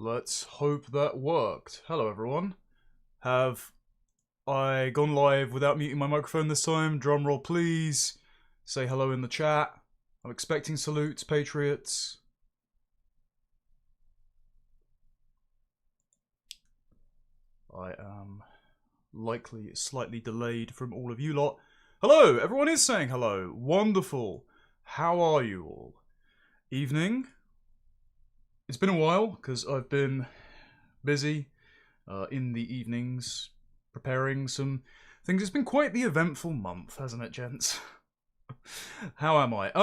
Let's hope that worked. Hello, everyone. Have I gone live without muting my microphone this time? Drum roll, please. Say hello in the chat. I'm expecting salutes, patriots. I am likely slightly delayed from all of you lot. Hello, everyone is saying hello. Wonderful. How are you all? Evening. It's been a while because I've been busy in the evenings preparing some things. It's been quite the eventful month, hasn't it, gents? How am I?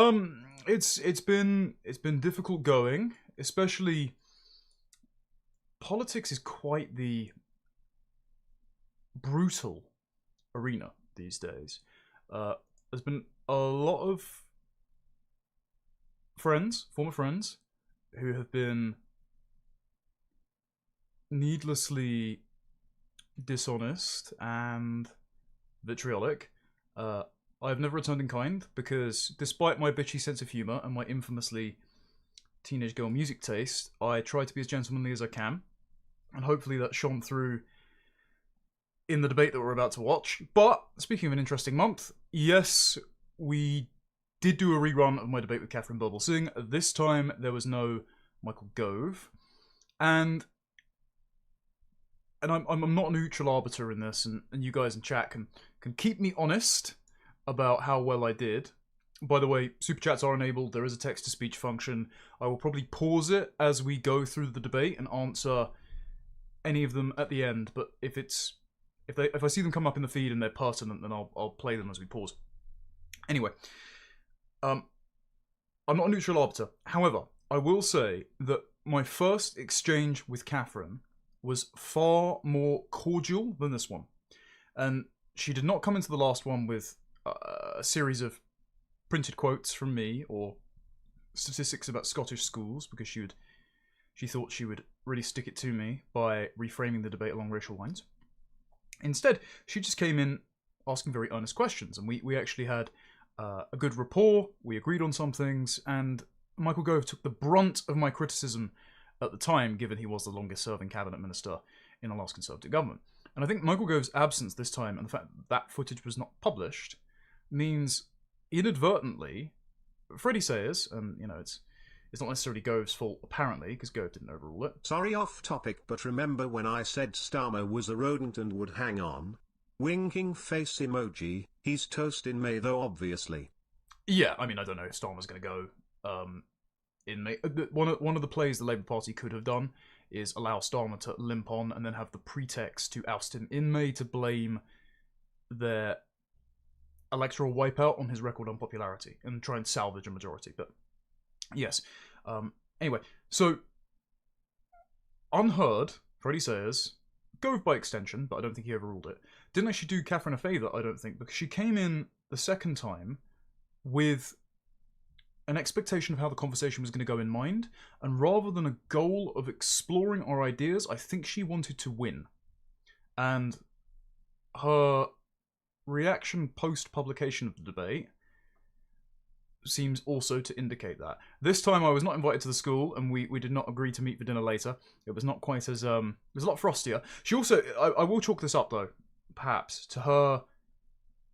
It's been difficult going, especially politics is quite the brutal arena these days. There's been a lot of former friends, who have been needlessly dishonest and vitriolic. I've never returned in kind, because despite my bitchy sense of humour and my infamously teenage girl music taste, I try to be as gentlemanly as I can, and hopefully that shone through in the debate that we're about to watch. But, speaking of an interesting month, yes, we did do a rerun of my debate with Katharine Birbalsingh. This time, there was no Michael Gove. And I'm not a neutral arbiter in this, and you guys in chat can keep me honest about how well I did. By the way, super chats are enabled. There is a text-to-speech function. I will probably pause it as we go through the debate and answer any of them at the end. But if I see them come up in the feed and they're pertinent, then I'll play them as we pause. Anyway, I'm not a neutral arbiter. However, I will say that my first exchange with Katharine was far more cordial than this one. And she did not come into the last one with a series of printed quotes from me or statistics about Scottish schools, because she thought she would really stick it to me by reframing the debate along racial lines. Instead, she just came in asking very earnest questions, and we actually had a good rapport, we agreed on some things, and Michael Gove took the brunt of my criticism at the time, given he was the longest serving cabinet minister in the last Conservative government. And I think Michael Gove's absence this time, and the fact that footage was not published, means inadvertently, Freddie Sayers, and it's not necessarily Gove's fault apparently, because Gove didn't overrule it. Sorry, off topic, but remember when I said Starmer was a rodent and would hang on? Winking face emoji. He's toast in May though, obviously. Yeah, I mean, I don't know if Starmer's going to go in May. One of the plays the Labour Party could have done is allow Starmer to limp on and then have the pretext to oust him in May to blame their electoral wipeout on his record unpopularity and try and salvage a majority. But yes. Anyway, so unheard, Freddie Sayers, Gove by extension, but I don't think he overruled it, didn't actually do Katharine a favour, I don't think, because she came in the second time with an expectation of how the conversation was going to go in mind, and rather than a goal of exploring our ideas, I think she wanted to win. And her reaction post-publication of the debate seems also to indicate that. This time I was not invited to the school, and we did not agree to meet for dinner later. It was not quite as, it was a lot frostier. She also, I will chalk this up though, perhaps, to her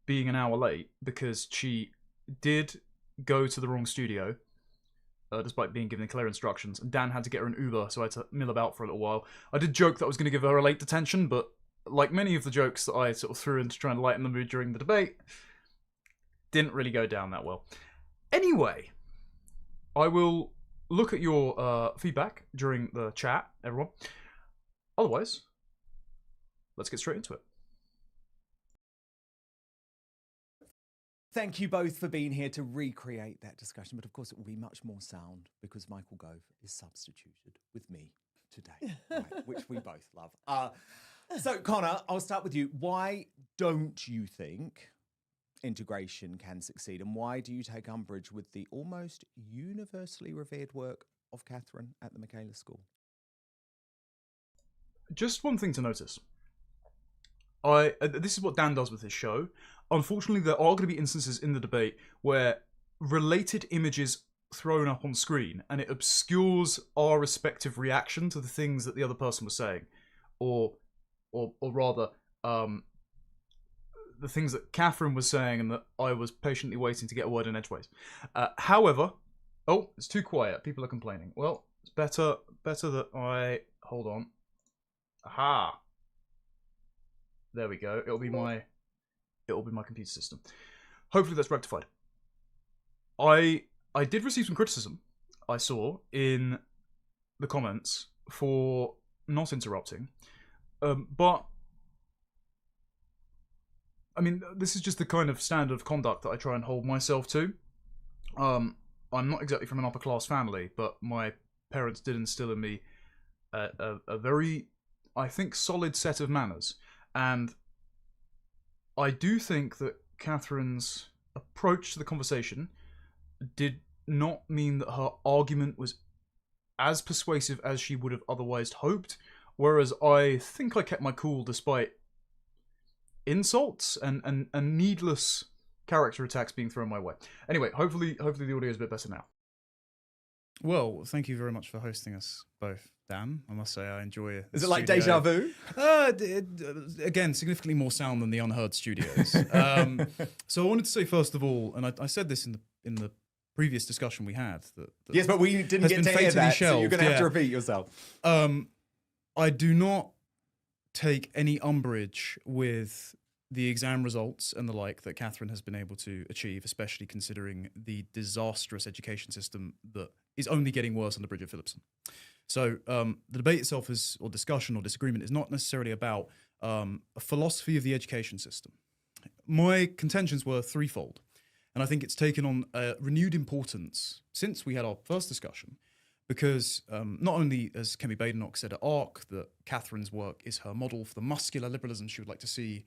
being an hour late, because she did go to the wrong studio, despite being given clear instructions, and Dan had to get her an Uber, so I had to mill about for a little while. I did joke that I was going to give her a late detention, but like many of the jokes that I sort of threw in to try and lighten the mood during the debate, didn't really go down that well. Anyway, I will look at your feedback during the chat, everyone. Otherwise, let's get straight into it. Thank you both for being here to recreate that discussion, but of course it will be much more sound because Michael Gove is substituted with me today, right, which we both love. So, Connor, I'll start with you. Why don't you think integration can succeed, and why do you take umbrage with the almost universally revered work of Katharine at the Michaela School? Just one thing to notice. This is what Dan does with his show. Unfortunately, there are going to be instances in the debate where related images thrown up on screen, and it obscures our respective reaction to the things that the other person was saying, or rather, the things that Katherine was saying and that I was patiently waiting to get a word in edgeways. However, oh, it's too quiet. People are complaining. Well, it's better that I hold on. Aha. There we go. It'll be my computer system. Hopefully that's rectified. I did receive some criticism, I saw, in the comments for not interrupting. But, I mean, this is just the kind of standard of conduct that I try and hold myself to. I'm not exactly from an upper-class family, but my parents did instill in me a very, I think, solid set of manners. And I do think that Katherine's approach to the conversation did not mean that her argument was as persuasive as she would have otherwise hoped, whereas I think I kept my cool despite insults and needless character attacks being thrown my way. Anyway, hopefully the audio is a bit better now. Well, thank you very much for hosting us both, Dan. I must say I enjoy it. Is it like deja vu? Again, significantly more sound than the Unheard Studios. So I wanted to say first of all, and I said this in the previous discussion we had, that yes, but we didn't get to hear that, so you're going to have to repeat yourself. I do not take any umbrage with the exam results and the like that Katherine has been able to achieve, especially considering the disastrous education system that is only getting worse under Bridget Phillipson. So the debate itself is, or discussion or disagreement, is not necessarily about a philosophy of the education system. My contentions were threefold, and I think it's taken on a renewed importance since we had our first discussion, because not only, as Kemi Badenoch said at ARC, that Katherine's work is her model for the muscular liberalism she would like to see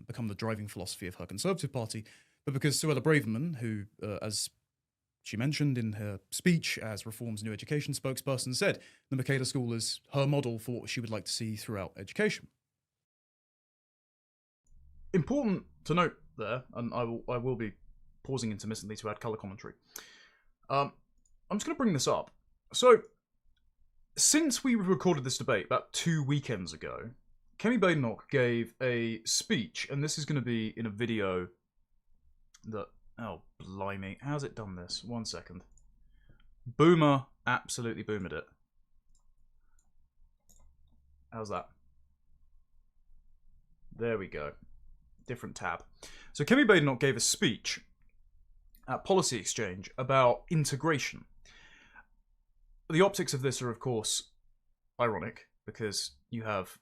become the driving philosophy of her Conservative Party, but because Suella Braverman, who, as she mentioned in her speech as Reform's new education spokesperson, said the Michaela School is her model for what she would like to see throughout education. Important to note there, and I will be pausing intermittently to add colour commentary. I'm just going to bring this up. So, since we recorded this debate about 2 weekends ago, Kemi Badenoch gave a speech, and this is going to be in a video that... Oh, blimey. How's it done this? 1 second. Boomer absolutely boomered it. How's that? There we go. Different tab. So Kemi Badenoch gave a speech at Policy Exchange about integration. The optics of this are, of course, ironic, because you have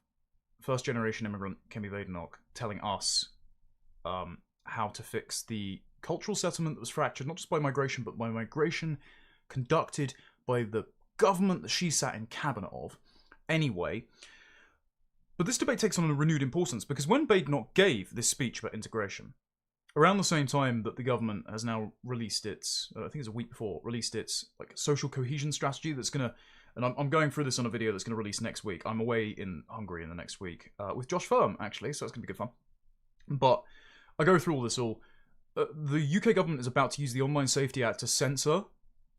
first-generation immigrant Kemi Badenoch telling us how to fix the cultural settlement that was fractured, not just by migration, but by migration conducted by the government that she sat in cabinet of. Anyway, but this debate takes on a renewed importance, because when Badenoch gave this speech about integration, around the same time that the government has now released its, I think it's a week before, released its like social cohesion strategy that's going to, and I'm going through this on a video that's going to release next week. I'm away in Hungary in the next week with Josh Firm, actually, so it's going to be good fun. But I go through all this all. The UK government is about to use the Online Safety Act to censor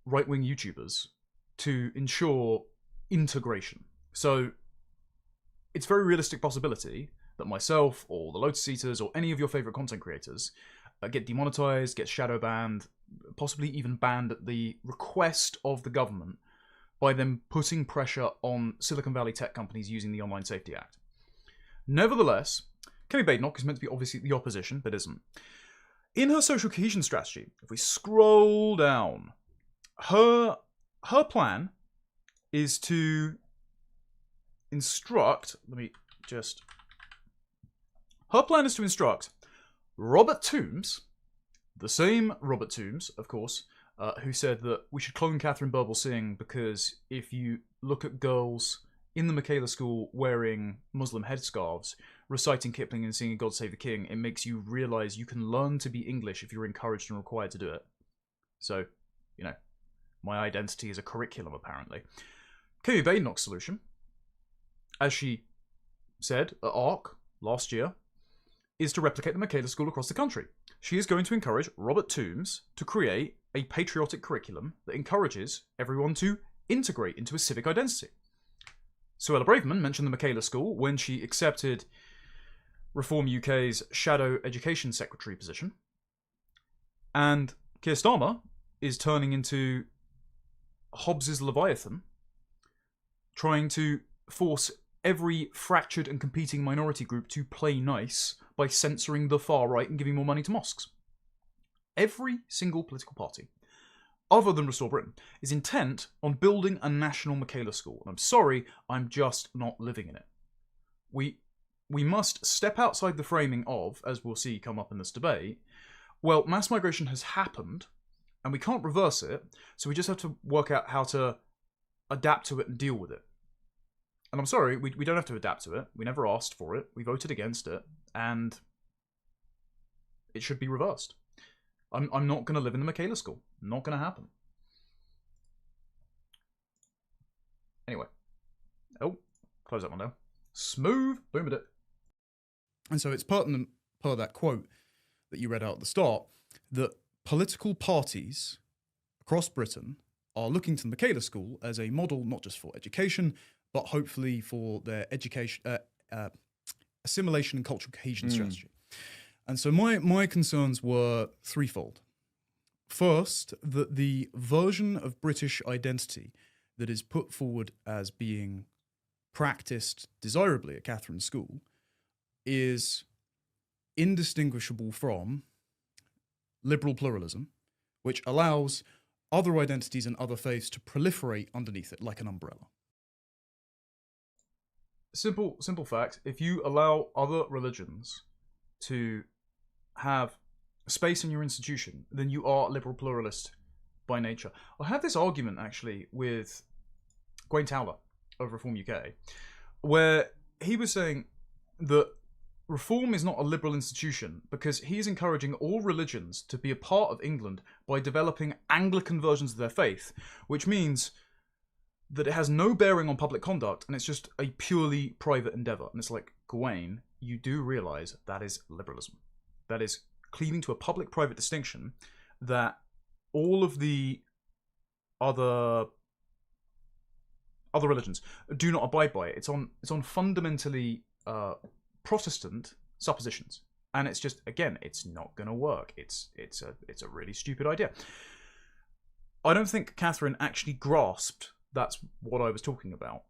right-wing YouTubers to ensure integration. So it's a very realistic possibility that myself or the Lotus Eaters or any of your favourite content creators get demonetized, get shadow banned, possibly even banned at the request of the government by them putting pressure on Silicon Valley tech companies using the Online Safety Act. Nevertheless, Kemi Badenoch is meant to be obviously the opposition, but isn't. In her social cohesion strategy, if we scroll down, her plan is to instruct, her plan is to instruct Robert Toombs, the same Robert Toombs, of course, who said that we should clone Katharine Birbalsingh because if you look at girls in the Michaela School wearing Muslim headscarves, reciting Kipling and singing God Save the King, it makes you realise you can learn to be English if you're encouraged and required to do it. So, you know, my identity is a curriculum, apparently. Kemi Badenoch's solution, as she said at ARC last year, is to replicate the Michaela School across the country. She is going to encourage Robert Toombs to create a patriotic curriculum that encourages everyone to integrate into a civic identity. Suella Braverman mentioned the Michaela School when she accepted Reform UK's Shadow Education Secretary position. And Keir Starmer is turning into Hobbes's Leviathan, trying to force every fractured and competing minority group to play nice by censoring the far right and giving more money to mosques. Every single political party, other than Restore Britain, is intent on building a national Michaela School. And I'm sorry, I'm just not living in it. We must step outside the framing of, as we'll see come up in this debate, well, mass migration has happened, and we can't reverse it, so we just have to work out how to adapt to it and deal with it. And I'm sorry, we don't have to adapt to it. We never asked for it. We voted against it, and it should be reversed. I'm not going to live in the Michaela School. Not going to happen. Anyway. Oh, close that one down. Smooth. Boom it. And so it's pertinent, per that quote that you read out at the start, that political parties across Britain are looking to the Michaela School as a model not just for education, but hopefully for their education, assimilation and cultural cohesion strategy. And so my concerns were threefold. First, that the version of British identity that is put forward as being practiced desirably at Katharine's school is indistinguishable from liberal pluralism, which allows other identities and other faiths to proliferate underneath it like an umbrella. Simple fact. If you allow other religions to have space in your institution, then you are liberal pluralist by nature. I had this argument actually with Gwaine Towler of Reform UK, where he was saying that Reform is not a liberal institution because he is encouraging all religions to be a part of England by developing Anglican versions of their faith, which means that it has no bearing on public conduct and it's just a purely private endeavour. And it's like, Gwaine, you do realise that is liberalism. That is cleaving to a public-private distinction that all of the other religions do not abide by. It's on fundamentally Protestant suppositions, and it's just, again, it's not going to work. It's a really stupid idea. I don't think Katharine actually grasped that's what I was talking about,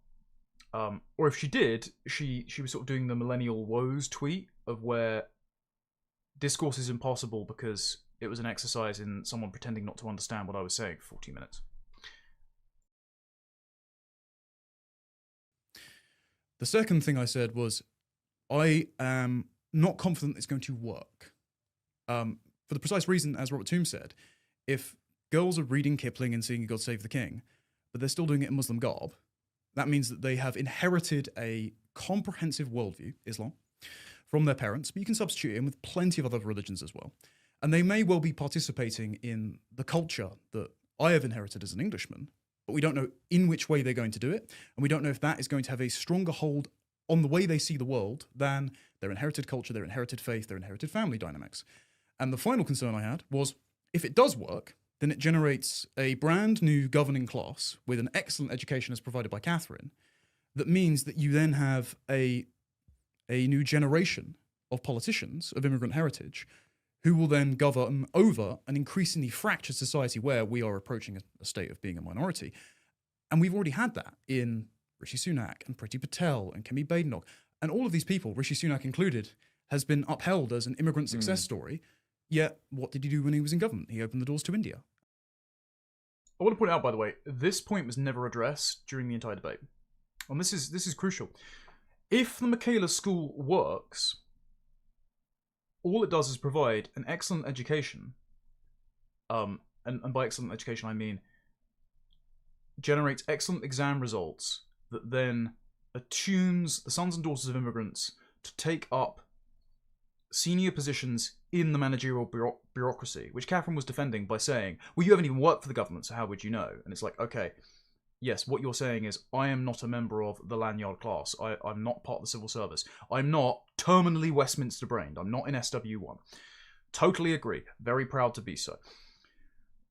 or if she did, she was sort of doing the millennial woes tweet of where discourse is impossible because it was an exercise in someone pretending not to understand what I was saying for 40 minutes. The second thing I said was, I am not confident it's going to work. For the precise reason, as Robert Toome said, if girls are reading Kipling and singing God Save the King, but they're still doing it in Muslim garb, that means that they have inherited a comprehensive worldview, Islam, from their parents, but you can substitute it in with plenty of other religions as well. And they may well be participating in the culture that I have inherited as an Englishman, but we don't know in which way they're going to do it, and we don't know if that is going to have a stronger hold on the way they see the world than their inherited culture, their inherited faith, their inherited family dynamics. And the final concern I had was, if it does work, then it generates a brand new governing class with an excellent education as provided by Katharine. That means that you then have a new generation of politicians of immigrant heritage who will then govern over an increasingly fractured society where we are approaching a state of being a minority. And we've already had that in Rishi Sunak and Priti Patel and Kemi Badenoch. And all of these people, Rishi Sunak included, has been upheld as an immigrant success story. Yet, what did he do when he was in government? He opened the doors to India. I want to point out, by the way, this point was never addressed during the entire debate. And this is crucial. If the Michaela School works, all it does is provide an excellent education, and by excellent education I mean generates excellent exam results that then attunes the sons and daughters of immigrants to take up senior positions in the managerial bureaucracy, which Katharine was defending by saying, well, you haven't even worked for the government, so how would you know? And it's like, okay, yes, what you're saying is I am not a member of the lanyard class. I'm not part of the civil service. I'm not terminally Westminster brained. I'm not in SW1. Totally agree. Very proud to be so.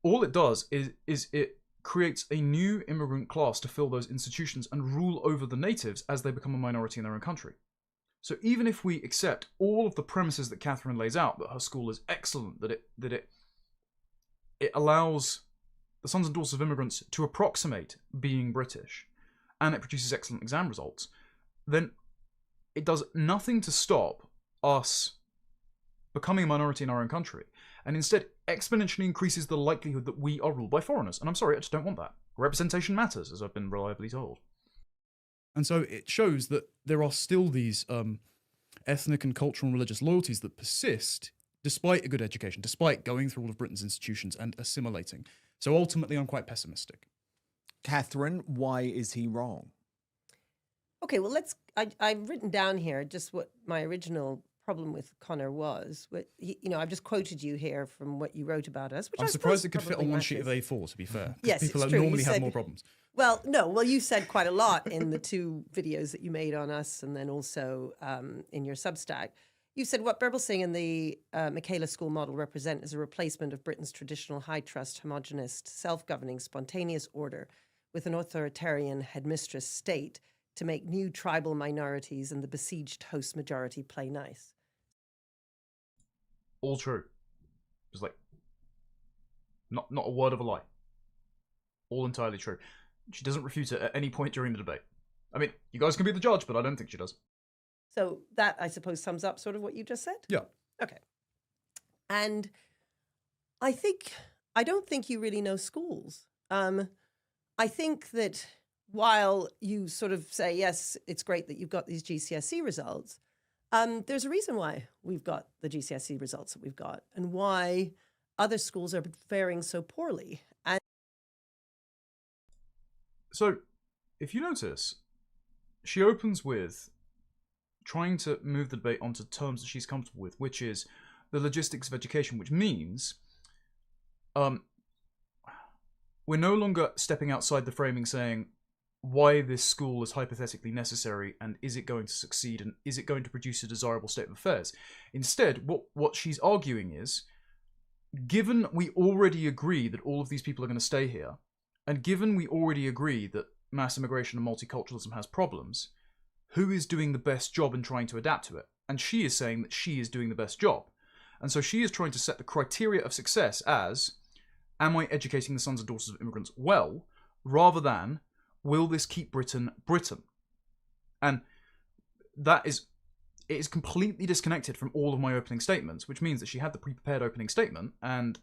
all it does is it creates a new immigrant class to fill those institutions and rule over the natives as they become a minority in their own country. So even if we accept all of the premises that Katharine lays out, that her school is excellent, that it allows the sons and daughters of immigrants to approximate being British, and it produces excellent exam results, then it does nothing to stop us becoming a minority in our own country, and instead exponentially increases the likelihood that we are ruled by foreigners. And I'm sorry, I just don't want that. Representation matters, as I've been reliably told. And so it shows that there are still these ethnic and cultural and religious loyalties that persist despite a good education, despite going through all of Britain's institutions and assimilating. So ultimately, I'm quite pessimistic. Katherine, why is he wrong? Okay, well, I've written down here just what my original problem with Conor was. I've just quoted you here from what you wrote about us. Which I'm I surprised it could fit on one matters. sheet of A4, to be fair. Yes, people it's true. normally You have said- more problems. Well, no. Well, you said quite a lot in the 2 videos that you made on us, and then also in your Substack. You said what Birbalsingh and the Michaela School model represent is a replacement of Britain's traditional high-trust, homogenous, self-governing, spontaneous order with an authoritarian headmistress state to make new tribal minorities and the besieged host majority play nice. All true. Just like, not a word of a lie. All entirely true. She doesn't refute it at any point during the debate. I mean, you guys can be the judge, but I don't think she does. So that, I suppose, sums up sort of what you just said? Yeah. Okay. And I don't think you really know schools. I think that while you sort of say, yes, it's great that you've got these GCSE results, there's a reason why we've got the GCSE results that we've got and why other schools are faring so poorly. And so, if you notice, she opens with trying to move the debate onto terms that she's comfortable with, which is the logistics of education, which means we're no longer stepping outside the framing saying why this school is hypothetically necessary and is it going to succeed and is it going to produce a desirable state of affairs. Instead, what she's arguing is, given we already agree that all of these people are going to stay here, and given we already agree that mass immigration and multiculturalism has problems, who is doing the best job in trying to adapt to it? And she is saying that she is doing the best job. And so she is trying to set the criteria of success as, am I educating the sons and daughters of immigrants well, rather than, will this keep Britain Britain? And it is completely disconnected from all of my opening statements, which means that she had the pre-prepared opening statement, and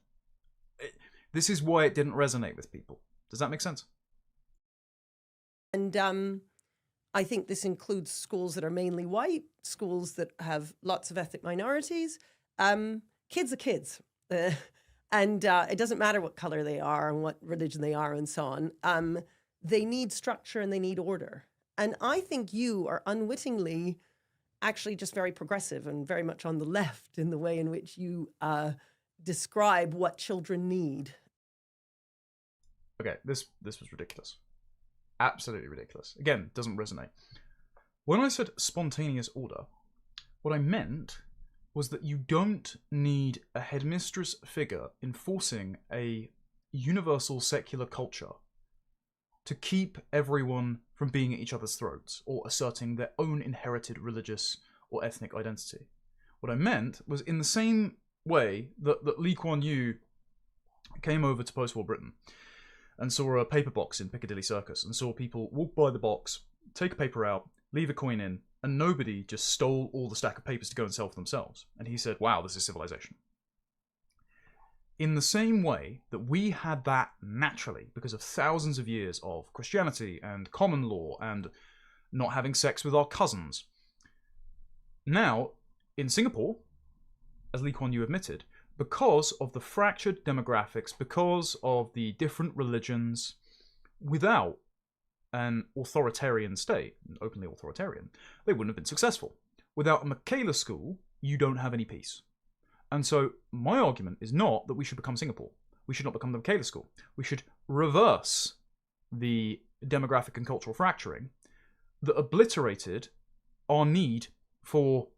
this is why it didn't resonate with people. Does that make sense? And I think this includes schools that are mainly white, schools that have lots of ethnic minorities. Kids are kids. And it doesn't matter what color they are and what religion they are and so on. They need structure and they need order. And I think you are unwittingly actually just very progressive and very much on the left in the way in which you describe what children need. Okay, this was ridiculous. Absolutely ridiculous. Again, doesn't resonate. When I said spontaneous order, what I meant was that you don't need a headmistress figure enforcing a universal secular culture to keep everyone from being at each other's throats or asserting their own inherited religious or ethnic identity. What I meant was in the same way that Lee Kuan Yew came over to post-war Britain and saw a paper box in Piccadilly Circus and saw people walk by the box, take a paper out, leave a coin in, and nobody just stole all the stack of papers to go and sell for themselves. And he said, wow, this is civilization. In the same way that we had that naturally because of thousands of years of Christianity and common law and not having sex with our cousins. Now, in Singapore, as Lee Kuan Yew admitted, because of the fractured demographics, because of the different religions, without an authoritarian state, openly authoritarian, they wouldn't have been successful. Without a Michaela school, you don't have any peace. And so my argument is not that we should become Singapore. We should not become the Michaela school. We should reverse the demographic and cultural fracturing that obliterated our need for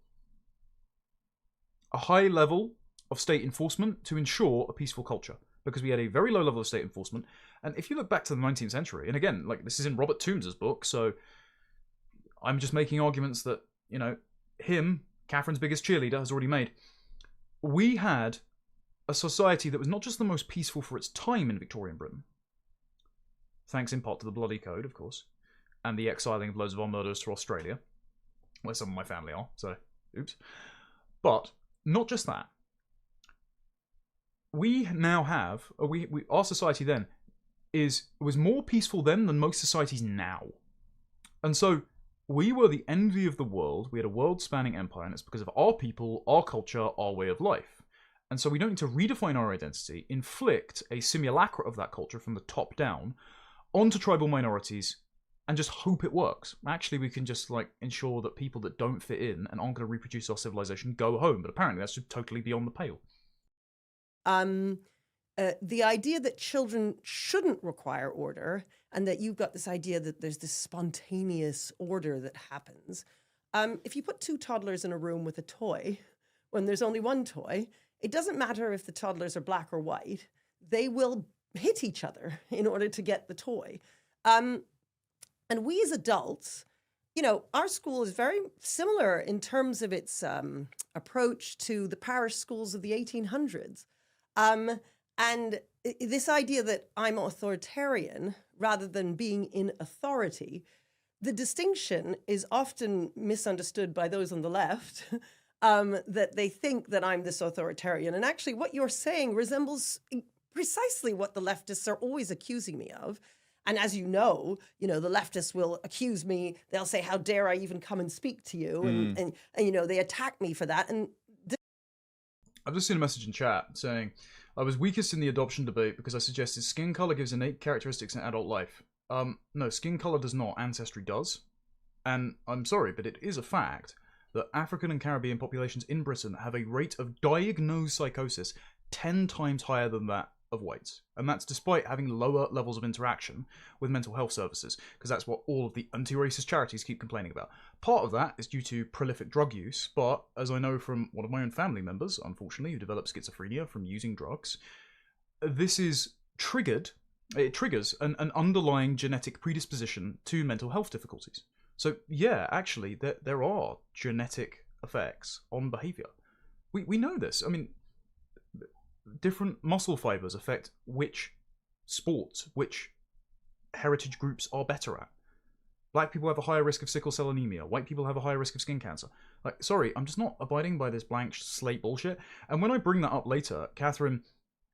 a high level of state enforcement to ensure a peaceful culture. because we had a very low level of state enforcement. And if you look back to the 19th century, and again, like this is in Robert Tombs's book, so I'm just making arguments that, you know, Catherine's biggest cheerleader, has already made. We had a society that was not just the most peaceful for its time in Victorian Britain, thanks in part to the Bloody Code, of course, and the exiling of loads of our murderers to Australia, where some of my family are, so oops. But not just that. We now have, our society then was more peaceful then than most societies now. And so we were the envy of the world. We had a world-spanning empire, and it's because of our people, our culture, our way of life. And so we don't need to redefine our identity, inflict a simulacra of that culture from the top down onto tribal minorities, and just hope it works. Actually, we can just like ensure that people that don't fit in and aren't going to reproduce our civilization go home. But apparently that's just totally beyond the pale. The idea that children shouldn't require order, and that you've got this idea that there's this spontaneous order that happens. If you put two toddlers in a room with a toy, when there's only one toy, it doesn't matter if the toddlers are black or white. They will hit each other in order to get the toy. And we as adults, you know, our school is very similar in terms of its approach to the parish schools of the 1800s. And this idea that I'm authoritarian rather than being in authority, the distinction is often misunderstood by those on the left, that they think that I'm this authoritarian. And actually what you're saying resembles precisely what the leftists are always accusing me of. And as you know, the leftists will accuse me. They'll say, how dare I even come and speak to you? And you know, they attack me for that. And I've just seen a message in chat saying, I was weakest in the adoption debate because I suggested skin color gives innate characteristics in adult life. No, skin color does not. Ancestry does. And I'm sorry, but it is a fact that African and Caribbean populations in Britain have a rate of diagnosed psychosis 10 times higher than that of whites. And that's despite having lower levels of interaction with mental health services, because that's what all of the anti-racist charities keep complaining about. Part of that is due to prolific drug use, but as I know from one of my own family members, unfortunately, who developed schizophrenia from using drugs, this is triggers an underlying genetic predisposition to mental health difficulties. So yeah, actually, there are genetic effects on behavior. We know this. I mean, different muscle fibers affect which sports, which heritage groups are better at. Black people have a higher risk of sickle cell anemia. White people have a higher risk of skin cancer. Like, sorry, I'm just not abiding by this blank slate bullshit. And when I bring that up later, Katherine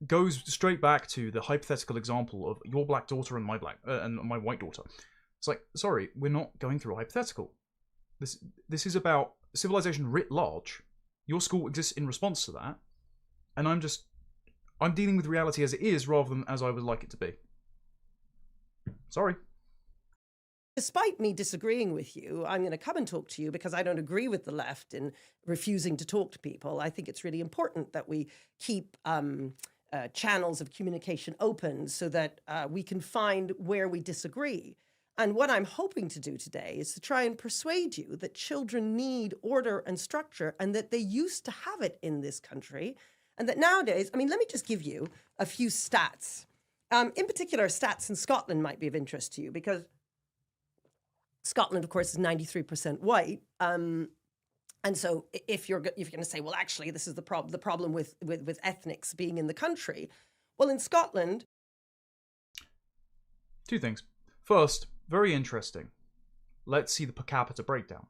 goes straight back to the hypothetical example of your black daughter and my white daughter. It's like, sorry, we're not going through a hypothetical. This is about civilization writ large. Your school exists in response to that. And I'm dealing with reality as it is rather than as I would like it to be. Sorry. Despite me disagreeing with you, I'm going to come and talk to you because I don't agree with the left in refusing to talk to people. I think it's really important that we keep channels of communication open so that we can find where we disagree. And what I'm hoping to do today is to try and persuade you that children need order and structure and that they used to have it in this country. And that nowadays, I mean, let me just give you a few stats. In particular, stats in Scotland might be of interest to you because Scotland, of course, is 93% white. And so if you're going to say, well, actually, this is the problem with ethnics being in the country. Well, in Scotland... Two things. First, very interesting. Let's see the per capita breakdown.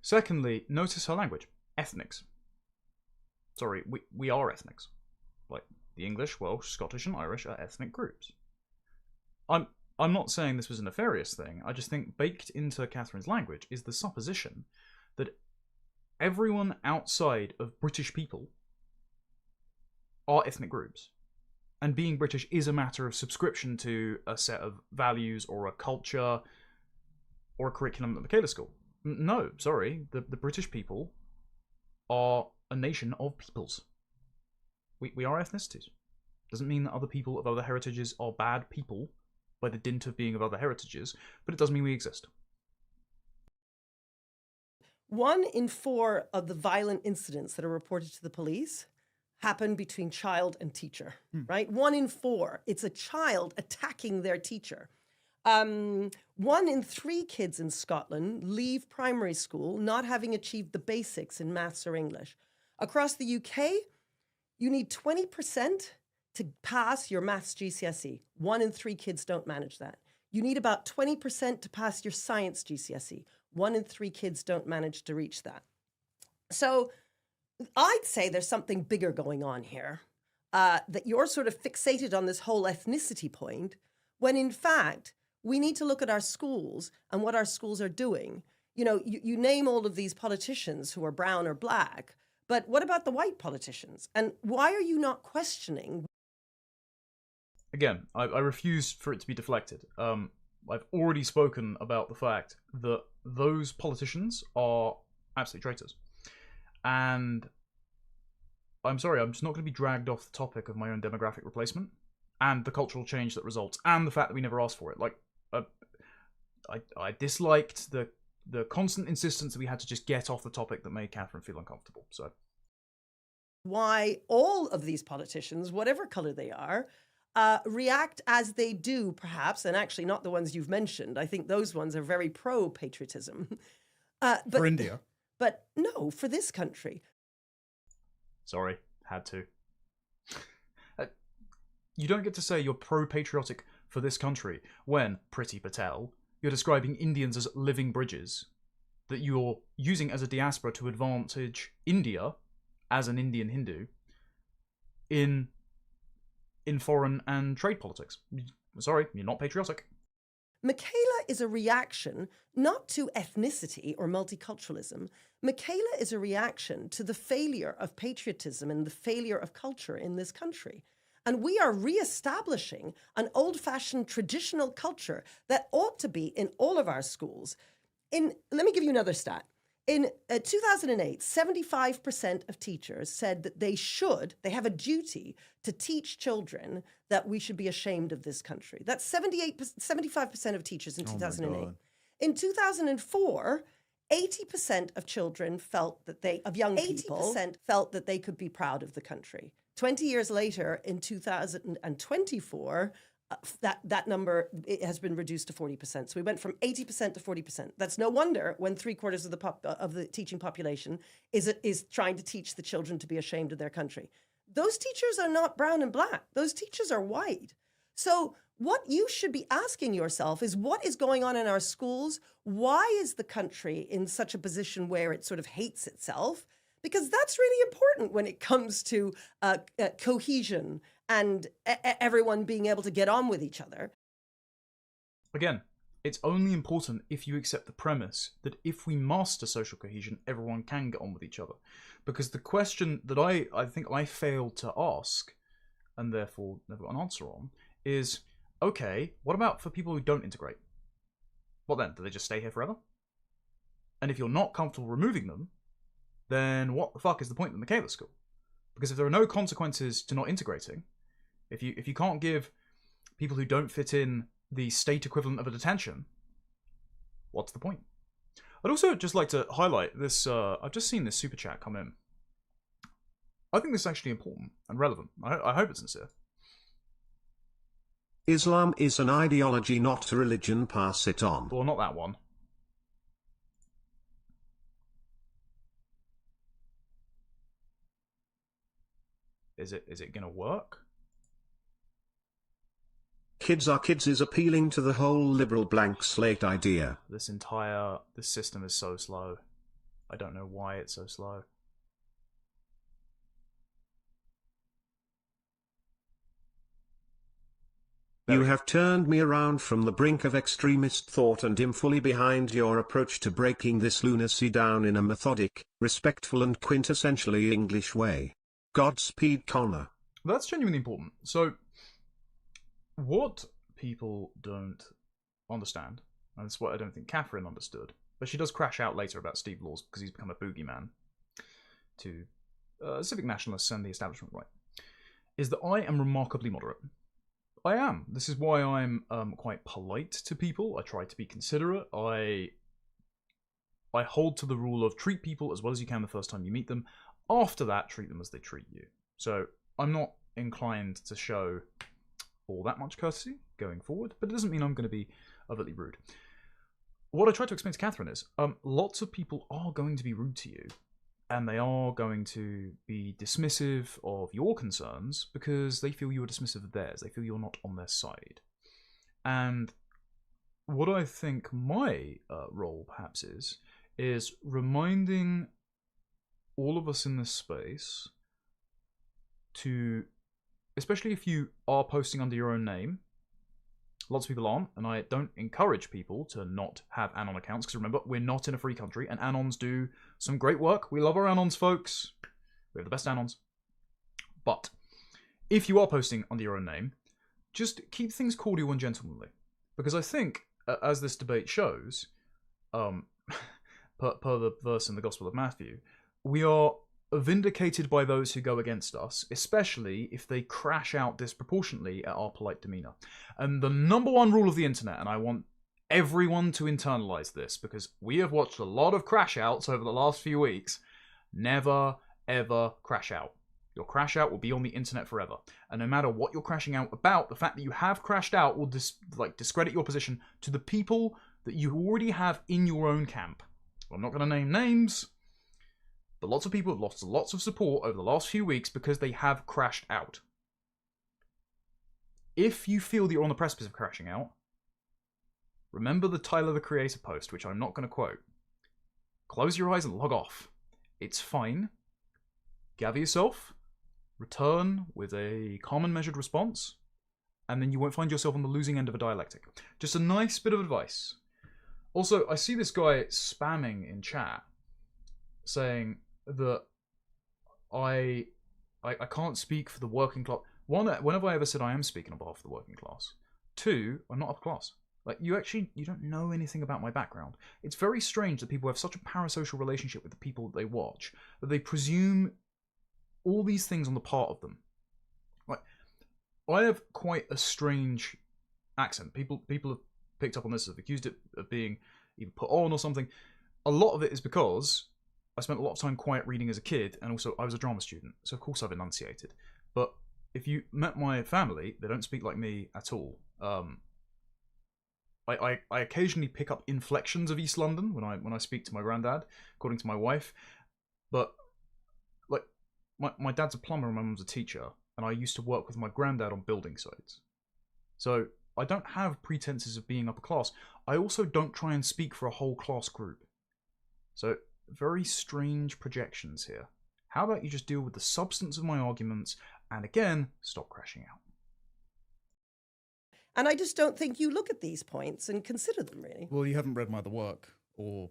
Secondly, notice her language. Ethnics. Sorry, we are ethnics. Like, the English, Welsh, Scottish, and Irish are ethnic groups. I'm not saying this was a nefarious thing. I just think baked into Katherine's language is the supposition that everyone outside of British people are ethnic groups. And being British is a matter of subscription to a set of values or a culture or a curriculum at the Michaela School. No, sorry. The British people are a nation of peoples. We are ethnicities. Doesn't mean that other people of other heritages are bad people by the dint of being of other heritages, but it does mean we exist. 1 in 4 of the violent incidents that are reported to the police happen between child and teacher, right? 1 in 4, it's a child attacking their teacher. 1 in 3 kids in Scotland leave primary school not having achieved the basics in maths or English. Across the UK, you need 20% to pass your maths GCSE. 1 in 3 kids don't manage that. You need about 20% to pass your science GCSE. 1 in 3 kids don't manage to reach that. So I'd say there's something bigger going on here, that you're sort of fixated on this whole ethnicity point, when in fact, we need to look at our schools and what our schools are doing. You know, you name all of these politicians who are brown or black, but what about the white politicians? And why are you not questioning? Again, I refuse for it to be deflected. I've already spoken about the fact that those politicians are absolute traitors. And I'm sorry, I'm just not going to be dragged off the topic of my own demographic replacement and the cultural change that results and the fact that we never asked for it. Like, I disliked the constant insistence that we had to just get off the topic that made Katherine feel uncomfortable. So, why all of these politicians, whatever color they are, react as they do, perhaps, and actually not the ones you've mentioned. I think those ones are very pro-patriotism. For India. But no, for this country. Sorry, had to. You don't get to say you're pro-patriotic for this country when, Priti Patel, you're describing Indians as living bridges that you're using as a diaspora to advantage India as an Indian Hindu in foreign and trade politics. Sorry, you're not patriotic. Michaela is a reaction not to ethnicity or multiculturalism. Michaela is a reaction to the failure of patriotism and the failure of culture in this country. And we are reestablishing an old-fashioned traditional culture that ought to be in all of our schools. Let me give you another stat. In 2008, 75% of teachers said that they have a duty to teach children that we should be ashamed of this country. That's 75% of teachers in 2008. In 2004, 80% of children felt that young people felt that they could be proud of the country. 20 years later, in 2024, that number has been reduced to 40%. So we went from 80% to 40%. That's no wonder when 3/4 of the teaching population is trying to teach the children to be ashamed of their country. Those teachers are not brown and black. Those teachers are white. So what you should be asking yourself is, what is going on in our schools? Why is the country in such a position where it sort of hates itself? Because that's really important when it comes to cohesion and everyone being able to get on with each other. Again, it's only important if you accept the premise that if we master social cohesion, everyone can get on with each other. Because the question that I think I failed to ask, and therefore never got an answer on, is, okay, what about for people who don't integrate? What then? Do they just stay here forever? And if you're not comfortable removing them, then what the fuck is the point of the Michaela School? Because if there are no consequences to not integrating, if you can't give people who don't fit in the state equivalent of a detention, what's the point? I'd also just like to highlight this, I've just seen this super chat come in. I think this is actually important and relevant. I hope it's sincere. Islam is an ideology, not a religion. Pass it on. Well, not that one. Is it gonna work? Kids are kids is appealing to the whole liberal blank slate idea. This system is so slow. I don't know why it's so slow. You have turned me around from the brink of extremist thought and am fully behind your approach to breaking this lunacy down in a methodic, respectful and quintessentially English way. Godspeed, Connor. That's genuinely important. So, what people don't understand, and that's what I don't think Katherine understood, but she does crash out later about Steve Laws because he's become a boogeyman to civic nationalists and the establishment right, is that I am remarkably moderate. I am. This is why I'm quite polite to people. I try to be considerate. I hold to the rule of treat people as well as you can the first time you meet them. After that, treat them as they treat you. So I'm not inclined to show all that much courtesy going forward, but it doesn't mean I'm going to be overtly rude. What I tried to explain to Katherine is, lots of people are going to be rude to you, and they are going to be dismissive of your concerns because they feel you're dismissive of theirs. They feel you're not on their side. And what I think my role perhaps is reminding all of us in this space to, especially if you are posting under your own name, lots of people aren't, and I don't encourage people to not have Anon accounts, because remember, we're not in a free country, and Anons do some great work. We love our Anons, folks. We have the best Anons. But if you are posting under your own name, just keep things cordial and gentlemanly. Because I think, as this debate shows, per the verse in the Gospel of Matthew, we are vindicated by those who go against us, especially if they crash out disproportionately at our polite demeanour. And the number one rule of the internet, and I want everyone to internalise this, because we have watched a lot of crash outs over the last few weeks, never ever crash out. Your crash out will be on the internet forever. And no matter what you're crashing out about, the fact that you have crashed out will discredit your position to the people that you already have in your own camp. Well, I'm not going to name names, but lots of people have lost lots of support over the last few weeks because they have crashed out. If you feel that you're on the precipice of crashing out, remember the Tyler the Creator post, which I'm not going to quote. Close your eyes and log off. It's fine. Gather yourself, return with a calm and measured response, and then you won't find yourself on the losing end of a dialectic. Just a nice bit of advice. Also, I see this guy spamming in chat saying that I can't speak for the working class. One, when have I ever said I am speaking on behalf of the working class? Two, I'm not upper class. Like, you don't know anything about my background. It's very strange that people have such a parasocial relationship with the people that they watch that they presume all these things on the part of them. Like, I have quite a strange accent. People have picked up on this, have accused it of being either put on or something. A lot of it is because I spent a lot of time quiet reading as a kid, and also I was a drama student, so of course I've enunciated. But if you met my family, they don't speak like me at all. I occasionally pick up inflections of East London when I speak to my granddad, according to my wife. But like my dad's a plumber and my mum's a teacher, and I used to work with my granddad on building sites. So I don't have pretenses of being upper class. I also don't try and speak for a whole class group. So very strange projections here. How about you just deal with the substance of my arguments and again, stop crashing out. And I just don't think you look at these points and consider them, really. Well, you haven't read my other work. Or,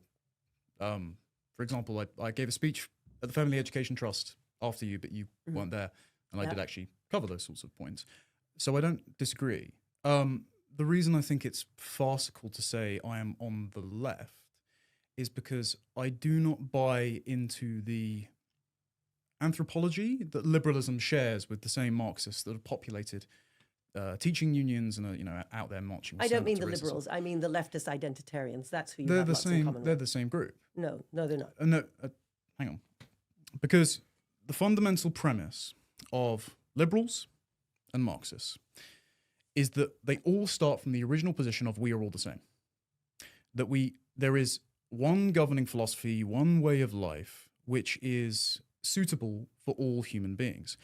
for example, I gave a speech at the Family Education Trust after you, but you weren't there. And I did actually cover those sorts of points. So I don't disagree. The reason I think it's farcical to say I am on the left is because I do not buy into the anthropology that liberalism shares with the same Marxists that have populated teaching unions and are out there marching. I don't mean the liberals. I mean the leftist identitarians. That's who you they're have the lots in same. common with. They're the same group. No, they're not. No, hang on, because the fundamental premise of liberals and Marxists is that they all start from the original position of we are all the same. That there is one governing philosophy, one way of life, which is suitable for all human beings.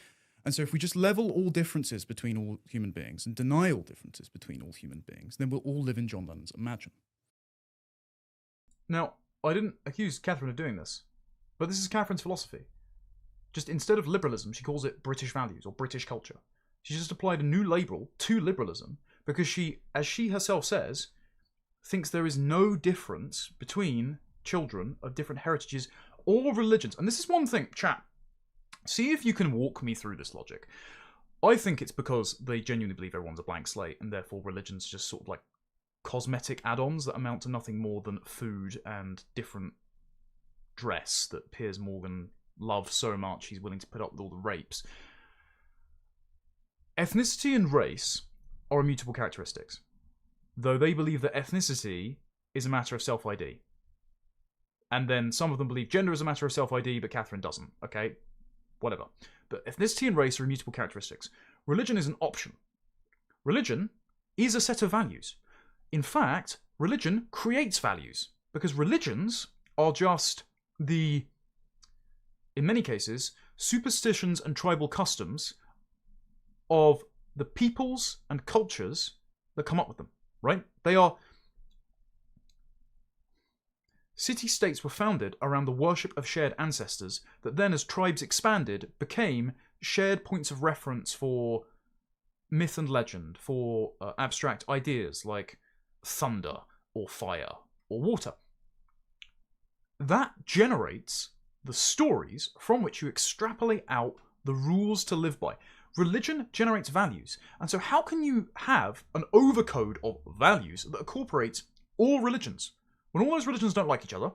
And so if we just level all differences between all human beings and deny all differences between all human beings, then we'll all live in John Lennon's Imagine. Now, I didn't accuse Katherine of doing this, but this is Katherine's philosophy. Just instead of liberalism, she calls it British values or British culture. She just applied a new label to liberalism because she, as she herself says, thinks there is no difference between children of different heritages or religions. And this is one thing, chat. See if you can walk me through this logic. I think it's because they genuinely believe everyone's a blank slate, and therefore religion's just sort of like cosmetic add-ons that amount to nothing more than food and different dress that Piers Morgan loves so much he's willing to put up with all the rapes. Ethnicity and race are immutable characteristics, though they believe that ethnicity is a matter of self-ID. And then some of them believe gender is a matter of self-ID, but Katherine doesn't, okay? whatever. But ethnicity and race are immutable characteristics. Religion is an option. Religion is a set of values. In fact, religion creates values, because religions are just in many cases, superstitions and tribal customs of the peoples and cultures that come up with them, right? City-states were founded around the worship of shared ancestors that then, as tribes expanded, became shared points of reference for myth and legend, for abstract ideas like thunder or fire or water. That generates the stories from which you extrapolate out the rules to live by. Religion generates values. And so how can you have an overcode of values that incorporates all religions when all those religions don't like each other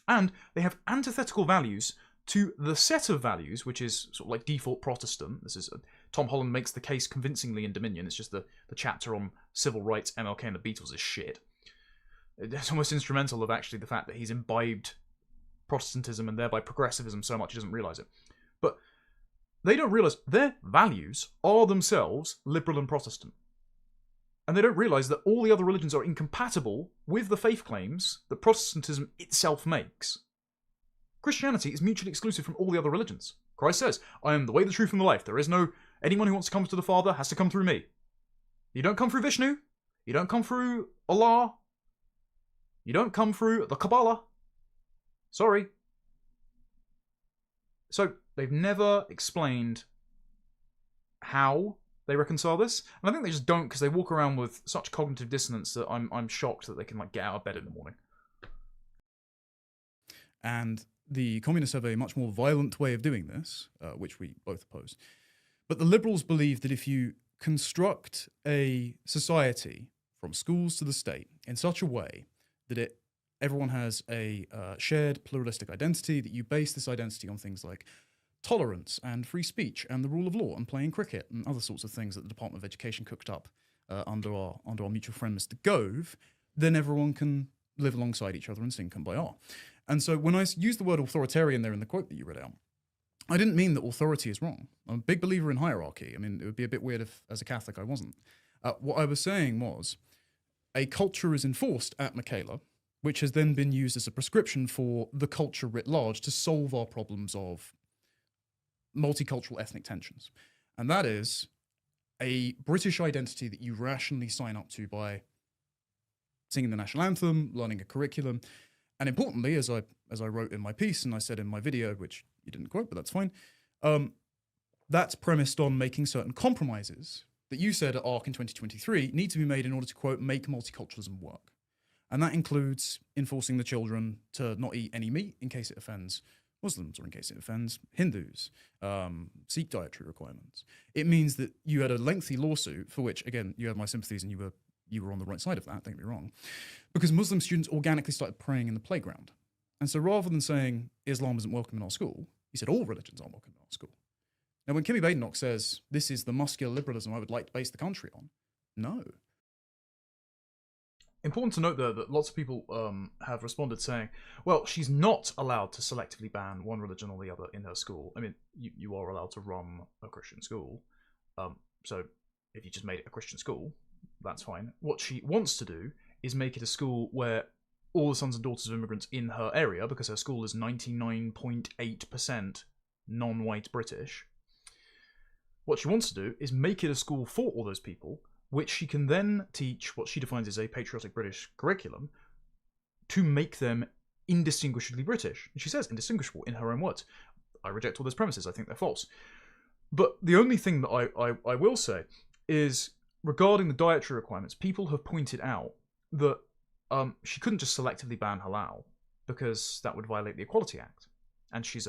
and they have antithetical values to the set of values, which is sort of like default Protestant? This is Tom Holland makes the case convincingly in Dominion. It's just the chapter on civil rights, MLK and the Beatles is shit. It's almost instrumental of actually the fact that he's imbibed Protestantism and thereby progressivism so much he doesn't realise it. But they don't realise their values are themselves liberal and Protestant. And they don't realise that all the other religions are incompatible with the faith claims that Protestantism itself makes. Christianity is mutually exclusive from all the other religions. Christ says, I am the way, the truth, and the life. There is no... Anyone who wants to come to the Father has to come through me. You don't come through Vishnu. You don't come through Allah. You don't come through the Kabbalah. Sorry. So, they've never explained how they reconcile this. And I think they just don't, because they walk around with such cognitive dissonance that I'm shocked that they can get out of bed in the morning. And the communists have a much more violent way of doing this, which we both oppose. But the liberals believe that if you construct a society from schools to the state in such a way that everyone has a shared pluralistic identity, that you base this identity on things like tolerance and free speech and the rule of law and playing cricket and other sorts of things that the Department of Education cooked up under our mutual friend Mr. Gove, then everyone can live alongside each other and sing Kumbaya. And so when I used the word authoritarian there in the quote that you read out, I didn't mean that authority is wrong. I'm a big believer in hierarchy. I mean, it would be a bit weird if, as a Catholic, I wasn't. What I was saying was a culture is enforced at Michaela, which has then been used as a prescription for the culture writ large to solve our problems of multicultural ethnic tensions. And that is a British identity that you rationally sign up to by singing the national anthem, learning a curriculum, and importantly, as I wrote in my piece and I said in my video, which you didn't quote, but that's fine, that's premised on making certain compromises that you said at ARC in 2023 need to be made in order to, quote, make multiculturalism work. And that includes enforcing the children to not eat any meat in case it offends Muslims or in case it offends Hindus, Sikh dietary requirements. It means that you had a lengthy lawsuit for which, again, you had my sympathies and you were on the right side of that, don't get me wrong, because Muslim students organically started praying in the playground. And so rather than saying Islam isn't welcome in our school, he said all religions aren't welcome in our school. Now, when Kimmy Badenoch says, this is the muscular liberalism I would like to base the country on, no. Important to note there that lots of people have responded saying, well, she's not allowed to selectively ban one religion or the other in her school. I mean, you are allowed to run a Christian school. So if you just made it a Christian school, that's fine. What she wants to do is make it a school where all the sons and daughters of immigrants in her area, because her school is 99.8% non-white British, what she wants to do is make it a school for all those people, which she can then teach what she defines as a patriotic British curriculum to make them indistinguishably British. And she says indistinguishable in her own words. I reject all those premises. I think they're false. But the only thing that I will say is, regarding the dietary requirements, people have pointed out that she couldn't just selectively ban halal because that would violate the Equality Act. And she's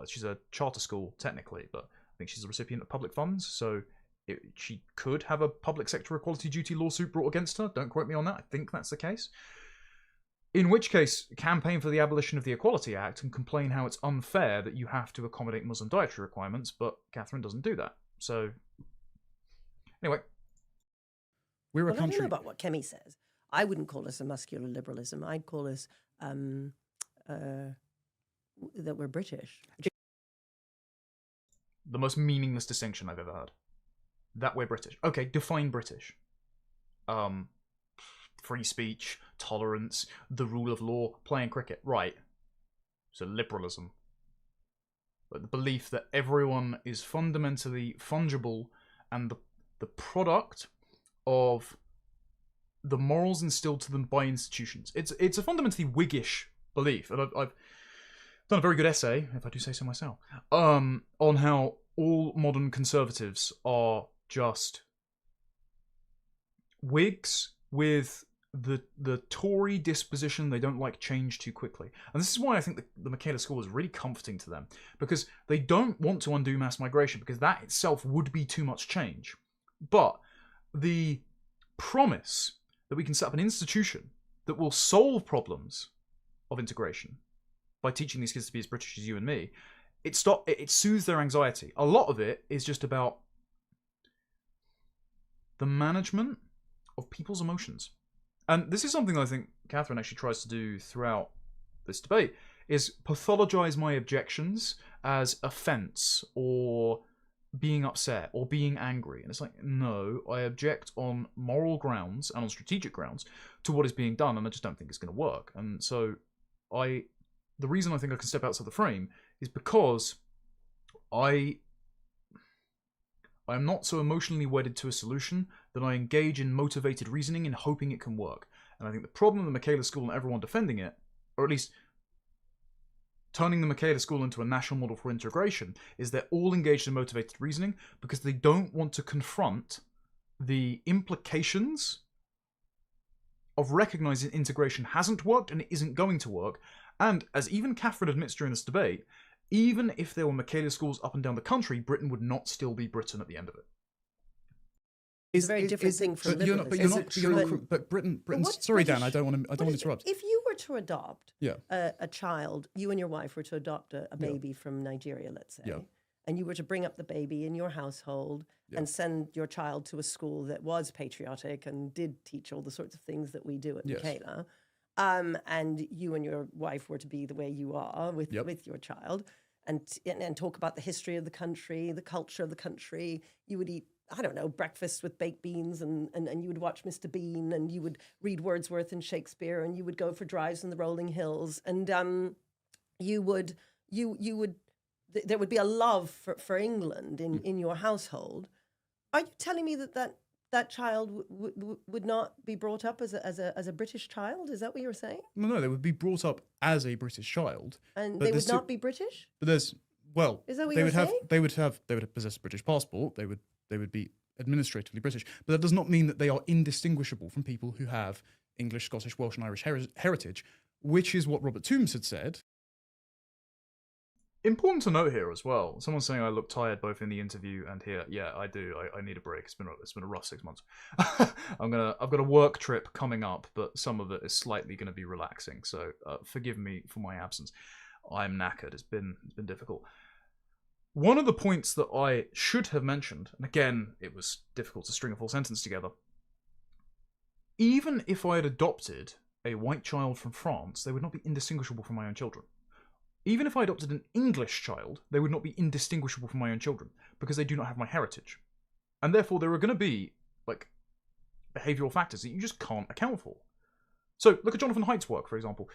she's a charter school technically, but I think she's a recipient of public funds, so she could have a public sector equality duty lawsuit brought against her. Don't quote me on that. I think that's the case. In which case, campaign for the abolition of the Equality Act and complain how it's unfair that you have to accommodate Muslim dietary requirements, but Katherine doesn't do that. So, anyway. I don't know about what Kemi says. I wouldn't call us a muscular liberalism. I'd call us that we're British. The most meaningless distinction I've ever heard. That we're British. Okay, define British. Free speech, tolerance, the rule of law, playing cricket. Right. So liberalism. But the belief that everyone is fundamentally fungible and the product of the morals instilled to them by institutions. It's a fundamentally Whiggish belief, and I've done a very good essay, if I do say so myself, on how all modern conservatives are just Whigs with the Tory disposition. They don't like change too quickly. And this is why I think the Michaela School is really comforting to them, because they don't want to undo mass migration, because that itself would be too much change. But the promise that we can set up an institution that will solve problems of integration by teaching these kids to be as British as you and me, it soothes their anxiety. A lot of it is just about the management of people's emotions. And this is something I think Katharine actually tries to do throughout this debate, is pathologize my objections as offense or being upset or being angry. And it's like, no, I object on moral grounds and on strategic grounds to what is being done, and I just don't think it's going to work. And so the reason I think I can step outside the frame is because I am not so emotionally wedded to a solution that I engage in motivated reasoning in hoping it can work. And I think the problem of the Michaela School and everyone defending it, or at least turning the Michaela School into a national model for integration, is they're all engaged in motivated reasoning because they don't want to confront the implications of recognizing integration hasn't worked and it isn't going to work. And as even Katharine admits during this debate, even if there were Michaela schools up and down the country, Britain would not still be Britain at the end of it. It's a very different thing from liberalism. But Britain's. Sorry, Dan, I don't want to interrupt. If you were to adopt Yeah. a child, you and your wife were to adopt a baby from Nigeria, let's say, Yeah. and you were to bring up the baby in your household and send your child to a school that was patriotic and did teach all the sorts of things that we do at Michaela, and you and your wife were to be the way you are with your child, and talk about the history of the country, the culture of the country. You would eat, I don't know, breakfast with baked beans, and you would watch Mr. Bean, and you would read Wordsworth and Shakespeare, and you would go for drives in the rolling hills, and there would be a love for England in your household. Are you telling me that child would not be brought up as a British child? Is that what you're saying? No, they would be brought up as a British child, and they would not be British. But is that what you're saying? They would possess a British passport. They would be administratively British, but that does not mean that they are indistinguishable from people who have English, Scottish, Welsh, and Irish heritage, which is what Robert Toombs had said. Important to note here as well. Someone's saying I look tired both in the interview and here. Yeah, I do. I need a break. It's been a rough 6 months. I've got a work trip coming up, but some of it is slightly going to be relaxing. So forgive me for my absence. I'm knackered. It's been difficult. One of the points that I should have mentioned, and again, it was difficult to string a full sentence together. Even if I had adopted a white child from France, they would not be indistinguishable from my own children. Even if I adopted an English child, they would not be indistinguishable from my own children, because they do not have my heritage. And therefore, there are going to be, behavioural factors that you just can't account for. So, look at Jonathan Haidt's work, for example.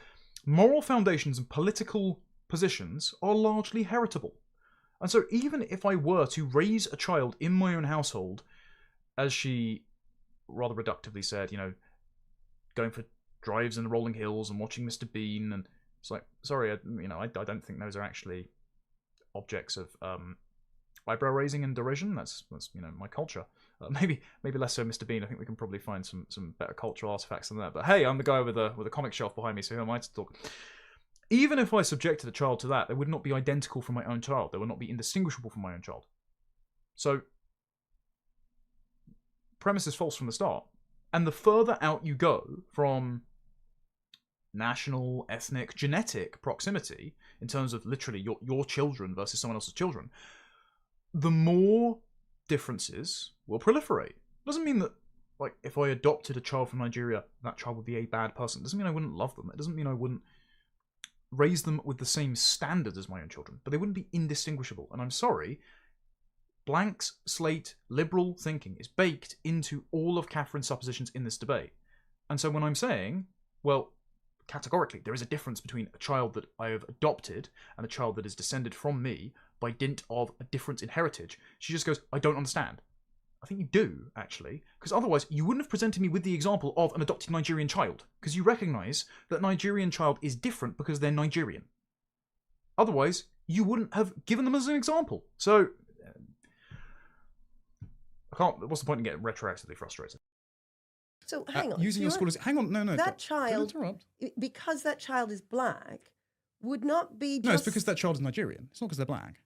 Moral foundations and political positions are largely heritable. And so, even if I were to raise a child in my own household, as she rather reductively said, going for drives in the rolling hills and watching Mr. Bean, and it's like, sorry, I don't think those are actually objects of eyebrow raising and derision. That's my culture. Maybe less so Mr. Bean. I think we can probably find some better cultural artifacts than that. But hey, I'm the guy with a comic shelf behind me, so who am I to talk? Even if I subjected a child to that, they would not be identical from my own child. They would not be indistinguishable from my own child. So, premise is false from the start. And the further out you go from national, ethnic, genetic proximity, in terms of literally your children versus someone else's children, the more differences will proliferate. Doesn't mean that, if I adopted a child from Nigeria, that child would be a bad person. It doesn't mean I wouldn't love them. It doesn't mean I wouldn't raise them with the same standards as my own children, but they wouldn't be indistinguishable. And I'm sorry, blank slate liberal thinking is baked into all of Katharine's suppositions in this debate. And so when I'm saying, well, categorically, there is a difference between a child that I have adopted and a child that is descended from me by dint of a difference in heritage, she just goes, I don't understand. I think you do, actually, because otherwise you wouldn't have presented me with the example of an adopted Nigerian child, because you recognise that Nigerian child is different because they're Nigerian. Otherwise, you wouldn't have given them as an example. So, what's the point in getting retroactively frustrated? So hang on. Using your school as... Hang on, no. That child, don't interrupt. because that child is black, would not be just... No, it's because that child is Nigerian. It's not because they're black.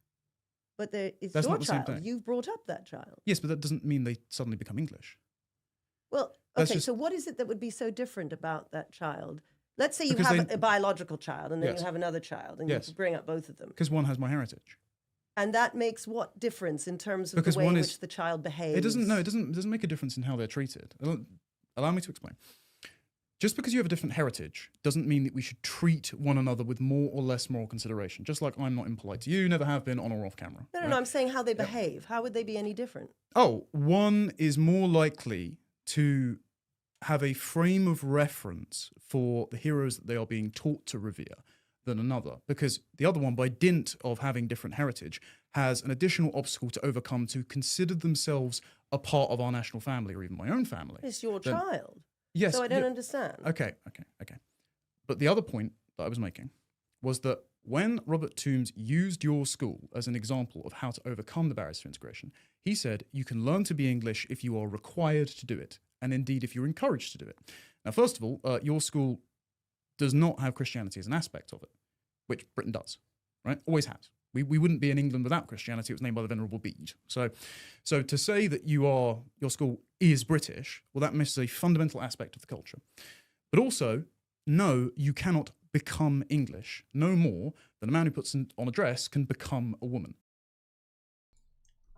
But it's That's your not the same child. thing. You've brought up that child. Yes, but that doesn't mean they suddenly become English. Well, That's okay, just- so what is it that would be so different about that child? Let's say you Because have they- a biological child and then Yes. you have another child and Yes. you bring up both of them. Because one has my heritage. And that makes what difference in terms of Because the way one in is- which the child behaves? It doesn't make a difference in how they're treated. Allow me to explain. Just because you have a different heritage doesn't mean that we should treat one another with more or less moral consideration. Just like I'm not impolite to you, never have been, on or off camera. No, right? I'm saying how they behave. How would they be any different? Oh, one is more likely to have a frame of reference for the heroes that they are being taught to revere than another, because the other one, by dint of having different heritage, has an additional obstacle to overcome to consider themselves a part of our national family or even my own family. It's your Then- child. Yes. So I don't understand. Okay. But the other point that I was making was that when Robert Toombs used your school as an example of how to overcome the barriers to integration, he said you can learn to be English if you are required to do it, and indeed if you're encouraged to do it. Now, first of all, your school does not have Christianity as an aspect of it, which Britain does, right? Always has. We wouldn't be in England without Christianity. It was named by the Venerable Bede. So to say that your school is British, well, that misses a fundamental aspect of the culture. But also, no, you cannot become English, no more than a man who puts on a dress can become a woman.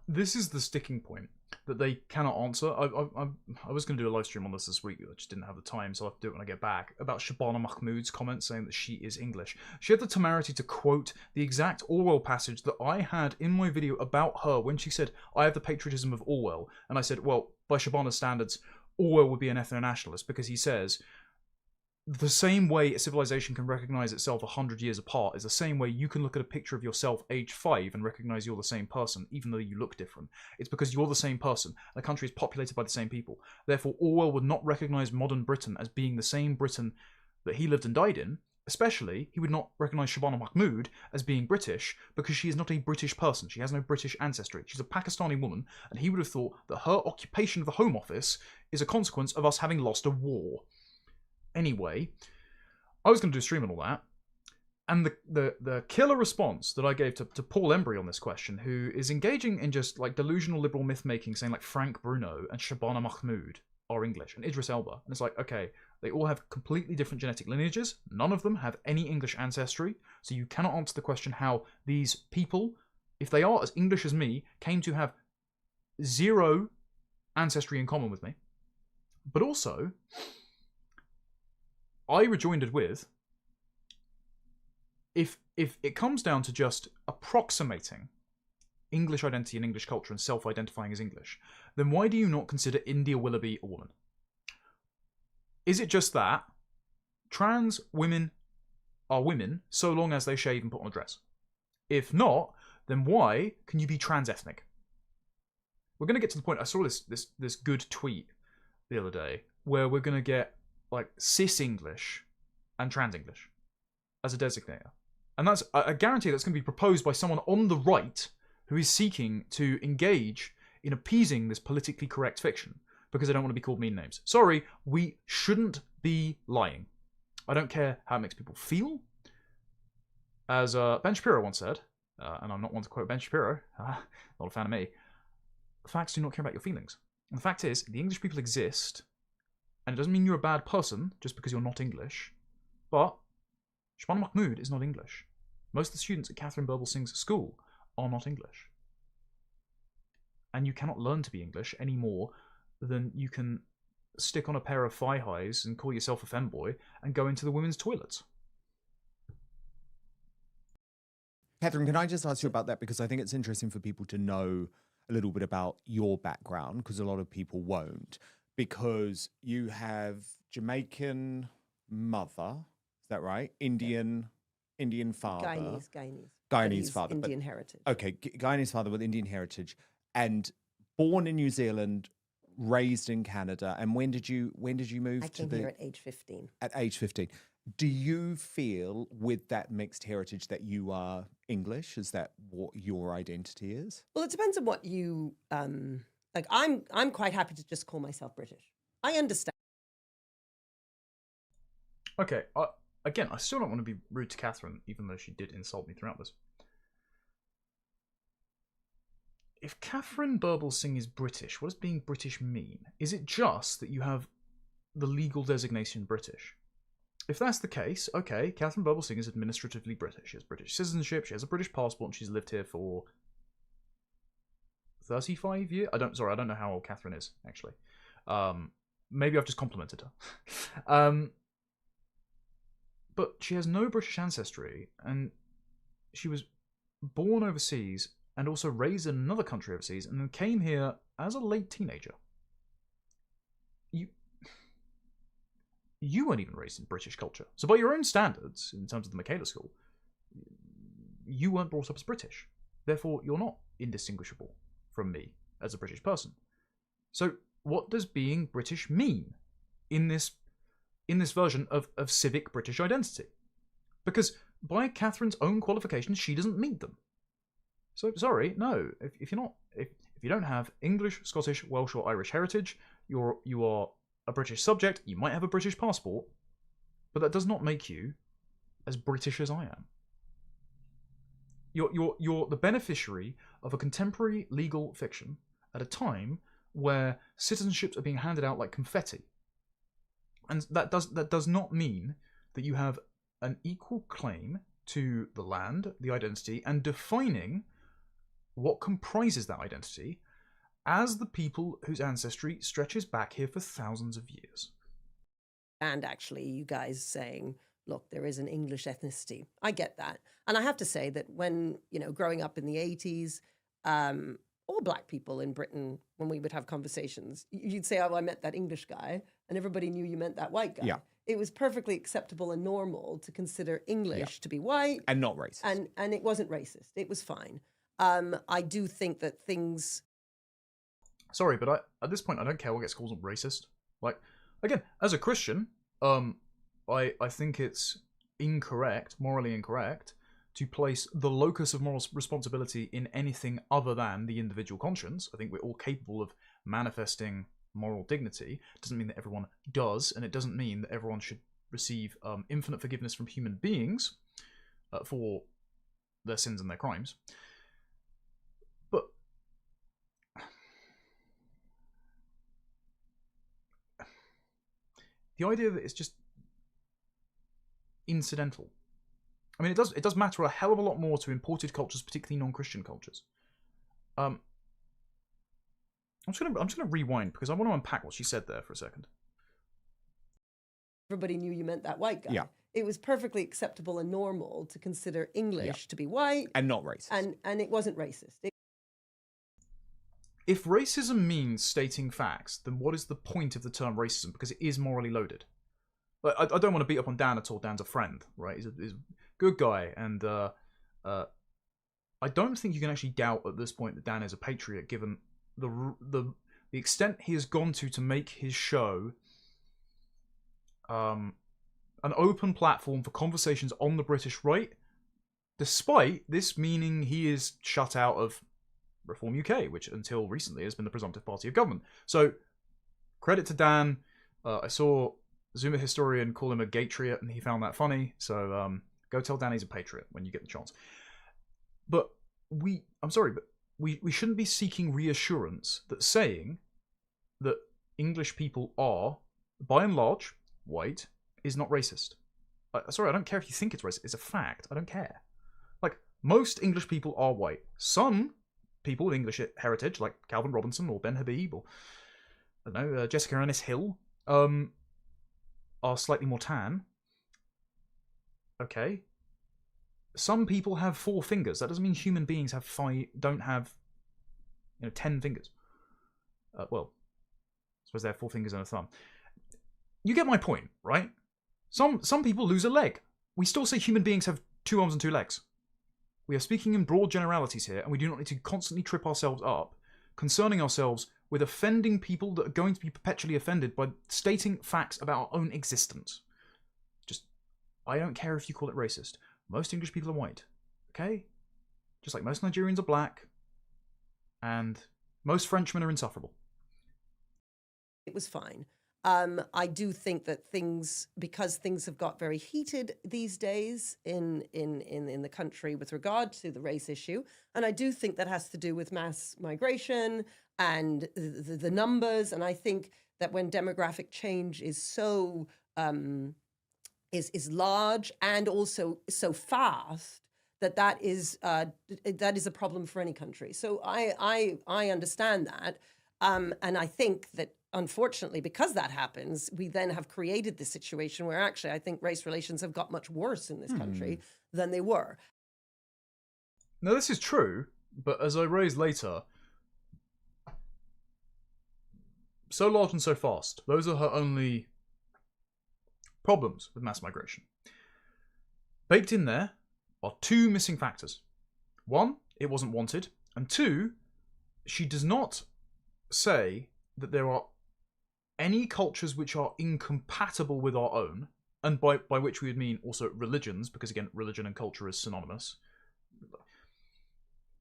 This is the sticking point that they cannot answer. I was going to do a live stream on this week. I just didn't have the time, so I'll have to do it when I get back. About Shabana Mahmood's comment saying that she is English. She had the temerity to quote the exact Orwell passage that I had in my video about her when she said, I have the patriotism of Orwell. And I said, well, by Shabana's standards, Orwell would be an ethno-nationalist because he says, the same way a civilization can recognize itself 100 years apart is the same way you can look at a picture of yourself age 5 and recognize you're the same person, even though you look different. It's because you're the same person. The country is populated by the same people. Therefore, Orwell would not recognize modern Britain as being the same Britain that he lived and died in. Especially, he would not recognize Shabana Mahmood as being British because she is not a British person. She has no British ancestry. She's a Pakistani woman, and he would have thought that her occupation of the Home Office is a consequence of us having lost a war. Anyway, I was going to do a stream and all that, and the killer response that I gave to Paul Embry on this question, who is engaging in just like delusional liberal myth-making, saying like Frank Bruno and Shabana Mahmood are English, and Idris Elba. And it's like, okay, they all have completely different genetic lineages. None of them have any English ancestry, so you cannot answer the question how these people, if they are as English as me, came to have zero ancestry in common with me. But also, I rejoined with, if it comes down to just approximating English identity and English culture and self-identifying as English, then why do you not consider India Willoughby a woman? Is it just that trans women are women so long as they shave and put on a dress? If not, then why can you be trans-ethnic? We're going to get to the point. I saw this good tweet the other day where we're going to get like cis English and trans English as a designator. And that's, I guarantee that's going to be proposed by someone on the right who is seeking to engage in appeasing this politically correct fiction because they don't want to be called mean names. Sorry, we shouldn't be lying. I don't care how it makes people feel. As Ben Shapiro once said, and I'm not one to quote Ben Shapiro, not a fan of me, facts do not care about your feelings. And the fact is, the English people exist, and it doesn't mean you're a bad person just because you're not English, but Shabana Mahmood is not English. Most of the students at Katharine Birbalsingh's school are not English. And you cannot learn to be English any more than you can stick on a pair of thigh highs and call yourself a femboy and go into the women's toilets. Katharine, can I just ask you about that? Because I think it's interesting for people to know a little bit about your background, because a lot of people won't, because you have Jamaican mother, is that right? Indian father. Guyanese father. Indian heritage. Okay, Guyanese father with Indian heritage, and born in New Zealand, raised in Canada. And when did you move I came here at age 15. At age 15. Do you feel with that mixed heritage that you are English? Is that what your identity is? Well, it depends on what you like. I'm quite happy to just call myself British. I understand. Okay, again, I still don't want to be rude to Katharine, even though she did insult me throughout this. If Katharine Birbalsingh is British, what does being British mean? Is it just that you have the legal designation British? If that's the case, okay, Katharine Birbalsingh is administratively British. She has British citizenship, she has a British passport, and she's lived here for 35 years? I don't know how old Katharine is, actually. Maybe I've just complimented her. But she has no British ancestry, and she was born overseas and also raised in another country overseas, and then came here as a late teenager. You weren't even raised in British culture. So by your own standards, in terms of the Michaela School, you weren't brought up as British. Therefore, you're not indistinguishable from me as a British person. So what does being British mean in this version of civic British identity? Because by Katharine's own qualifications, she doesn't meet them. So sorry, no. If you don't have English, Scottish, Welsh, or Irish heritage, you are a British subject. You might have a British passport, but that does not make you as British as I am. You're the beneficiary of a contemporary legal fiction at a time where citizenships are being handed out like confetti, and that does not mean that you have an equal claim to the land, the identity, and defining what comprises that identity as the people whose ancestry stretches back here for thousands of years. And actually, you guys saying, look, there is an English ethnicity. I get that. And I have to say that when, growing up in the 80s, all black people in Britain, when we would have conversations, you'd say, oh, I met that English guy, and everybody knew you meant that white guy. Yeah. It was perfectly acceptable and normal to consider English to be white. And not racist. And it wasn't racist. It was fine. I do think that things... Sorry, but at this point, I don't care what gets called racist. Like, again, as a Christian, I think it's incorrect, morally incorrect, to place the locus of moral responsibility in anything other than the individual conscience. I think we're all capable of manifesting moral dignity. It doesn't mean that everyone does, and it doesn't mean that everyone should receive infinite forgiveness from human beings for their sins and their crimes. But the idea that it's just incidental. I mean, it does matter a hell of a lot more to imported cultures, particularly non-Christian cultures. I'm just gonna rewind because I want to unpack what she said there for a second. Everybody knew you meant that white guy. Yeah. It was perfectly acceptable and normal to consider English to be white. And not racist. And it wasn't racist. If racism means stating facts, then what is the point of the term racism? Because it is morally loaded. I don't want to beat up on Dan at all. Dan's a friend, right? He's a good guy, and I don't think you can actually doubt at this point that Dan is a patriot, given the extent he has gone to make his show an open platform for conversations on the British right, despite this meaning he is shut out of Reform UK, which until recently has been the presumptive party of government. So, credit to Dan. I saw Zoomer historian call him a gatriot, and he found that funny. So go tell Dan he's a patriot when you get the chance. But we shouldn't be seeking reassurance that saying that English people are, by and large, white is not racist. I don't care if you think it's racist. It's a fact. I don't care. Like, most English people are white. Some people with English heritage, like Calvin Robinson or Ben Habib or I don't know, Jessica Ennis Hill, are slightly more tan. Okay. Some people have 4 fingers. That doesn't mean human beings don't have 10 fingers. Well, I suppose they have 4 fingers and a thumb. You get my point, right? Some people lose a leg. We still say human beings have 2 arms and 2 legs. We are speaking in broad generalities here, and we do not need to constantly trip ourselves up, concerning ourselves with offending people that are going to be perpetually offended by stating facts about our own existence. I don't care if you call it racist. Most English people are white, okay? Just like most Nigerians are black, and most Frenchmen are insufferable. It was fine. I do think that because things have got very heated these days in the country with regard to the race issue, and I do think that has to do with mass migration and the numbers, and I think that when demographic change is so is large and also so fast, that is a problem for any country. So I understand that, and I think that unfortunately, because that happens, we then have created this situation where actually I think race relations have got much worse in this country than they were. Now this is true, but as I raise later, so large and so fast, those are her only problems with mass migration. Baked in there are 2 missing factors. 1, it wasn't wanted, and 2, she does not say that there are any cultures which are incompatible with our own, and by which we would mean also religions, because again, religion and culture is synonymous.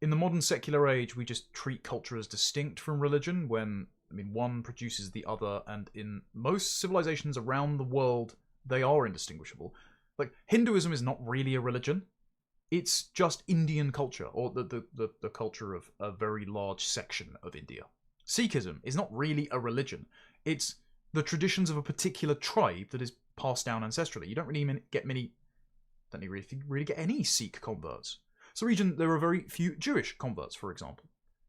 In the modern secular age, we just treat culture as distinct from religion, when, one produces the other, and in most civilizations around the world, they are indistinguishable. Like, Hinduism is not really a religion. It's just Indian culture, or the culture of a very large section of India. Sikhism is not really a religion. It's the traditions of a particular tribe that is passed down ancestrally. You don't really get really get any Sikh converts. So there are very few Jewish converts, for example.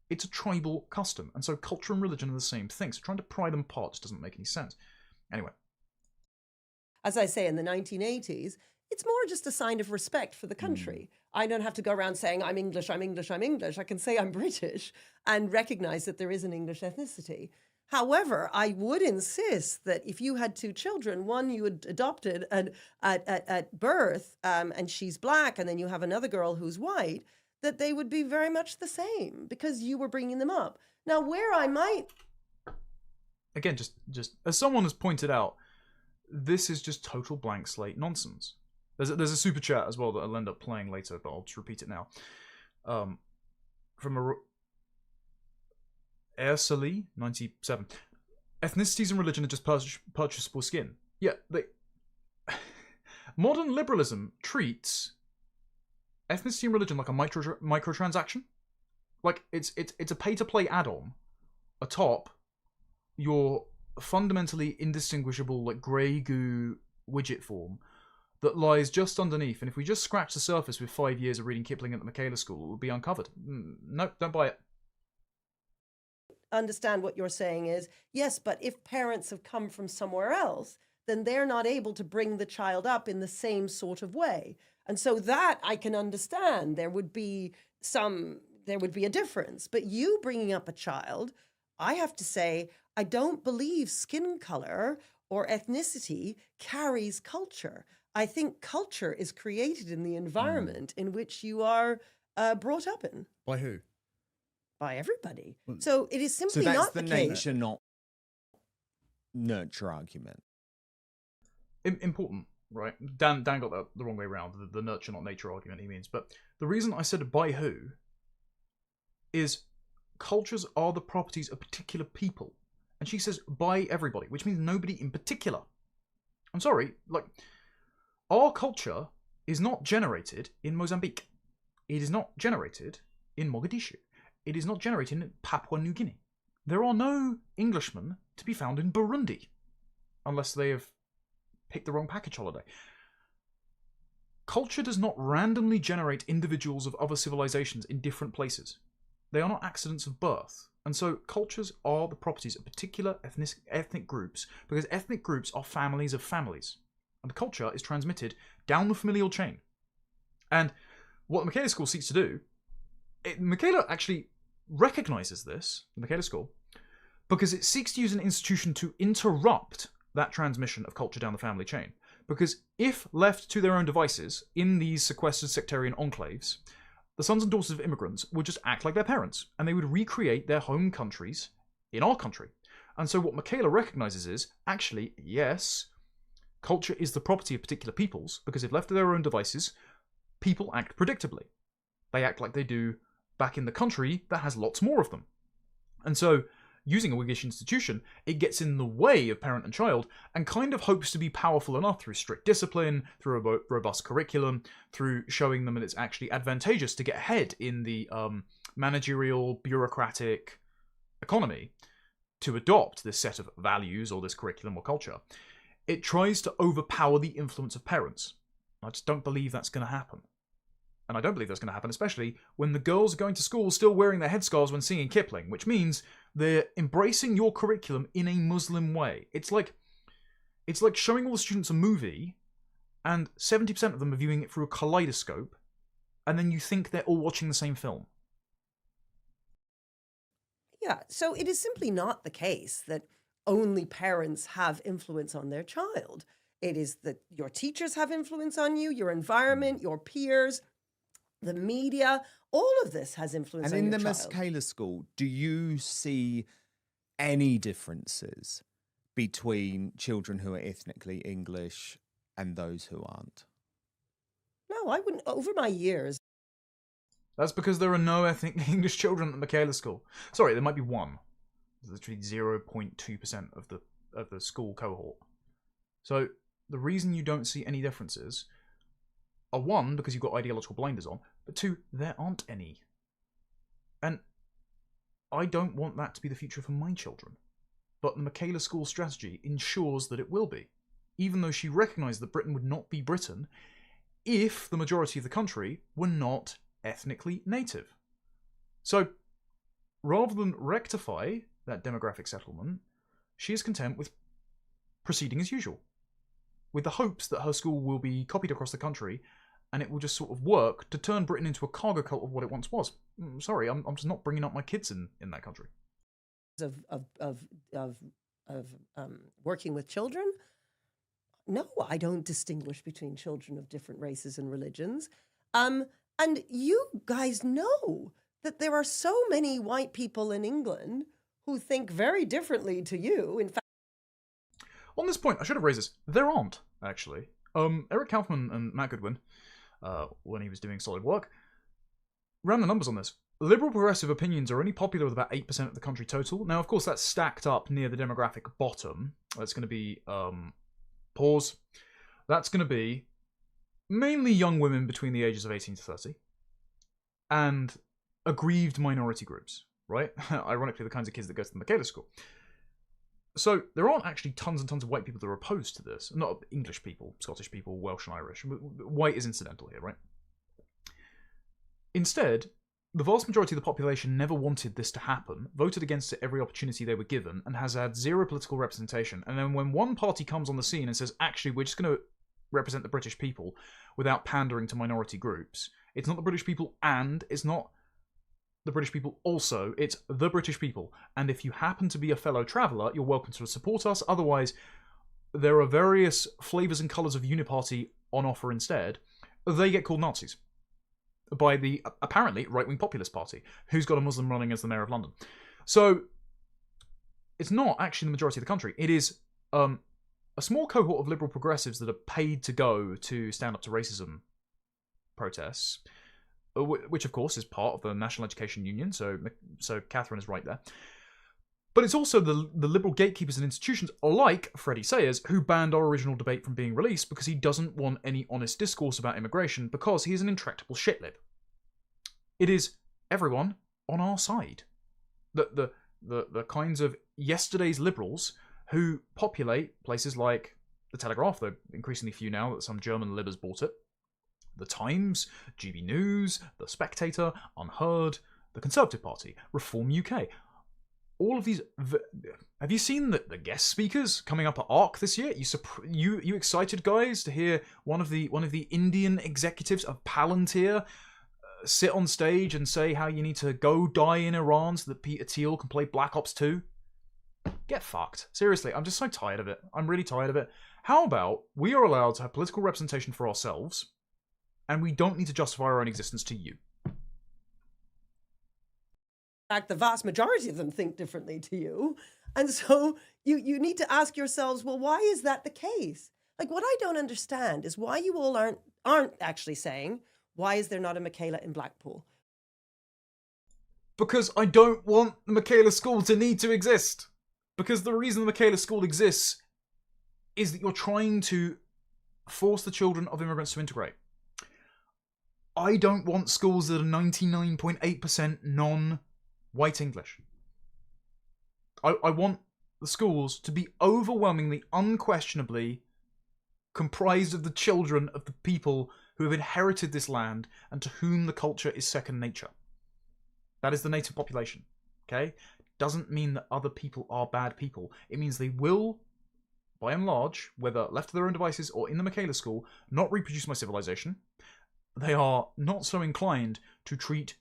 It's a tribal custom, and so culture and religion are the same thing. So trying to pry them apart just doesn't make any sense. Anyway. As I say, in the 1980s, it's more just a sign of respect for the country. I don't have to go around saying, I'm English, I'm English, I'm English. I can say I'm British and recognize that there is an English ethnicity. However, I would insist that if you had 2 children, one you had adopted at birth, and she's black, and then you have another girl who's white, that they would be very much the same because you were bringing them up. Now, where I might... Again, just as someone has pointed out, this is just total blank slate nonsense. There's a super chat as well that I'll end up playing later, but I'll just repeat it now. From a Airsali 97. Ethnicities and religion are just purchasable skin. Yeah, modern liberalism treats ethnicity and religion like a microtransaction. Like it's a pay-to-play add-on atop your fundamentally indistinguishable like grey goo widget form that lies just underneath, and if we just scratch the surface with 5 years of reading Kipling at the Michaela School, it will be uncovered. Nope, don't buy it. Understand what you're saying is, yes, but if parents have come from somewhere else, then they're not able to bring the child up in the same sort of way. And so that I can understand. There would be a difference. But you bringing up a child, I have to say, I don't believe skin color or ethnicity carries culture. I think culture is created in the environment in which you are brought up in. By who? By everybody. So it is simply so that's not the case. nature, not nurture argument. Important, right? Dan got that the wrong way around. The nurture, not nature argument he means. But the reason I said by who is cultures are the properties of particular people. And she says by everybody, which means nobody in particular. I'm sorry, like, our culture is not generated in Mozambique. It is not generated in Mogadishu. It is not generated in Papua New Guinea. There are no Englishmen to be found in Burundi, unless they have picked the wrong package holiday. Culture does not randomly generate individuals of other civilizations in different places. They are not accidents of birth. And so cultures are the properties of particular ethnic groups, because ethnic groups are families of families. And culture is transmitted down the familial chain. And what the Michaela School seeks to do, Michaela actually recognises this, the Michaela School, because it seeks to use an institution to interrupt that transmission of culture down the family chain. Because if left to their own devices in these sequestered sectarian enclaves, the sons and daughters of immigrants would just act like their parents, and they would recreate their home countries in our country. And so what Michaela recognises is, actually, yes, culture is the property of particular peoples, because if left to their own devices, people act predictably. They act like they do back in the country that has lots more of them. And so, using a Whiggish institution, it gets in the way of parent and child and kind of hopes to be powerful enough through strict discipline, through a robust curriculum, through showing them that it's actually advantageous to get ahead in the managerial, bureaucratic economy, to adopt this set of values or this curriculum or culture. It tries to overpower the influence of parents. I just don't believe that's going to happen. And I don't believe that's going to happen, especially when the girls are going to school still wearing their headscarves when singing Kipling, which means they're embracing your curriculum in a Muslim way. It's like showing all the students a movie, and 70% of them are viewing it through a kaleidoscope, and then you think they're all watching the same film. Yeah, so it is simply not the case that only parents have influence on their child. It is that your teachers have influence on you, your environment, your peers, the media, all of this has influence on your child. And in the Michaela School, do you see any differences between children who are ethnically English and those who aren't? No, I wouldn't. Over my years. That's because there are no ethnic English children at the Michaela School. Sorry, there might be one. It's literally 0.2% of the school cohort. So the reason you don't see any differences are, one, because you've got ideological blinders on, but two, there aren't any. And I don't want that to be the future for my children. But the Michaela School strategy ensures that it will be, even though she recognised that Britain would not be Britain if the majority of the country were not ethnically native. So, rather than rectify that demographic settlement, she is content with proceeding as usual, with the hopes that her school will be copied across the country and it will just sort of work to turn Britain into a cargo cult of what it once was. Sorry, I'm just not bringing up my kids in that country. Of working with children, no, I don't distinguish between children of different races and religions. And you guys know that there are so many white people in England who think very differently to you. In fact, on this point, I should have raised this. There aren't, actually. Eric Kaufman and Matt Goodwin, when he was doing solid work, ran the numbers on this. Liberal progressive opinions are only popular with about 8% of the country total. Now, of course, that's stacked up near the demographic bottom. That's going to be, pause. That's going to be mainly young women between the ages of 18 to 30. And aggrieved minority groups, right? Ironically, the kinds of kids that go to the Michaela School. So there aren't actually tons and tons of white people that are opposed to this. Not English people, Scottish people, Welsh and Irish. White is incidental here, right? Instead, the vast majority of the population never wanted this to happen, voted against it every opportunity they were given, and has had zero political representation. And then when one party comes on the scene and says, actually, we're just going to represent the British people without pandering to minority groups, it's not the British people and it's not the British people also, it's the British people. And if you happen to be a fellow traveller, you're welcome to support us. Otherwise, there are various flavours and colours of Uniparty on offer instead. They get called Nazis by the apparently right-wing populist party, who's got a Muslim running as the mayor of London. So it's not actually the majority of the country. It is a small cohort of liberal progressives that are paid to go to stand up to racism protests, which of course is part of the National Education Union, so Katharine is right there. But it's also the liberal gatekeepers and institutions like Freddie Sayers who banned our original debate from being released because he doesn't want any honest discourse about immigration because he is an intractable shitlib. It is everyone on our side. The kinds of yesterday's liberals who populate places like The Telegraph, though increasingly few now that some German libbers bought it, The Times, GB News, The Spectator, Unheard, the Conservative Party, Reform UK. All of these... Have you seen the guest speakers coming up at ARC this year? You excited, guys, to hear one of the Indian executives of Palantir sit on stage and say how you need to go die in Iran so that Peter Thiel can play Black Ops 2? Get fucked. Seriously, I'm just so tired of it. I'm really tired of it. How about we are allowed to have political representation for ourselves, and we don't need to justify our own existence to you? In fact, the vast majority of them think differently to you. And so you need to ask yourselves, well, why is that the case? Like, what I don't understand is why you all aren't actually saying, why is there not a Michaela in Blackpool? Because I don't want the Michaela School to need to exist. Because the reason the Michaela School exists is that you're trying to force the children of immigrants to integrate. I don't want schools that are 99.8% non-white English. I want the schools to be overwhelmingly, unquestionably comprised of the children of the people who have inherited this land and to whom the culture is second nature. That is the native population, okay? Doesn't mean that other people are bad people. It means they will, by and large, whether left to their own devices or in the Michaela School, not reproduce my civilization. They are not so inclined to treat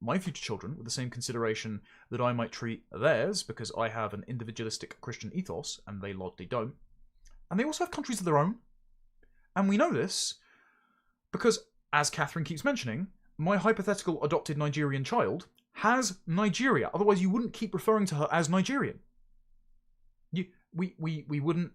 my future children with the same consideration that I might treat theirs, because I have an individualistic Christian ethos and they largely don't. And they also have countries of their own. And we know this because, as Katharine keeps mentioning, my hypothetical adopted Nigerian child has Nigeria. Otherwise, you wouldn't keep referring to her as Nigerian. We wouldn't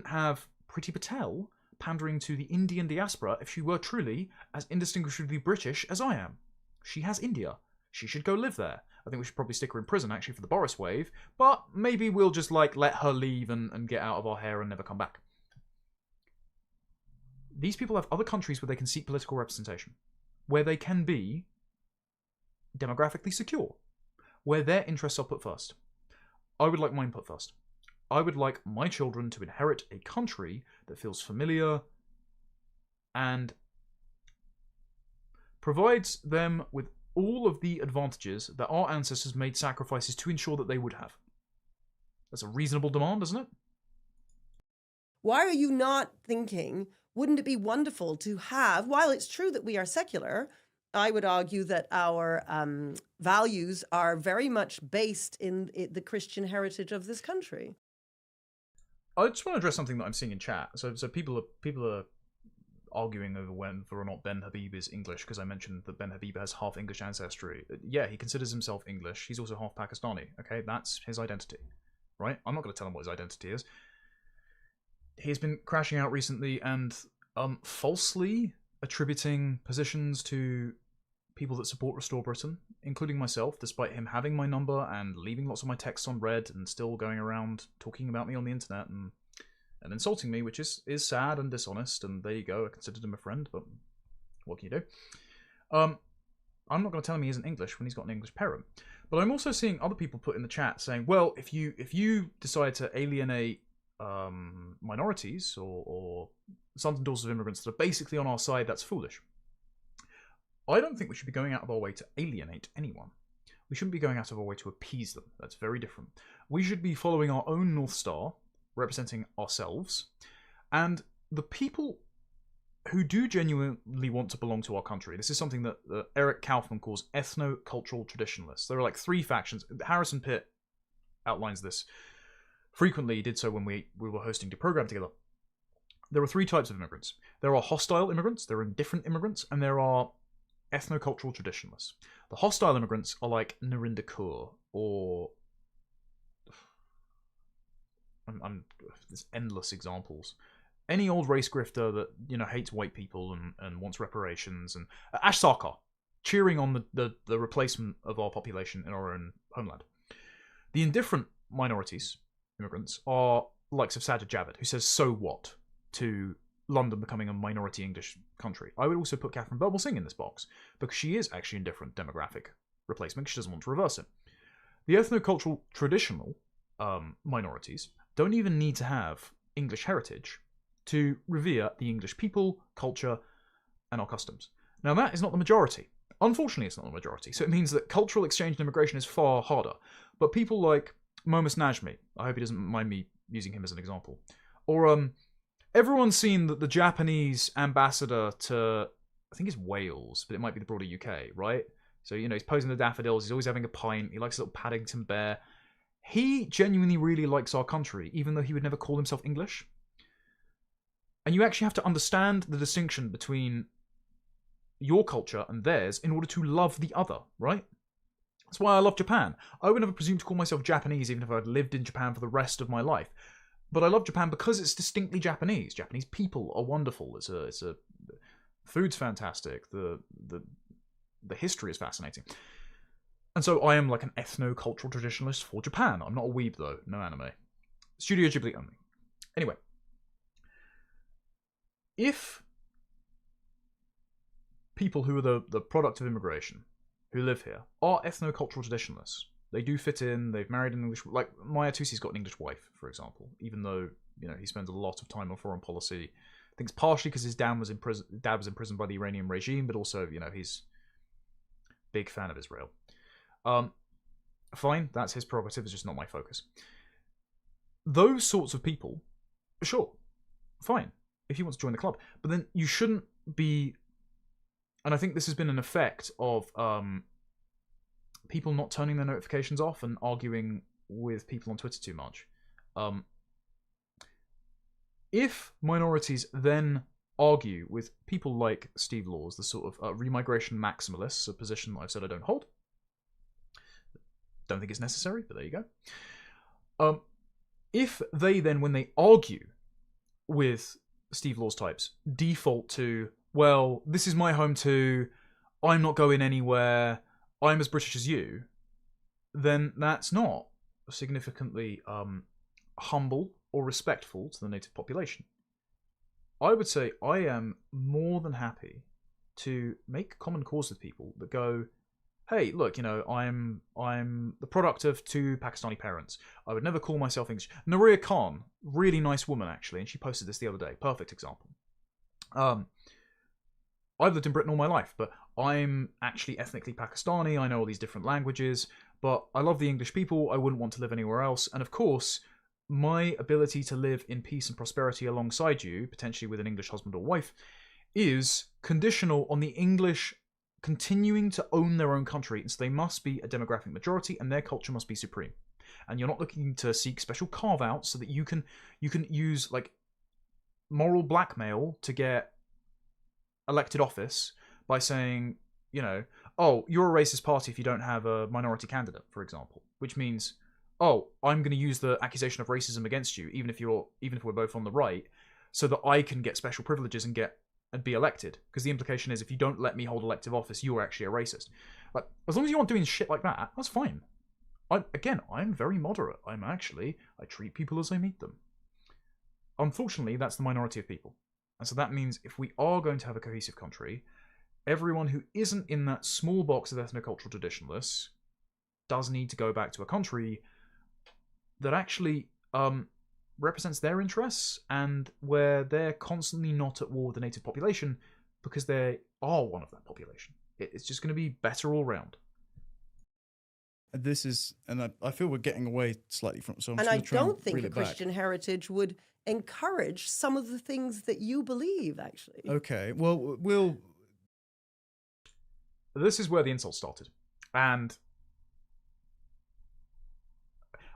have Priti Patel pandering to the Indian diaspora if she were truly as indistinguishably British as I am. She has India. She should go live there. I think we should probably stick her in prison, actually, for the Boris wave. But maybe we'll just, like, let her leave and get out of our hair and never come back. These people have other countries where they can seek political representation, where they can be demographically secure, where their interests are put first. I would like mine put first. I would like my children to inherit a country that feels familiar and provides them with all of the advantages that our ancestors made sacrifices to ensure that they would have. That's a reasonable demand, isn't it? Why are you not thinking, wouldn't it be wonderful to have, while it's true that we are secular, I would argue that our values are very much based in the Christian heritage of this country. I just want to address something that I'm seeing in chat. So people are arguing over whether or not Ben Habib is English, because I mentioned that Ben Habib has half English ancestry. Yeah, he considers himself English. He's also half Pakistani. Okay, that's his identity, right? I'm not going to tell him what his identity is. He's been crashing out recently and falsely attributing positions to people that support Restore Britain, including myself, despite him having my number and leaving lots of my texts on read and still going around talking about me on the internet and insulting me, which is sad and dishonest, and there you go, I considered him a friend, but what can you do? I'm not going to tell him he isn't English when he's got an English parent. But I'm also seeing other people put in the chat saying, well, if you decide to alienate minorities or sons and daughters of immigrants that are basically on our side, that's foolish. I don't think we should be going out of our way to alienate anyone. We shouldn't be going out of our way to appease them. That's very different. We should be following our own North Star, representing ourselves, and the people who do genuinely want to belong to our country. This is something that Eric Kaufman calls ethno-cultural traditionalists. There are like three factions. Harrison Pitt outlines this frequently. He did so when we were hosting the program together. There are three types of immigrants. There are hostile immigrants, there are indifferent immigrants, and there are ethno-cultural traditionalists. The hostile immigrants are like Narinder Kaur, or there's endless examples. Any old race grifter that, you know, hates white people and wants reparations, and Ash Sarkar cheering on the replacement of our population in our own homeland. The indifferent minorities, immigrants, are likes of Sajid Javid, who says so what to London becoming a minority English country. I would also put Katharine Birbalsingh in this box, because she is actually indifferent demographic replacement. She doesn't want to reverse it. The ethno-cultural traditional minorities don't even need to have English heritage to revere the English people, culture, and our customs. Now, that is not the majority. Unfortunately, it's not the majority. So it means that cultural exchange and immigration is far harder. But people like Momus Najmi, I hope he doesn't mind me using him as an example, or everyone's seen that the Japanese ambassador to I think it's Wales, but it might be the broader UK, right? So, he's posing the daffodils, he's always having a pint, he likes a little Paddington bear. He genuinely really likes our country, even though he would never call himself English. And you actually have to understand the distinction between your culture and theirs in order to love the other, right? That's why I love Japan. I would never presume to call myself Japanese even if I'd lived in Japan for the rest of my life. But I love Japan because it's distinctly Japanese. Japanese people are wonderful. It's a food's fantastic. The history is fascinating. And so I am like an ethno-cultural traditionalist for Japan. I'm not a weeb though. No anime. Studio Ghibli only. Anyway. If people who are the product of immigration, who live here, are ethno-cultural traditionalists, they do fit in, they've married an English... Like, Maya Tusi's got an English wife, for example, even though, he spends a lot of time on foreign policy. I think it's partially because his dad was imprisoned by the Iranian regime, but also, he's a big fan of Israel. Fine, that's his prerogative, it's just not my focus. Those sorts of people, sure, fine, if you want to join the club. But then you shouldn't be... And I think this has been an effect of people not turning their notifications off and arguing with people on Twitter too much. If minorities then argue with people like Steve Laws, the sort of remigration maximalists, a position that I've said I don't hold, don't think it's necessary, but there you go. If they then, when they argue with Steve Laws types, default to, well, this is my home too, I'm not going anywhere, I'm as British as you, then that's not significantly humble or respectful to the native population. I would say I am more than happy to make common cause with people that go, hey, look, I'm the product of two Pakistani parents. I would never call myself English. Naria Khan, really nice woman actually, and she posted this the other day. Perfect example. I've lived in Britain all my life, but I'm actually ethnically Pakistani. I know all these different languages, but I love the English people. I wouldn't want to live anywhere else. And of course, my ability to live in peace and prosperity alongside you, potentially with an English husband or wife, is conditional on the English continuing to own their own country, and so they must be a demographic majority and their culture must be supreme. And you're not looking to seek special carve-outs so that you can use like moral blackmail to get elected office by saying, oh, you're a racist party if you don't have a minority candidate, for example, which means, oh, I'm going to use the accusation of racism against you, even if we're both on the right, so that I can get special privileges and be elected. Because the implication is, if you don't let me hold elective office, you're actually a racist. Like, as long as you aren't doing shit like that, that's fine. I'm very moderate. I treat people as I meet them. Unfortunately, that's the minority of people. And so that means if we are going to have a cohesive country, everyone who isn't in that small box of ethnocultural traditionalists does need to go back to a country that actually represents their interests and where they're constantly not at war with the native population because they are one of that population. It's just going to be better all round. This is, and I feel we're getting away slightly from. So I'm and just I gonna try don't think reel a it back. Christian heritage would encourage some of the things that you believe, actually. Okay, well, we'll. This is where the insult started, and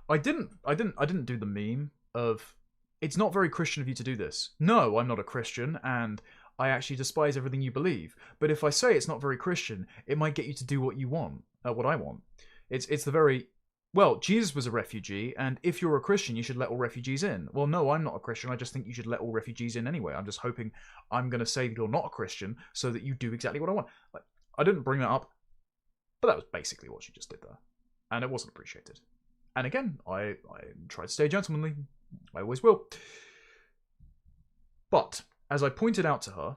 I didn't do the meme of, it's not very Christian of you to do this. No, I'm not a Christian, and I actually despise everything you believe. But if I say it's not very Christian, it might get you to do what you want, what I want. It's the very, well, Jesus was a refugee, and if you're a Christian, you should let all refugees in. Well, no, I'm not a Christian. I just think you should let all refugees in anyway. I'm just hoping I'm going to say that you're not a Christian so that you do exactly what I want. Like, I didn't bring that up, but that was basically what she just did there. And it wasn't appreciated. And again, I try to stay gentlemanly. I always will. But, as I pointed out to her,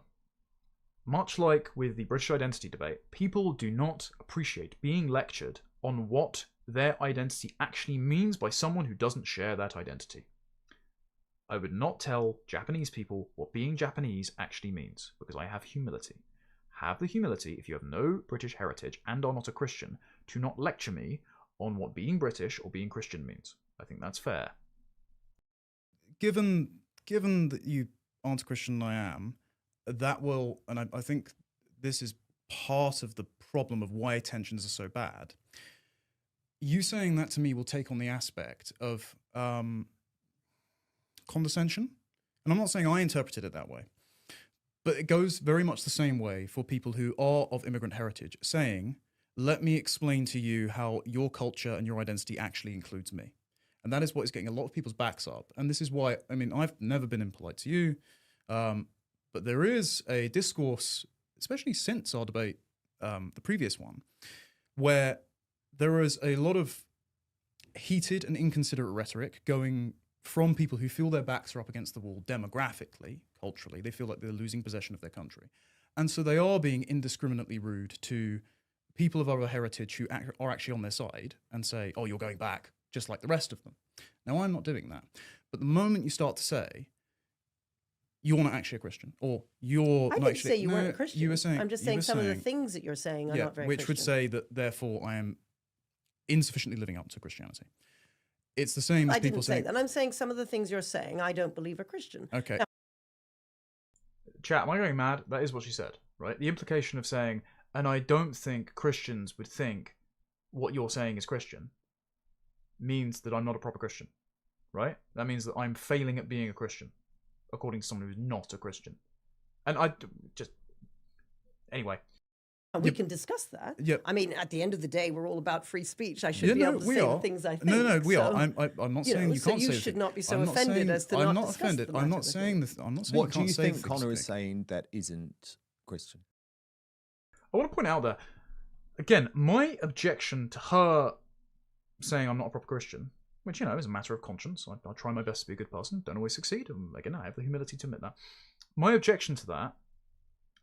much like with the British identity debate, people do not appreciate being lectured on what their identity actually means by someone who doesn't share that identity. I would not tell Japanese people what being Japanese actually means, because I have humility. Have the humility, if you have no British heritage and are not a Christian, to not lecture me on what being British or being Christian means. I think that's fair. Given that you aren't a Christian and I am, that will, and I think this is part of the problem of why tensions are so bad. You saying that to me will take on the aspect of condescension. And I'm not saying I interpreted it that way, but it goes very much the same way for people who are of immigrant heritage, saying, let me explain to you how your culture and your identity actually includes me. And that is what is getting a lot of people's backs up. And this is why, I mean, I've never been impolite to you, but there is a discourse, especially since our debate, the previous one, where there is a lot of heated and inconsiderate rhetoric going from people who feel their backs are up against the wall demographically, culturally. They feel like they're losing possession of their country. And so they are being indiscriminately rude to people of other heritage who are actually on their side and say, oh, you're going back, just like the rest of them. Now, I'm not doing that. But the moment you start to say, you're not actually a Christian, or you're I not didn't actually... say you weren't a Christian. You were saying... I'm just saying some of the things that you're saying are not very which would Christian. say that, therefore, I am insufficiently living up to Christianity. It's the same as I people didn't say saying... that. I'm saying some of the things you're saying I don't believe are Christian. Okay. Now, Chat, am I going mad? That is what she said, right? The implication of saying, and I don't think Christians would think what you're saying is Christian, means that I'm not a proper Christian, right? That means that I'm failing at being a Christian, according to someone who's not a Christian. And I just... Anyway. we can discuss that. Yep. I mean, at the end of the day, we're all about free speech. I should be able to say the things I think. No, we are. So, I'm not saying you so can't you say should the not be so I'm not offended saying- as to I'm not not discuss offended. the I'm matter not with saying me. this. I'm not saying What you do can't you say think things Connor to is me. saying that isn't Christian? I want to point out that, again, my objection to her saying I'm not a proper Christian, which, you know, is a matter of conscience. I try my best to be a good person, don't always succeed, and again, I have the humility to admit that. My objection to that,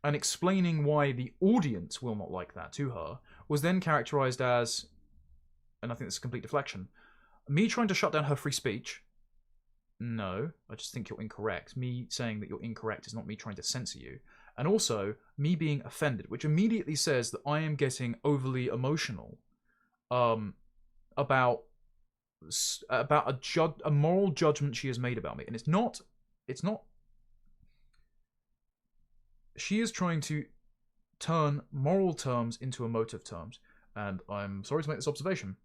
and explaining why the audience will not like that to her, was then characterized as, and I think this is a complete deflection, me trying to shut down her free speech. No, I just think you're incorrect. Me saying that you're incorrect is not me trying to censor you. And also, me being offended, which immediately says that I am getting overly emotional about a moral judgment she has made about me. And it's not... She is trying to turn moral terms into emotive terms. And I'm sorry to make this observation,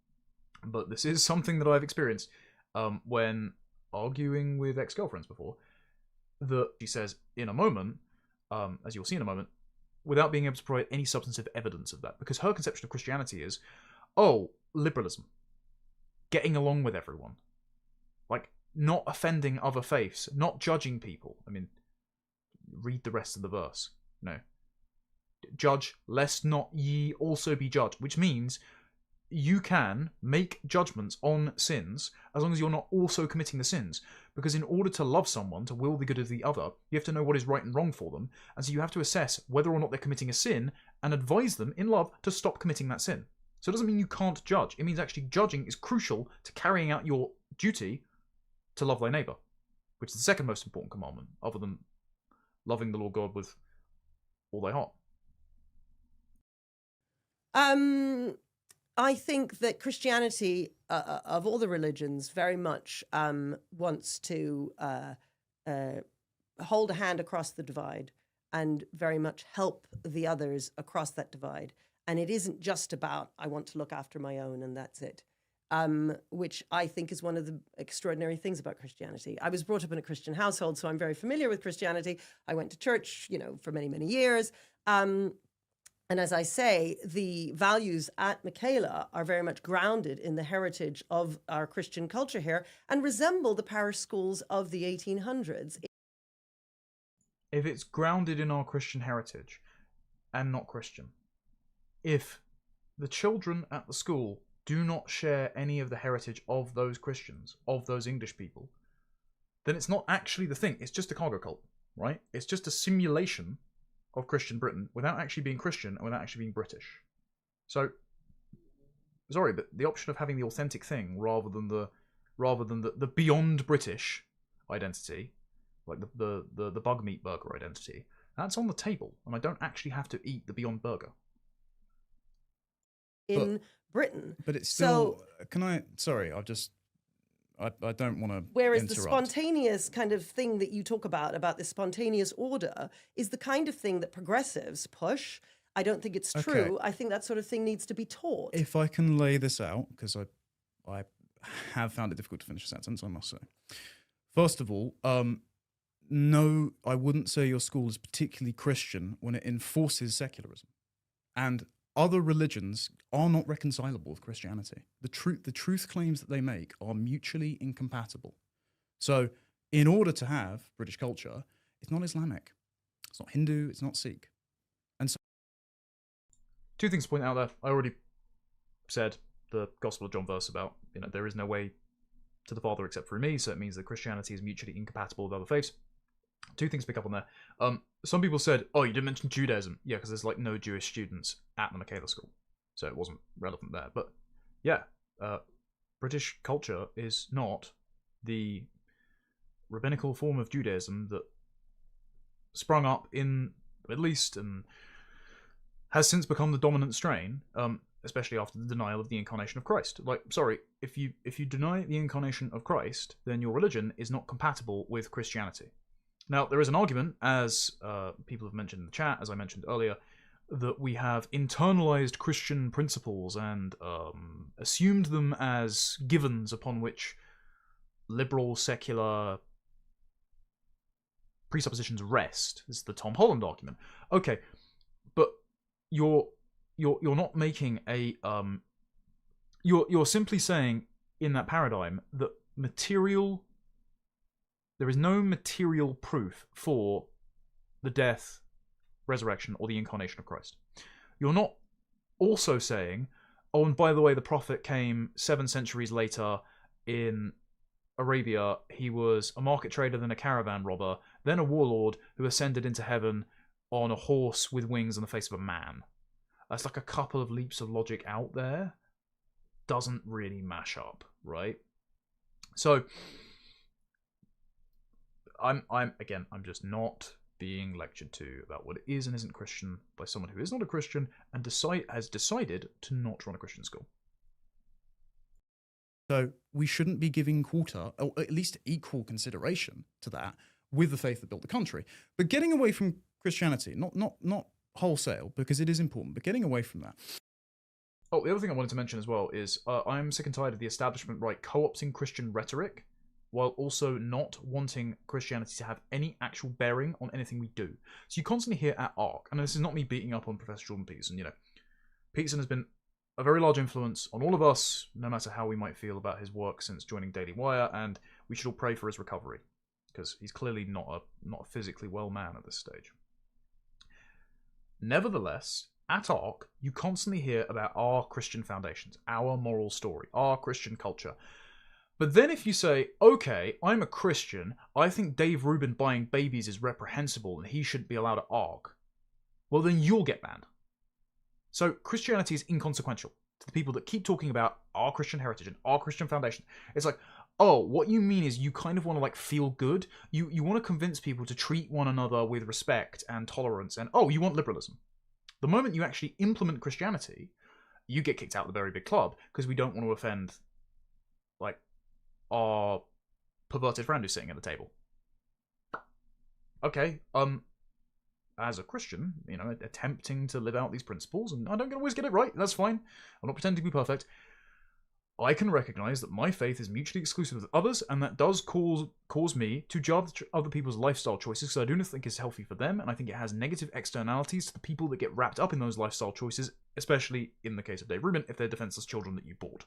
but this is something that I've experienced when arguing with ex-girlfriends before. That she says, in a moment, as you'll see in a moment, without being able to provide any substantive evidence of that. Because her conception of Christianity is, oh, liberalism. Getting along with everyone. Like, not offending other faiths. Not judging people. I mean, read the rest of the verse. No. Judge, lest not ye also be judged. Which means you can make judgments on sins as long as you're not also committing the sins. Because in order to love someone, to will the good of the other, you have to know what is right and wrong for them. And so you have to assess whether or not they're committing a sin and advise them in love to stop committing that sin. So it doesn't mean you can't judge. It means actually judging is crucial to carrying out your duty to love thy neighbour, which is the second most important commandment, other than loving the Lord God with all thy heart. I think that Christianity, of all the religions, very much wants to hold a hand across the divide and very much help the others across that divide. And it isn't just about, I want to look after my own and that's it, which I think is one of the extraordinary things about Christianity. I was brought up in a Christian household, so I'm very familiar with Christianity. I went to church, for many, many years. And as I say, the values at Michaela are very much grounded in the heritage of our Christian culture here and resemble the parish schools of the 1800s. If it's grounded in our Christian heritage and not Christian, if the children at the school do not share any of the heritage of those Christians, of those English people, then it's not actually the thing. It's just a cargo cult, right? It's just a simulation of Christian Britain without actually being Christian and without actually being British. So, sorry, but the option of having the authentic thing rather than the beyond British identity, like the bug meat burger identity, that's on the table, and I don't actually have to eat the Beyond Burger. In Britain. But it's still... Sorry, I don't want to. Whereas the spontaneous kind of thing that you talk about this spontaneous order, is the kind of thing that progressives push. I don't think it's true. Okay. I think that sort of thing needs to be taught. If I can lay this out, because I have found it difficult to finish a sentence, I must say. First of all, no, I wouldn't say your school is particularly Christian when it enforces secularism. And other religions are not reconcilable with Christianity. The truth claims that they make are mutually incompatible. So in order to have British culture, it's not Islamic, it's not Hindu, it's not Sikh. And so two things to point out there. I already said the Gospel of John verse about, there is no way to the Father except through me, so it means that Christianity is mutually incompatible with other faiths. Two things to pick up on there. Some people said, oh, you didn't mention Judaism. Yeah, because there's like no Jewish students at the Michaela School, so it wasn't relevant there. But yeah, British culture is not the rabbinical form of Judaism that sprung up in the Middle East and has since become the dominant strain, especially after the denial of the incarnation of Christ. Like, sorry, if you deny the incarnation of Christ, then your religion is not compatible with Christianity. Now, there is an argument, as people have mentioned in the chat, as I mentioned earlier, that we have internalized Christian principles and assumed them as givens upon which liberal, secular presuppositions rest. This is the Tom Holland argument. Okay, but you're not making a you're simply saying in that paradigm that there is no material proof for the death, resurrection, or the incarnation of Christ. You're not also saying, oh, and by the way, the prophet came 7 centuries later in Arabia. He was a market trader, then a caravan robber, then a warlord who ascended into heaven on a horse with wings and the face of a man. That's like a couple of leaps of logic out there. Doesn't really mash up, right? So I'm just not being lectured to about what is and isn't Christian by someone who is not a Christian and has decided to not run a Christian school. So we shouldn't be giving quarter, or at least equal consideration to that with the faith that built the country. But getting away from Christianity, not wholesale, because it is important, but getting away from that. Oh, the other thing I wanted to mention as well is I'm sick and tired of the establishment right co-opting Christian rhetoric while also not wanting Christianity to have any actual bearing on anything we do. So you constantly hear at ARC, and this is not me beating up on Professor Jordan Peterson, Peterson has been a very large influence on all of us, no matter how we might feel about his work since joining Daily Wire, and we should all pray for his recovery, because he's clearly not a physically well man at this stage. Nevertheless, at ARC, you constantly hear about our Christian foundations, our moral story, our Christian culture. But then if you say, okay, I'm a Christian, I think Dave Rubin buying babies is reprehensible and he shouldn't be allowed at ARC, well then you'll get banned. So Christianity is inconsequential to the people that keep talking about our Christian heritage and our Christian foundation. It's like, oh, what you mean is you kind of want to feel good. You want to convince people to treat one another with respect and tolerance, and you want liberalism. The moment you actually implement Christianity, you get kicked out of the very big club because we don't want to offend our perverted friend who's sitting at the table. Okay, as a Christian, attempting to live out these principles, and I don't always get it right, that's fine. I'm not pretending to be perfect. I can recognize that my faith is mutually exclusive with others, and that does cause me to judge other people's lifestyle choices, because I do not think it's healthy for them, and I think it has negative externalities to the people that get wrapped up in those lifestyle choices, especially in the case of Dave Rubin, if they're defenseless children that you bought.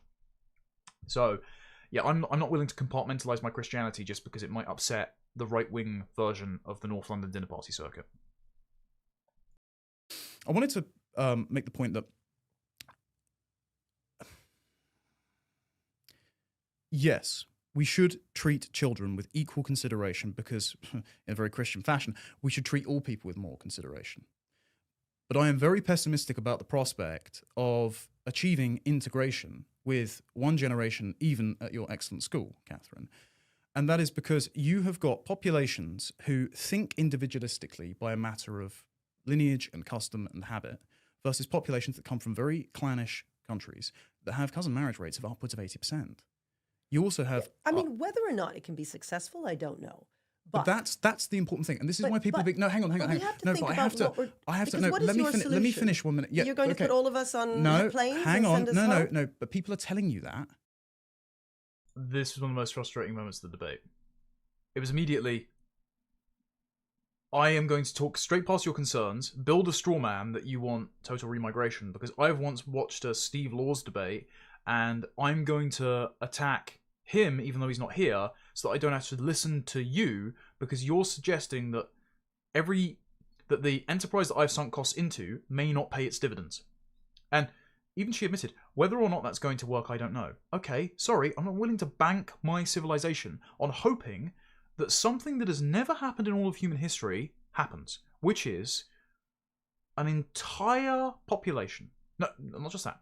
So, yeah, I'm not willing to compartmentalize my Christianity just because it might upset the right-wing version of the North London dinner party circuit. I wanted to make the point that yes, we should treat children with equal consideration because, in a very Christian fashion, we should treat all people with more consideration. But I am very pessimistic about the prospect of achieving integration with one generation, even at your excellent school, Katherine. And that is because you have got populations who think individualistically by a matter of lineage and custom and habit versus populations that come from very clannish countries that have cousin marriage rates of upwards of 80%. You also have. I mean, whether or not it can be successful, I don't know. But that's the important thing, and this is why people no, hang on. we have to No, think but about I have to. because No, what is let me your finish. Let me solution? finish 1 minute. Yeah, You're going to okay. put all of us on planes hang and on. send us No, home? no. But people are telling you that. This was one of the most frustrating moments of the debate. It was immediately, I am going to talk straight past your concerns, build a straw man that you want total remigration, because I've once watched a Steve Laws debate, and I'm going to attack him, even though he's not here, so that I don't have to listen to you, because you're suggesting that that the enterprise that I've sunk costs into may not pay its dividends. And even she admitted, whether or not that's going to work, I don't know. Okay, sorry, I'm not willing to bank my civilization on hoping that something that has never happened in all of human history happens, which is an entire population. No, not just that.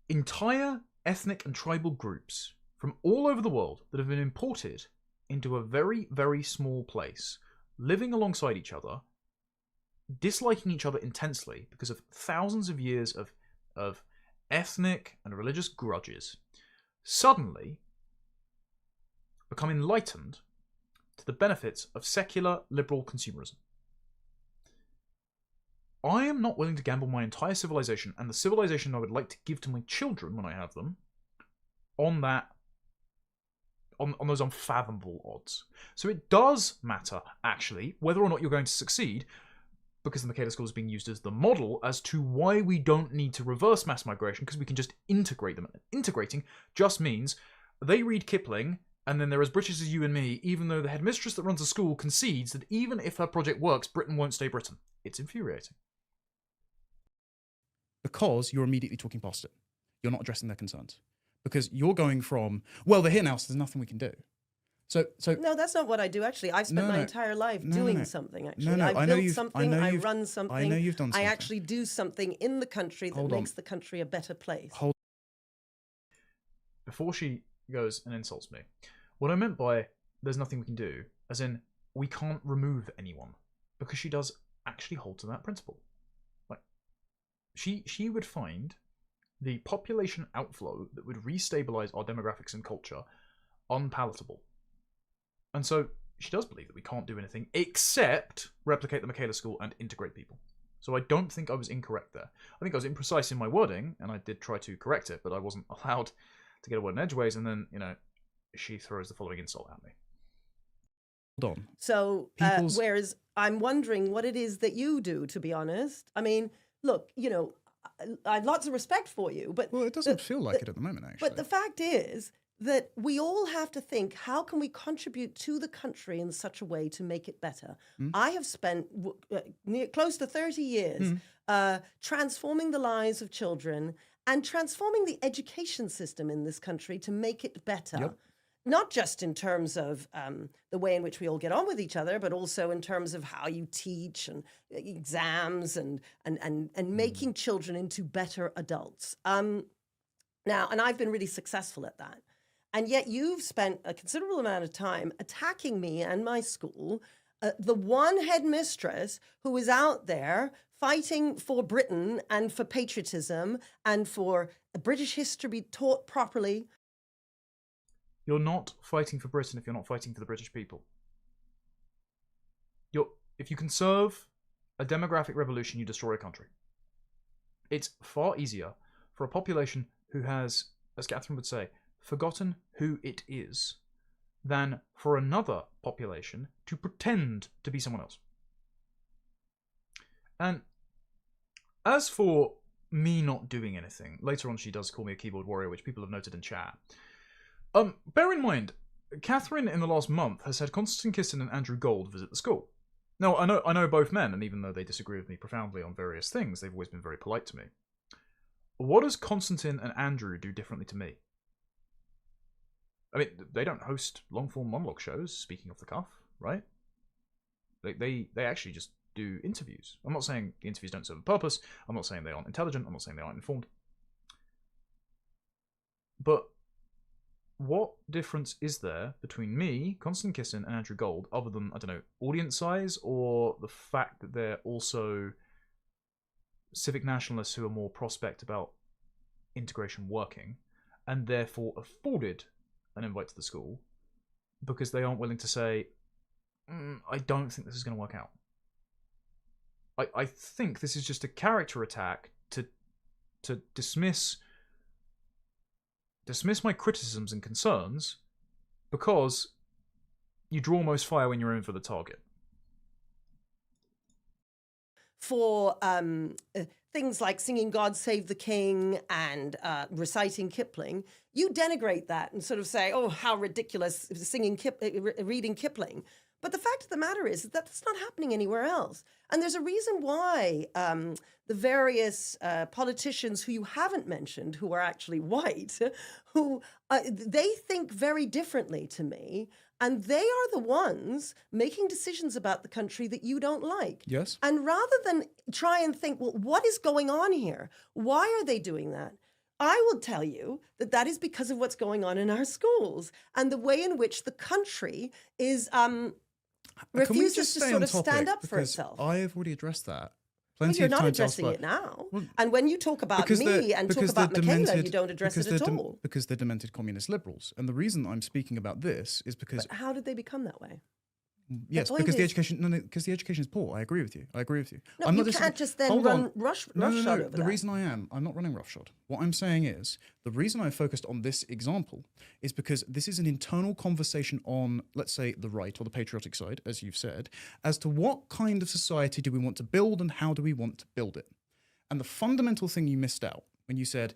Entire ethnic and tribal groups from all over the world that have been imported into a very, very small place, living alongside each other, disliking each other intensely because of thousands of years of ethnic and religious grudges, suddenly become enlightened to the benefits of secular liberal consumerism. I am not willing to gamble my entire civilization and the civilization I would like to give to my children when I have them on those unfathomable odds. So it does matter, actually, whether or not you're going to succeed, because the Michaela School is being used as the model as to why we don't need to reverse mass migration, because we can just integrate them. Integrating just means they read Kipling, and then they're as British as you and me, even though the headmistress that runs the school concedes that even if her project works, Britain won't stay Britain. It's infuriating. Because you're immediately talking past it. You're not addressing their concerns. Because you're going from, well, they're here now, so there's nothing we can do. So no, that's not what I do. Actually, I've spent my entire life doing something. Actually, No, I built something. I run something. I know you've done something. I actually do something in the country that makes the country a better place. Before she goes and insults me, what I meant by "there's nothing we can do," as in we can't remove anyone, because she does actually hold to that principle. Like she would find the population outflow that would restabilize our demographics and culture unpalatable. And so she does believe that we can't do anything except replicate the Michaela School and integrate people. So I don't think I was incorrect there. I think I was imprecise in my wording, and I did try to correct it, but I wasn't allowed to get a word in edgeways, and then, she throws the following insult at me. Hold on. So, whereas I'm wondering what it is that you do, to be honest. I mean, look, I have lots of respect for you, but... Well, it doesn't feel like it at the moment, actually. But the fact is that we all have to think, how can we contribute to the country in such a way to make it better? I have spent close to 30 years transforming the lives of children and transforming the education system in this country to make it better. Yep. Not just in terms of the way in which we all get on with each other, but also in terms of how you teach and exams and making children into better adults. Now, and I've been really successful at that. And yet you've spent a considerable amount of time attacking me and my school, the one headmistress who is out there fighting for Britain and for patriotism and for British history to be taught properly. You're not fighting for Britain if you're not fighting for the British people. If you conserve a demographic revolution, you destroy a country. It's far easier for a population who has, as Katharine would say, forgotten who it is, than for another population to pretend to be someone else. And as for me not doing anything, later on she does call me a keyboard warrior, which people have noted in chat. Bear in mind, Katharine in the last month has had Constantine Kissin and Andrew Gold visit the school. Now, I know both men, and even though they disagree with me profoundly on various things, they've always been very polite to me. What does Constantine and Andrew do differently to me? I mean, they don't host long-form monologue shows, speaking off the cuff, right? They actually just do interviews. I'm not saying the interviews don't serve a purpose. I'm not saying they aren't intelligent. I'm not saying they aren't informed. But what difference is there between me, Constantine Kissin, and Andrew Gold, other than, I don't know, audience size, or the fact that they're also civic nationalists who are more prospect about integration working, and therefore afforded an invite to the school because they aren't willing to say, I don't think this is going to work out. I think this is just a character attack to dismiss my criticisms and concerns because you draw most fire when you're in for the target. For things like singing God Save the King and reciting Kipling, you denigrate that and sort of say, oh, how ridiculous reading Kipling. But the fact of the matter is that that's not happening anywhere else. And there's a reason why the various politicians who you haven't mentioned, who are actually white, who they think very differently to me. And they are the ones making decisions about the country that you don't like. Yes. And rather than try and think, well, what is going on here? Why are they doing that? I will tell you that that is because of what's going on in our schools and the way in which the country is refuses to sort of stand up for itself. I have already addressed that. Well, Plenty you're of not times addressing elsewhere. it now. Well, and when you talk about me and talk about Michaela, you don't address it at all. Because they're demented communist liberals. And the reason I'm speaking about this is because... But how did they become that way? Yes, because the education is poor. I agree with you. No, you can't just then run roughshod over that. The reason I'm not running roughshod. What I'm saying is, the reason I focused on this example is because this is an internal conversation on, let's say, the right or the patriotic side, as you've said, as to what kind of society do we want to build and how do we want to build it. And the fundamental thing you missed out when you said,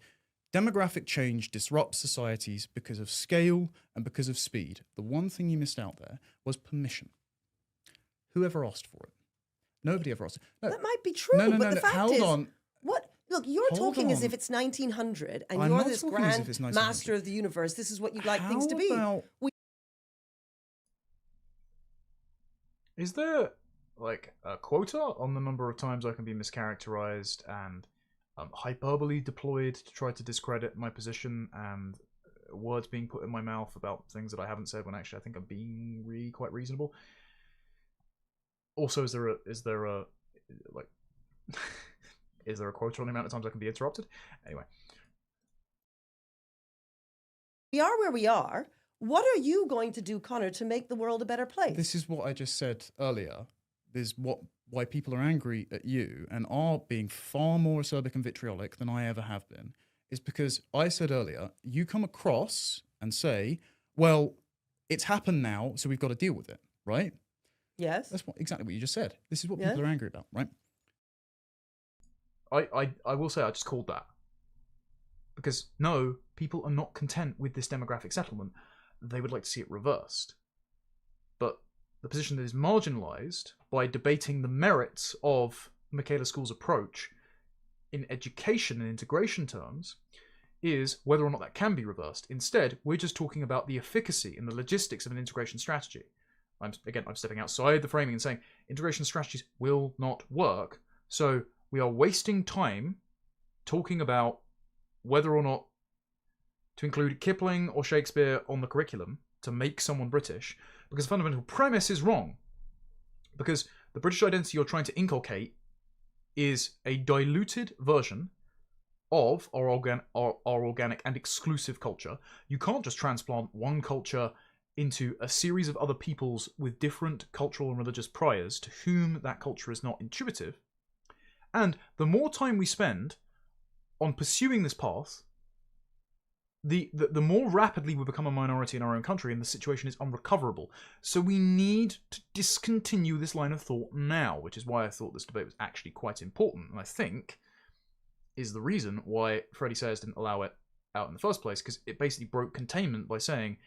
demographic change disrupts societies because of scale and because of speed. The one thing you missed out there was permission. Whoever asked for it? Nobody ever asked. No. That might be true, but the fact hold is, on. What? Look, you're talking as if it's 1900 and you're this grand master of the universe. This is what you'd like things to be. Is there like a quota on the number of times I can be mischaracterized and hyperbole deployed to try to discredit my position and words being put in my mouth about things that I haven't said when actually I think I'm being really quite reasonable? Also, is there a quota on the amount of times I can be interrupted? Anyway. We are where we are. What are you going to do, Connor, to make the world a better place? This is what I just said earlier. Why people are angry at you and are being far more acerbic and vitriolic than I ever have been, is because I said earlier, you come across and say, well, it's happened now, so we've got to deal with it, right? Yes. That's exactly what you just said. This is what people are angry about, right? I will say I just called that. Because, no, people are not content with this demographic settlement. They would like to see it reversed. But the position that is marginalised by debating the merits of Michaela School's approach in education and integration terms is whether or not that can be reversed. Instead, we're just talking about the efficacy and the logistics of an integration strategy. I'm stepping outside the framing and saying integration strategies will not work. So we are wasting time talking about whether or not to include Kipling or Shakespeare on the curriculum to make someone British, because the fundamental premise is wrong. Because the British identity you're trying to inculcate is a diluted version of our organic and exclusive culture. You can't just transplant one culture into a series of other peoples with different cultural and religious priors to whom that culture is not intuitive. And the more time we spend on pursuing this path, the more rapidly we become a minority in our own country and the situation is unrecoverable. So we need to discontinue this line of thought now, which is why I thought this debate was actually quite important, and I think is the reason why Freddie Sayers didn't allow it out in the first place, because it basically broke containment by saying,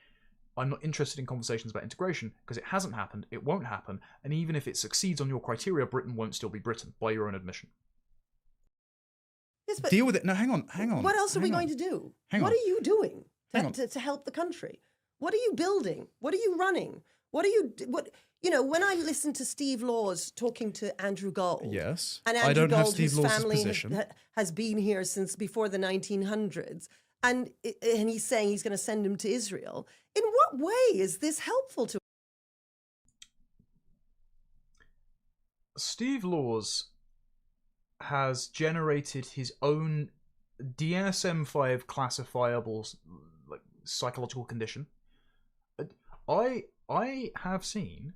I'm not interested in conversations about integration because it hasn't happened, it won't happen, and even if it succeeds on your criteria, Britain won't still be Britain, by your own admission. Yes, but deal with it. No, hang on. What else are we going to do? What are you doing to help the country? What are you building? What are you running? When I listen to Steve Laws talking to Andrew Gold. Yes. And Andrew Gold, whose family has been here since before the 1900s. And he's saying he's going to send him to Israel. In what way is this helpful to? Steve Laws has generated his own DSM-5 classifiable like psychological condition. I have seen,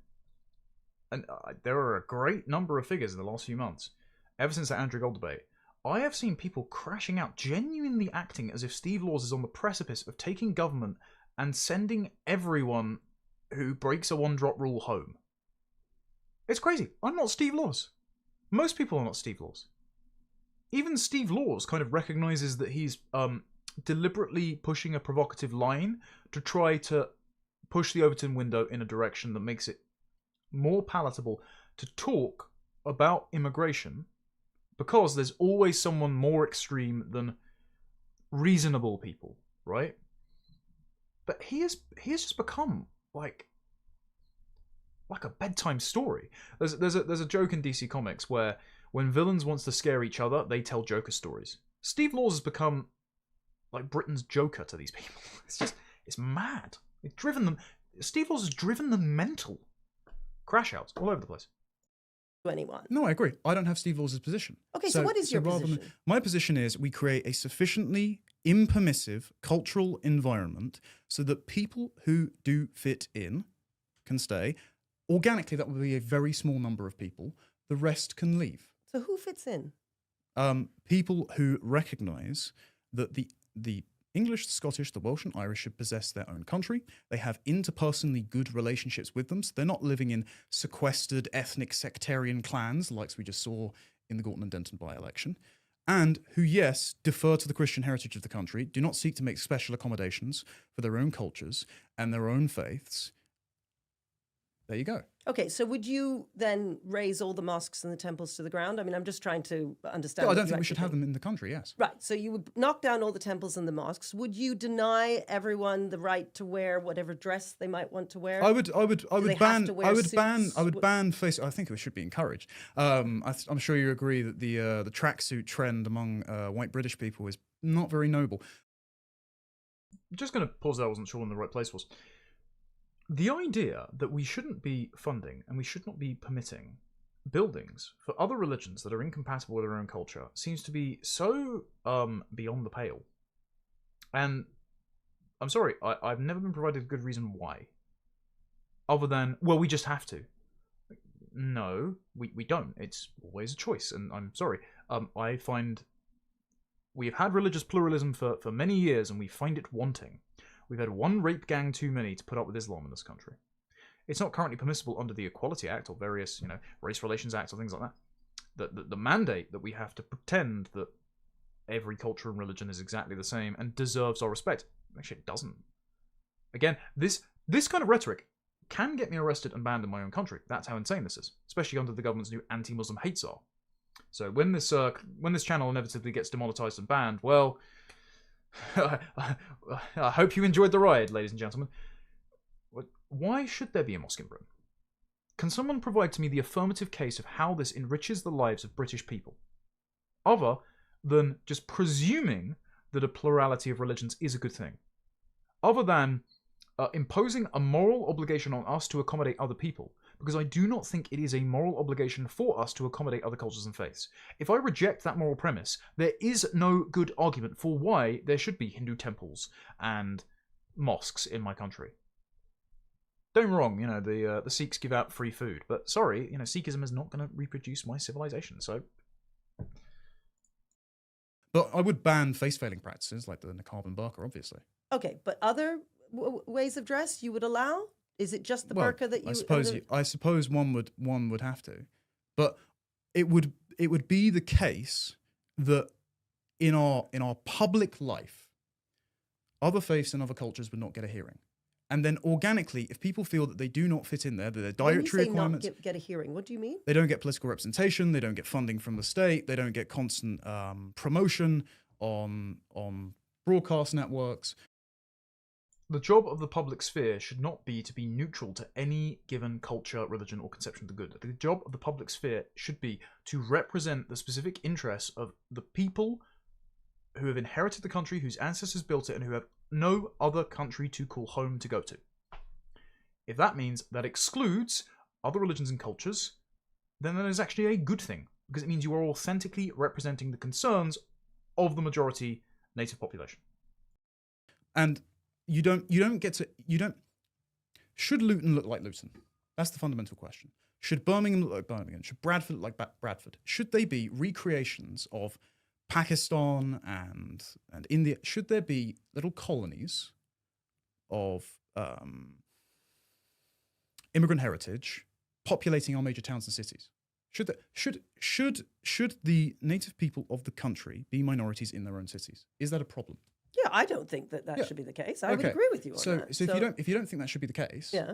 and there are a great number of figures in the last few months, ever since the Andrew Gold debate. I have seen people crashing out, genuinely acting as if Steve Laws is on the precipice of taking government and sending everyone who breaks a one-drop rule home. It's crazy. I'm not Steve Laws. Most people are not Steve Laws. Even Steve Laws kind of recognizes that he's deliberately pushing a provocative line to try to push the Overton window in a direction that makes it more palatable to talk about immigration, because there's always someone more extreme than reasonable people, right? But he has just become like a bedtime story. There's a joke in DC Comics where when villains wants to scare each other, they tell Joker stories. Steve Laws has become like Britain's Joker to these people. It's mad. It's driven them. Steve Laws has driven them mental. Crash outs all over the place. Anyone. No, I agree. I don't have Steve Laws' position. Okay, so what is your position? My position is we create a sufficiently impermissive cultural environment so that people who do fit in can stay. Organically, that will be a very small number of people. The rest can leave. So who fits in? People who recognise that the English, the Scottish, the Welsh and Irish should possess their own country. They have interpersonally good relationships with them, so they're not living in sequestered ethnic sectarian clans, like we just saw in the Gorton and Denton by-election, and who, yes, defer to the Christian heritage of the country, do not seek to make special accommodations for their own cultures and their own faiths. There you go. Okay, so would you then raise all the mosques and the temples to the ground? I mean, I'm just trying to understand. No, I don't think we should have them in the country, yes. Right, so you would knock down all the temples and the mosques. Would you deny everyone the right to wear whatever dress they might want to wear? I would ban face. I think it should be encouraged. I'm sure you agree that the tracksuit trend among white British people is not very noble. Just going to pause there. I wasn't sure when the right place was. The idea that we shouldn't be funding and we should not be permitting buildings for other religions that are incompatible with our own culture seems to be so beyond the pale. And I'm sorry, I've never been provided a good reason why. Other than, well, we just have to. No, we don't. It's always a choice, and I'm sorry. I find we've had religious pluralism for many years, and we find it wanting. We've had one rape gang too many to put up with Islam in this country. It's not currently permissible under the Equality Act or various, Race Relations Acts or things like that. The mandate that we have to pretend that every culture and religion is exactly the same and deserves our respect. Actually, it doesn't. Again, this kind of rhetoric can get me arrested and banned in my own country. That's how insane this is, especially under the government's new anti-Muslim hate czar. So when this channel inevitably gets demonetized and banned, well, I hope you enjoyed the ride, ladies and gentlemen. Why should there be a mosque in Britain? Can someone provide to me the affirmative case of how this enriches the lives of British people, other than just presuming that a plurality of religions is a good thing? Other than imposing a moral obligation on us to accommodate other people, because I do not think it is a moral obligation for us to accommodate other cultures and faiths. If I reject that moral premise, there is no good argument for why there should be Hindu temples and mosques in my country. Don't get me wrong, the Sikhs give out free food, but sorry, Sikhism is not going to reproduce my civilization, so... But I would ban face-veiling practices like the niqab and burqa, obviously. Okay, but other ways of dress you would allow? Is it just the burqa that you? I suppose one would have to, but it would be the case that in our public life, other faiths and other cultures would not get a hearing, and then organically, if people feel that they do not fit in there, that their dietary requirements not get a hearing, what do you mean? They don't get political representation, they don't get funding from the state, they don't get constant promotion on broadcast networks. The job of the public sphere should not be to be neutral to any given culture, religion, or conception of the good. The job of the public sphere should be to represent the specific interests of the people who have inherited the country, whose ancestors built it, and who have no other country to call home to go to. If that means that excludes other religions and cultures, then that is actually a good thing, because it means you are authentically representing the concerns of the majority native population. And you don't should Luton look like Luton? That's the fundamental question. Should Birmingham look like Birmingham? Should Bradford look like Bradford? Should they be recreations of Pakistan and India? Should there be little colonies of immigrant heritage populating our major towns and cities? Should the native people of the country be minorities in their own cities? Is that a problem? Yeah, I don't think that should be the case. I would Okay. agree with you on that. So if you don't think that should be the case, yeah.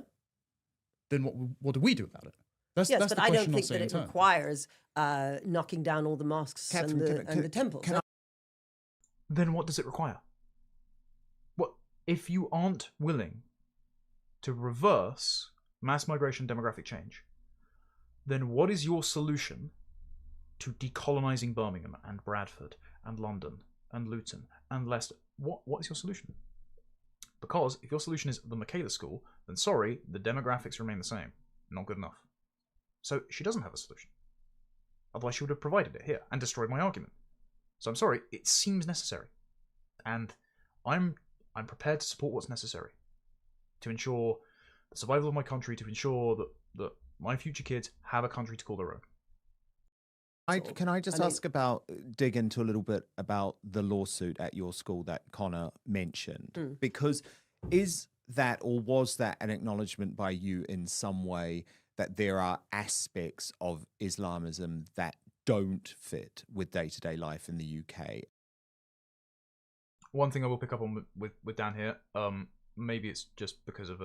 then what do we do about it? That's Yes, that's but the I question don't I'll think say that in it turn. requires knocking down all the mosques Katharine, and the temples. Then what does it require? What if you aren't willing to reverse mass migration demographic change? Then what is your solution to decolonizing Birmingham and Bradford and London and Luton and Leicester? What is your solution? Because if your solution is the Michaela School, then sorry, the demographics remain the same. Not good enough. So she doesn't have a solution. Otherwise she would have provided it here and destroyed my argument. So I'm sorry, it seems necessary. And I'm prepared to support what's necessary to ensure the survival of my country, to ensure that my future kids have a country to call their own. Can I just dig into a little bit about the lawsuit at your school that Connor mentioned? Because is that, or was that, an acknowledgement by you in some way that there are aspects of Islamism that don't fit with day-to-day life in the UK? One thing I will pick up on with Dan here, maybe it's just because of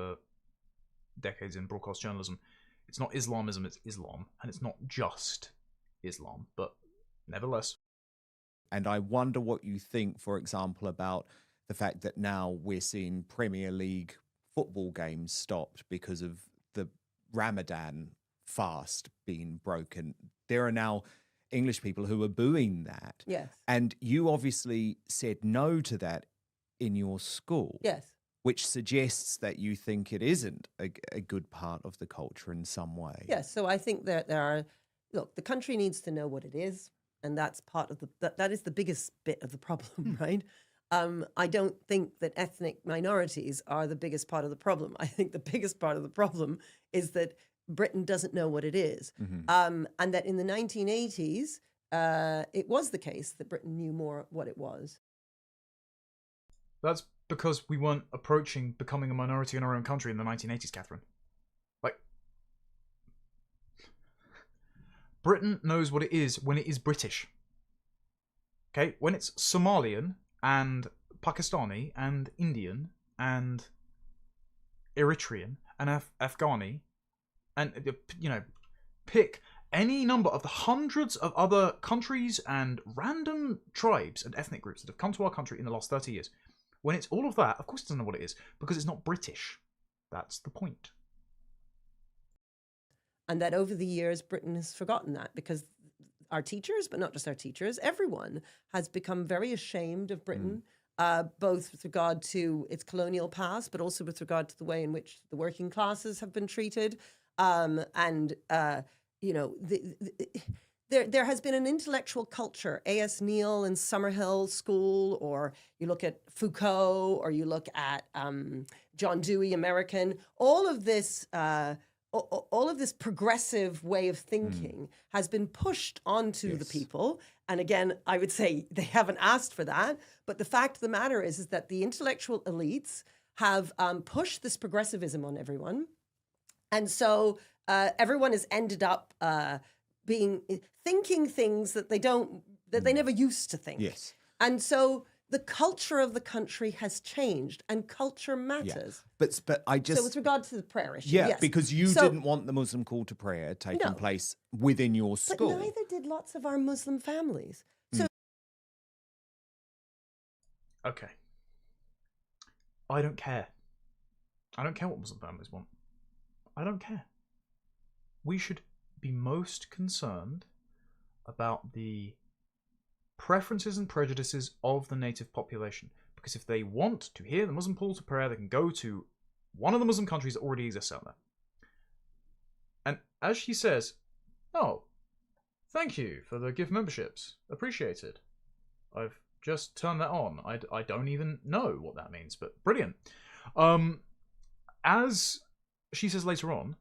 decades in broadcast journalism, it's not Islamism, it's Islam, and it's not just Islam, but nevertheless. And I wonder what you think, for example, about the fact that now we're seeing Premier League football games stopped because of the Ramadan fast being broken. There are now English people who are booing that. Yes. And you obviously said no to that in your school. Yes. Which suggests that you think it isn't a good part of the culture in some way. Yes. So I think that there are, look, the country needs to know what it is. And that's part of that is the biggest bit of the problem, right? I don't think that ethnic minorities are the biggest part of the problem. I think the biggest part of the problem is that Britain doesn't know what it is. And that in the 1980s, it was the case that Britain knew more what it was. That's because we weren't approaching becoming a minority in our own country in the 1980s, Katharine. Like, Britain knows what it is when it is British. Okay? When it's Somalian and Pakistani and Indian and Eritrean and Afghani and, pick any number of the hundreds of other countries and random tribes and ethnic groups that have come to our country in the last 30 years. When it's all of that, of course it doesn't know what it is, because it's not British. That's the point. And that over the years, Britain has forgotten that, because our teachers, but not just our teachers, everyone has become very ashamed of Britain, both with regard to its colonial past, but also with regard to the way in which the working classes have been treated. There has been an intellectual culture, A.S. Neil and Summerhill School, or you look at Foucault, or you look at John Dewey, American. All of this progressive way of thinking has been pushed onto the people. And again, I would say they haven't asked for that. But the fact of the matter is that the intellectual elites have pushed this progressivism on everyone. And so everyone has ended up thinking things that they never used to think. Yes. And so the culture of the country has changed, and culture matters. Yeah. But I just... So with regard to the prayer issue, yes. Because you didn't want the Muslim call to prayer taking place within your school. But neither did lots of our Muslim families. So okay. I don't care. I don't care what Muslim families want. I don't care. We should be most concerned about the preferences and prejudices of the native population. Because if they want to hear the Muslim call to prayer, they can go to one of the Muslim countries that already exists out there. And as she says, oh, thank you for the gift memberships. Appreciated. I've just turn that on. I don't even know what that means, but brilliant. As she says later on,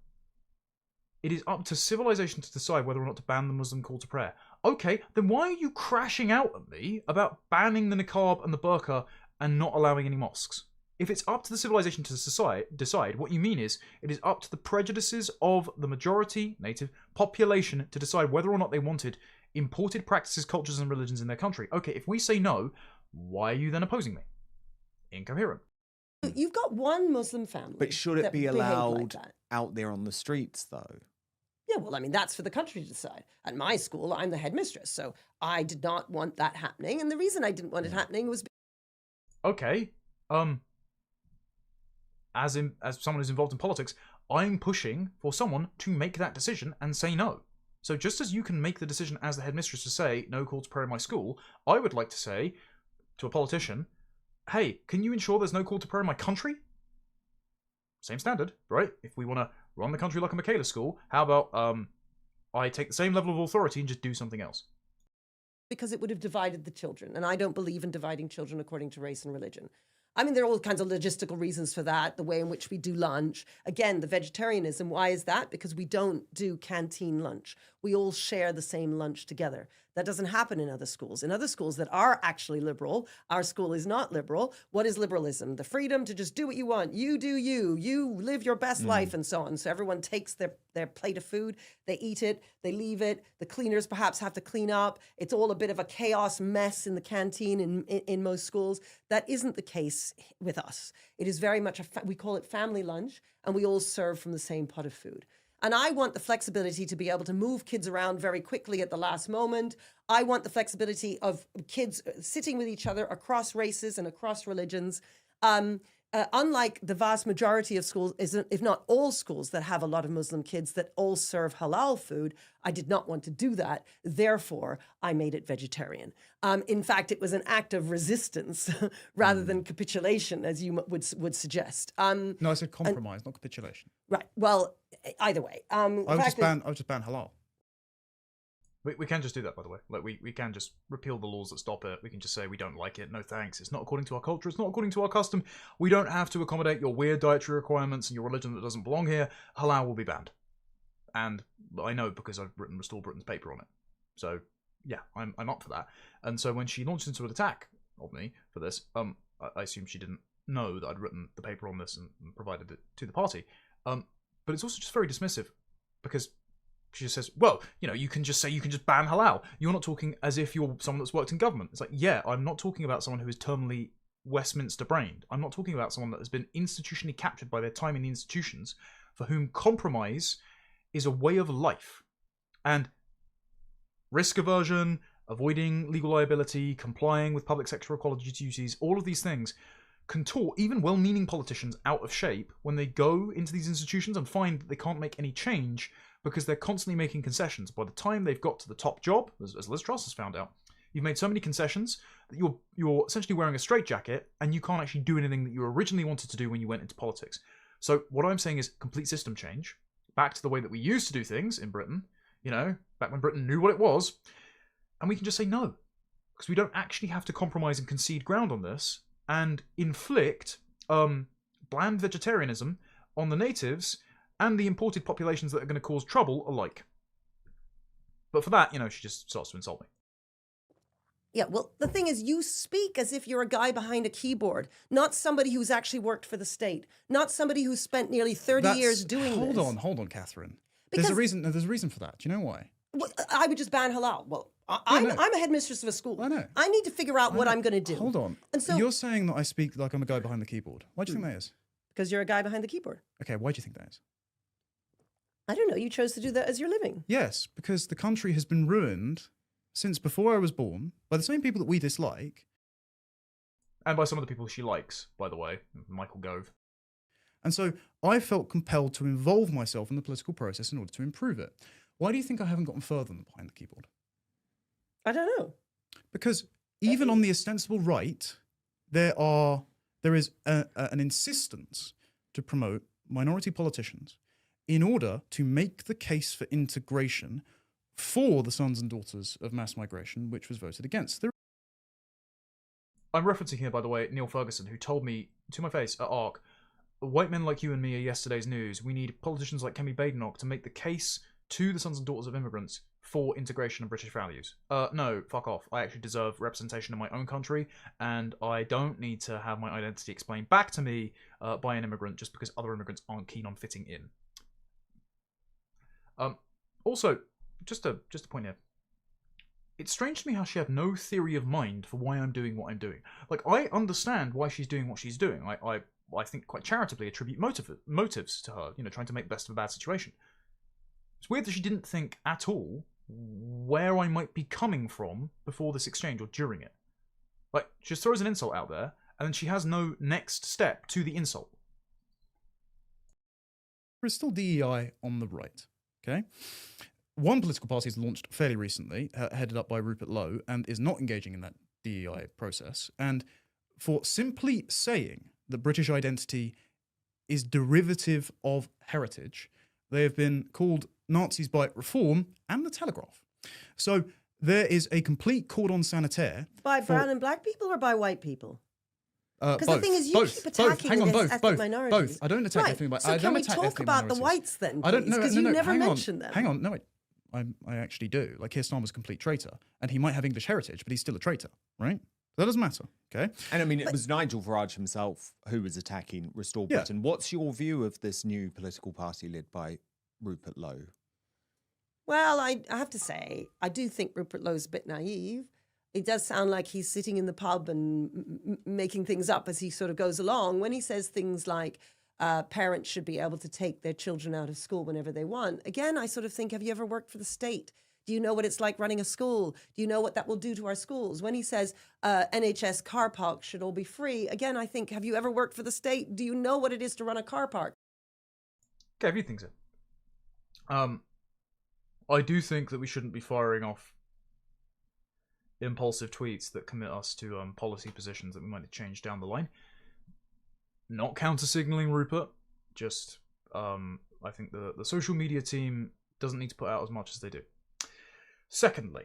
it is up to civilization to decide whether or not to ban the Muslim call to prayer. Okay, then why are you crashing out at me about banning the niqab and the burqa and not allowing any mosques? If it's up to the civilization to decide, what you mean is it is up to the prejudices of the majority native population to decide whether or not they wanted imported practices, cultures, and religions in their country. Okay, if we say no, why are you then opposing me? Incoherent. You've got one Muslim family. But should it that be behaved allowed like that. out there on the streets, though? Yeah, well, I mean, that's for the country to decide. At my school, I'm the headmistress, so I did not want that happening. And the reason I didn't want it happening was... Okay, as someone who's involved in politics, I'm pushing for someone to make that decision and say no. So just as you can make the decision as the headmistress to say no call to prayer in my school, I would like to say to a politician, hey, can you ensure there's no call to prayer in my country? Same standard, right? If we want to run the country like a Michaela school, how about I take the same level of authority and just do something else? Because it would have divided the children. And I don't believe in dividing children according to race and religion. I mean, there are all kinds of logistical reasons for that, the way in which we do lunch. Again, the vegetarianism, why is that? Because we don't do canteen lunch. We all share the same lunch together. That doesn't happen in other schools. In other schools that are actually liberal, our school is not liberal. What is liberalism? The freedom to just do what you want. You do you live your best life and so on. So everyone takes their plate of food, they eat it, they leave it. The cleaners perhaps have to clean up. It's all a bit of a chaos mess in the canteen in most schools. That isn't the case with us. It is very much, we call it family lunch, and we all serve from the same pot of food. And I want the flexibility to be able to move kids around very quickly at the last moment. I want the flexibility of kids sitting with each other across races and across religions. Unlike the vast majority of schools, if not all schools that have a lot of Muslim kids that all serve halal food, I did not want to do that. Therefore, I made it vegetarian. In fact, it was an act of resistance rather than capitulation, as you would suggest. No, I said compromise, not capitulation. Right. Well, either way. I would just ban halal. We can just do that, by the way. Like we can just repeal the laws that stop it. We can just say we don't like it. No thanks. It's not according to our culture. It's not according to our custom. We don't have to accommodate your weird dietary requirements and your religion that doesn't belong here. Halal will be banned. And I know because I've written Restore Britain's paper on it. So yeah, I'm up for that. And so when she launched into an attack of me for this, I assume she didn't know that I'd written the paper on this and provided it to the party. But it's also just very dismissive because she just says, well, you can just ban halal. You're not talking as if you're someone that's worked in government. It's like, yeah, I'm not talking about someone who is terminally Westminster brained. I'm not talking about someone that has been institutionally captured by their time in the institutions, for whom compromise is a way of life. And risk aversion, avoiding legal liability, complying with public sector ecology duties, all of these things contort even well-meaning politicians out of shape when they go into these institutions and find that they can't make any change because they're constantly making concessions. By the time they've got to the top job, as Liz Truss has found out, you've made so many concessions that you're essentially wearing a straitjacket and you can't actually do anything that you originally wanted to do when you went into politics. So what I'm saying is complete system change, back to the way that we used to do things in Britain, back when Britain knew what it was, and we can just say no, because we don't actually have to compromise and concede ground on this and inflict bland vegetarianism on the natives and the imported populations that are going to cause trouble alike. But for that, she just starts to insult me. Yeah, well, the thing is, you speak as if you're a guy behind a keyboard, not somebody who's actually worked for the state, not somebody who's spent nearly 30 years doing this. Hold on, Catherine. There's a reason for that. Do you know why? Well, I would just ban halal. Well, I'm a headmistress of a school. I know. I need to figure out what I'm going to do. Hold on. And so you're saying that I speak like I'm a guy behind the keyboard. Why do you think that is? Because you're a guy behind the keyboard. Okay, why do you think that is? I don't know. You chose to do that as your living. Yes, because the country has been ruined since before I was born by the same people that we dislike. And by some of the people she likes, by the way. Michael Gove. And so I felt compelled to involve myself in the political process in order to improve it. Why do you think I haven't gotten further than behind the keyboard? I don't know. Because even on the ostensible right, there is an insistence to promote minority politicians in order to make the case for integration for the sons and daughters of mass migration, which was voted against. I'm referencing here, by the way, Neil Ferguson, who told me to my face at ARC, white men like you and me are yesterday's news. We need politicians like Kemi Badenoch to make the case to the sons and daughters of immigrants for integration and British values. No, fuck off. I actually deserve representation in my own country, and I don't need to have my identity explained back to me by an immigrant just because other immigrants aren't keen on fitting in. Also, just a point here. It's strange to me how she had no theory of mind for why I'm doing what I'm doing. Like, I understand why she's doing what she's doing. I think quite charitably attribute motives to her, trying to make the best of a bad situation. It's weird that she didn't think at all where I might be coming from before this exchange or during it. Like, she just throws an insult out there, and then she has no next step to the insult. There is still DEI on the right, okay? One political party has launched fairly recently, headed up by Rupert Lowe, and is not engaging in that DEI process. And for simply saying that British identity is derivative of heritage, they have been called Nazis by Reform and The Telegraph. So there is a complete cordon sanitaire. By brown and black people or by white people? Because Both. the thing is, you Both. keep attacking Hang on, ethnic both. minorities. I don't attack right. ethnic minorities. So I can don't we attack talk ethnic about minorities. the whites then, I don't please? know. Because you never mention them. Hang on, no, I actually do. Like, Keir Starmer's a complete traitor, and he might have English heritage, but he's still a traitor, right? That doesn't matter, okay? And I mean, it was Nigel Farage himself who was attacking Restore Yeah. Britain. What's your view of this new political party led by Rupert Lowe? Well, I have to say, I do think Rupert Lowe's a bit naive. It does sound like he's sitting in the pub and making things up as he sort of goes along. When he says things like parents should be able to take their children out of school whenever they want. Again, I sort of think, have you ever worked for the state? Do you know what it's like running a school? Do you know what that will do to our schools? When he says NHS car parks should all be free, again, I think, have you ever worked for the state? Do you know what it is to run a car park? Okay, a few things here. I do think that we shouldn't be firing off impulsive tweets that commit us to policy positions that we might change down the line. Not counter-signaling Rupert, just I think the social media team doesn't need to put out as much as they do. Secondly,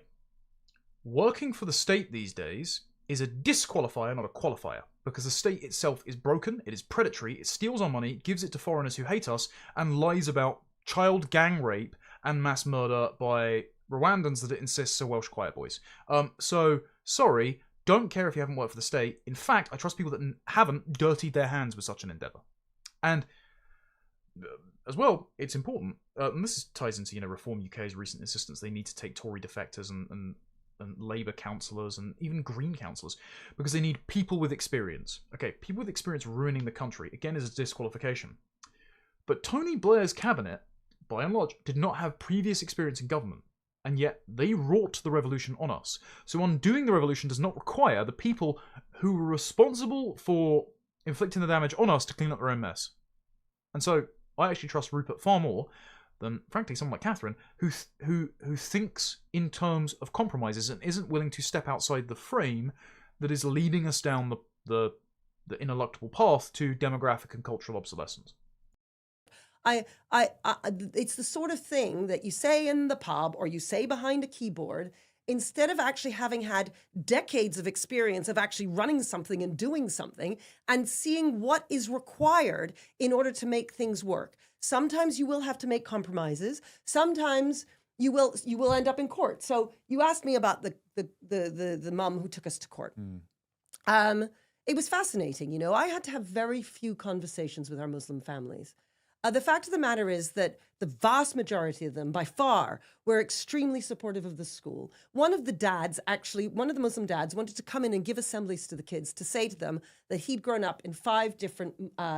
working for the state these days is a disqualifier, not a qualifier, because the state itself is broken, it is predatory, it steals our money, gives it to foreigners who hate us, and lies about child gang rape and mass murder by Rwandans that it insists are Welsh quiet boys. So, sorry, don't care if you haven't worked for the state. In fact, I trust people that haven't dirtied their hands with such an endeavour. And as well, it's important, and this ties into Reform UK's recent insistence they need to take Tory defectors and Labour councillors and even Green councillors because they need people with experience. Okay, people with experience ruining the country, again, is a disqualification. But Tony Blair's cabinet, by and large, did not have previous experience in government, and yet they wrought the revolution on us. So undoing the revolution does not require the people who were responsible for inflicting the damage on us to clean up their own mess. And so I actually trust Rupert far more than, frankly, someone like Katharine, who thinks in terms of compromises and isn't willing to step outside the frame that is leading us down the ineluctable path to demographic and cultural obsolescence. It's the sort of thing that you say in the pub or you say behind a keyboard instead of actually having had decades of experience of actually running something and doing something and seeing what is required in order to make things work. Sometimes you will have to make compromises. Sometimes you will end up in court. So you asked me about the mum who took us to court. It was fascinating. I had to have very few conversations with our Muslim families. The fact of the matter is that the vast majority of them, by far, were extremely supportive of the school. One of the Muslim dads wanted to come in and give assemblies to the kids to say to them that he'd grown up in 5 different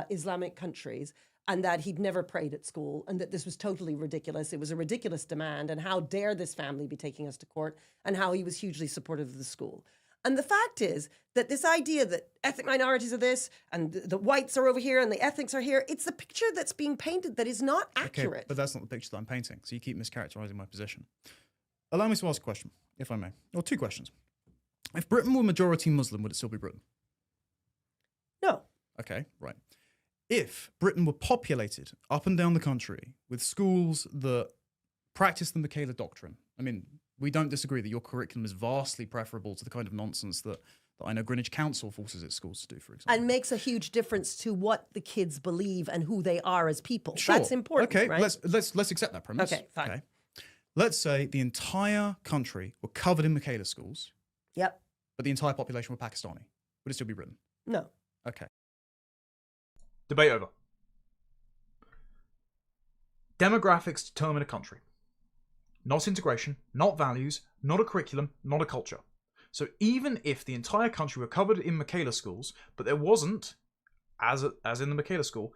Islamic countries and that he'd never prayed at school and that this was totally ridiculous. It was a ridiculous demand and how dare this family be taking us to court and how he was hugely supportive of the school. And the fact is that this idea that ethnic minorities are this and the whites are over here and the ethnics are here, it's the picture that's being painted that is not accurate. Okay, but that's not the picture that I'm painting, so you keep mischaracterizing my position. Allow me to ask a question, if I may. Or 2 questions. If Britain were majority Muslim, would it still be Britain? No. Okay, right. If Britain were populated up and down the country with schools that practice the Michaela doctrine, I mean, we don't disagree that your curriculum is vastly preferable to the kind of nonsense that that I know Greenwich Council forces its schools to do, for example. And makes a huge difference to what the kids believe and who they are as people. Sure. That's important, Okay, right? let's accept that premise. Okay, fine. Let's say the entire country were covered in Michaela schools, Yep. but the entire population were Pakistani. Would it still be Britain? No. Okay. Debate over. Demographics determine a country. Not integration, not values, not a curriculum, not a culture. So even if the entire country were covered in Michaela schools, but there wasn't, as in the Michaela school,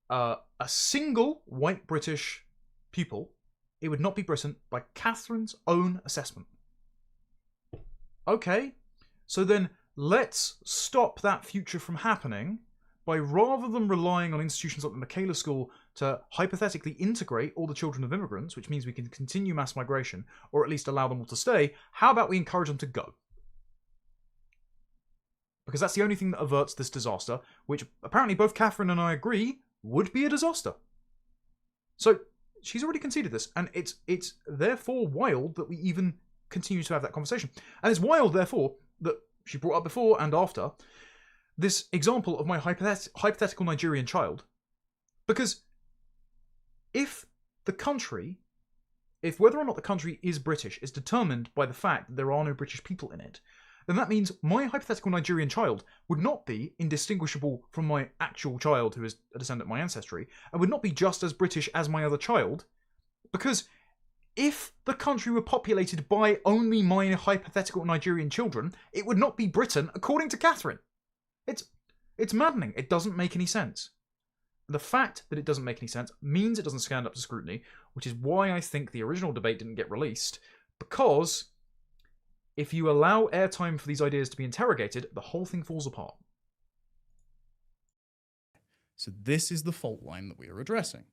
a single white British pupil, it would not be Britain by Catherine's own assessment. Okay, so then let's stop that future from happening by, rather than relying on institutions like the Michaela School to hypothetically integrate all the children of immigrants, which means we can continue mass migration, or at least allow them all to stay, how about we encourage them to go? Because that's the only thing that averts this disaster, which apparently both Katharine and I agree would be a disaster. So she's already conceded this, and it's therefore wild that we even continue to have that conversation. And it's wild, therefore, that she brought up before and after this example of my hypothetical Nigerian child. Because if whether or not the country is British is determined by the fact that there are no British people in it, then that means my hypothetical Nigerian child would not be indistinguishable from my actual child who is a descendant of my ancestry, and would not be just as British as my other child, because if the country were populated by only my hypothetical Nigerian children, it would not be Britain, according to Katharine. It's maddening. It doesn't make any sense. The fact that it doesn't make any sense means it doesn't stand up to scrutiny, which is why I think the original debate didn't get released, because if you allow airtime for these ideas to be interrogated, the whole thing falls apart. So this is the fault line that we are addressing.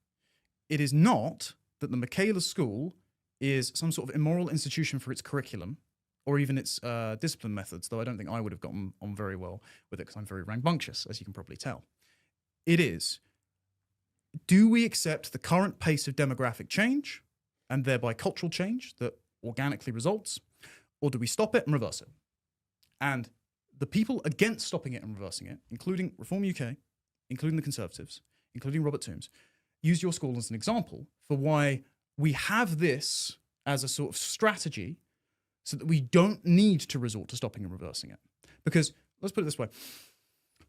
It is not that the Michaela School is some sort of immoral institution for its curriculum, or even its discipline methods, though I don't think I would have gotten on very well with it because I'm very rambunctious, as you can probably tell. It is, do we accept the current pace of demographic change, and thereby cultural change that organically results, or do we stop it and reverse it? And the people against stopping it and reversing it, including Reform UK, including the Conservatives, including Robert Toombs, use your school as an example for why we have this as a sort of strategy so that we don't need to resort to stopping and reversing it. Because, let's put it this way,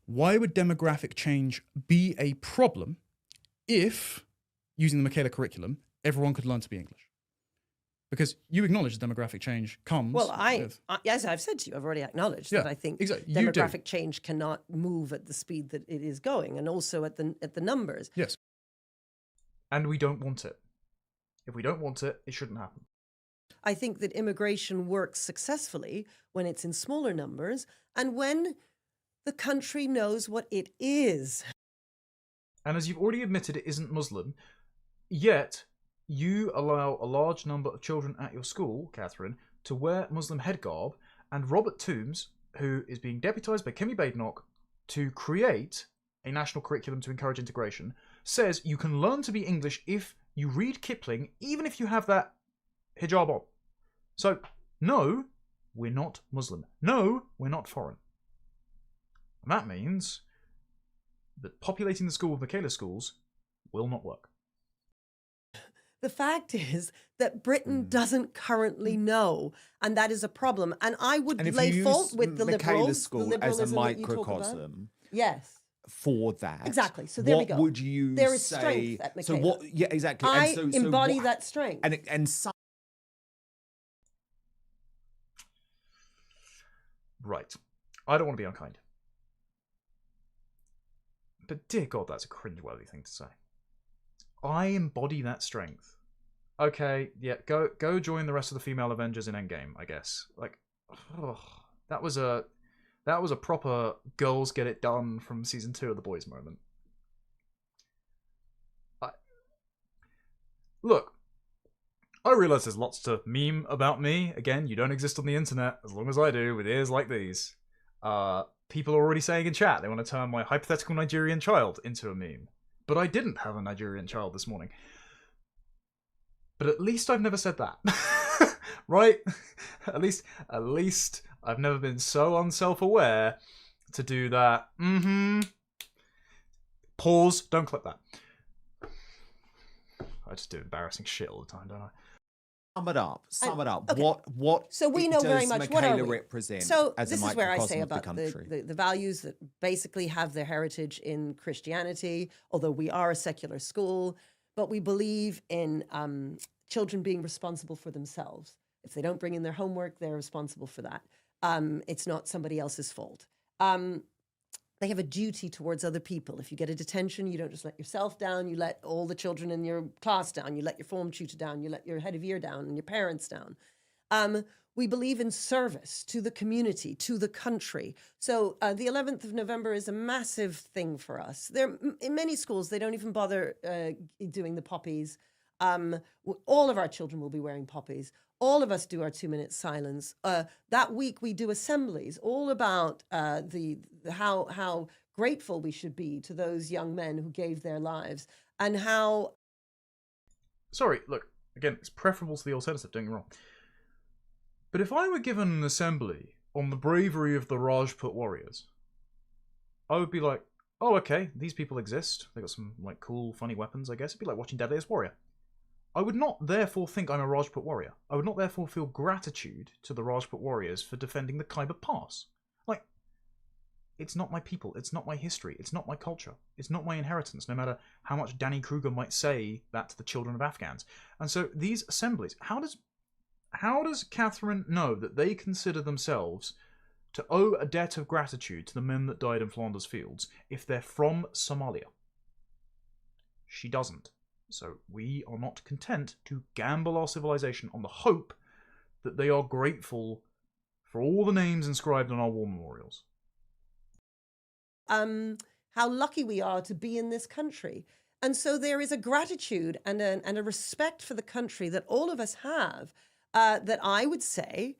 why would demographic change be a problem if, using the Michaela curriculum, everyone could learn to be English? Because you acknowledge demographic change comes. Well, as I've said to you, I've already acknowledged that I think demographic change cannot move at the speed that it is going, and also at the numbers. Yes. And we don't want it. If we don't want it, it shouldn't happen. I think that immigration works successfully when it's in smaller numbers and when the country knows what it is. And as you've already admitted, it isn't Muslim, yet you allow a large number of children at your school, Katharine, to wear Muslim headgarb, and Robert Toombs, who is being deputised by Kemi Badenoch to create a national curriculum to encourage integration, says you can learn to be English if you read Kipling, even if you have that hijab on. So, no, we're not Muslim. No, we're not foreign. And that means that populating the school with Michaela schools will not work. The fact is that Britain doesn't currently know, and that is a problem. And I would lay fault with the Liberals. School as a microcosm. Yes. For that. Exactly. So there we go. What would you there is say? Strength at Michaela. So what? Yeah, exactly. I embody that strength. Right. I don't want to be unkind. But dear God, that's a cringeworthy thing to say. I embody that strength. Okay, yeah, go join the rest of the female Avengers in Endgame, I guess. Like, that was a proper girls get it done from season 2 of The Boys moment. Look, I realise there's lots to meme about me. Again, you don't exist on the internet as long as I do, with ears like these. People are already saying in chat they want to turn my hypothetical Nigerian child into a meme. But I didn't have a Nigerian child this morning. But at least I've never said that. Right? At least I've never been so unself-aware to do that. Pause. Don't clip that. I just do embarrassing shit all the time, don't I? Sum it up. Okay. What So we know very much what are Michaela we? represent So as this a is where I microcosm say of the about country? the values that basically have their heritage in Christianity, although we are a secular school, but we believe in children being responsible for themselves. If they don't bring in their homework, they're responsible for that. It's not somebody else's fault. They have a duty towards other people. If you get a detention, you don't just let yourself down, you let all the children in your class down, you let your form tutor down, you let your head of year down and your parents down. We believe in service to the community, to the country. So the 11th of November is a massive thing for us. In many schools, they don't even bother doing the poppies. All of our children will be wearing poppies. All of us do our 2-minute silence. That week we do assemblies, all about how grateful we should be to those young men who gave their lives, and how. Sorry, look, again, it's preferable to the alternative, don't get me wrong. But if I were given an assembly on the bravery of the Rajput warriors, I would be like, oh, okay, these people exist. They got some like cool, funny weapons, I guess. It'd be like watching Deadliest Warrior. I would not therefore think I'm a Rajput warrior. I would not therefore feel gratitude to the Rajput warriors for defending the Khyber Pass. Like, it's not my people, it's not my history, it's not my culture, it's not my inheritance, no matter how much Danny Kruger might say that to the children of Afghans. And so these assemblies, how does Katherine know that they consider themselves to owe a debt of gratitude to the men that died in Flanders Fields if they're from Somalia? She doesn't. So we are not content to gamble our civilization on the hope that they are grateful for all the names inscribed on our war memorials. How lucky we are to be in this country. And so there is a gratitude and a respect for the country that all of us have, that I would say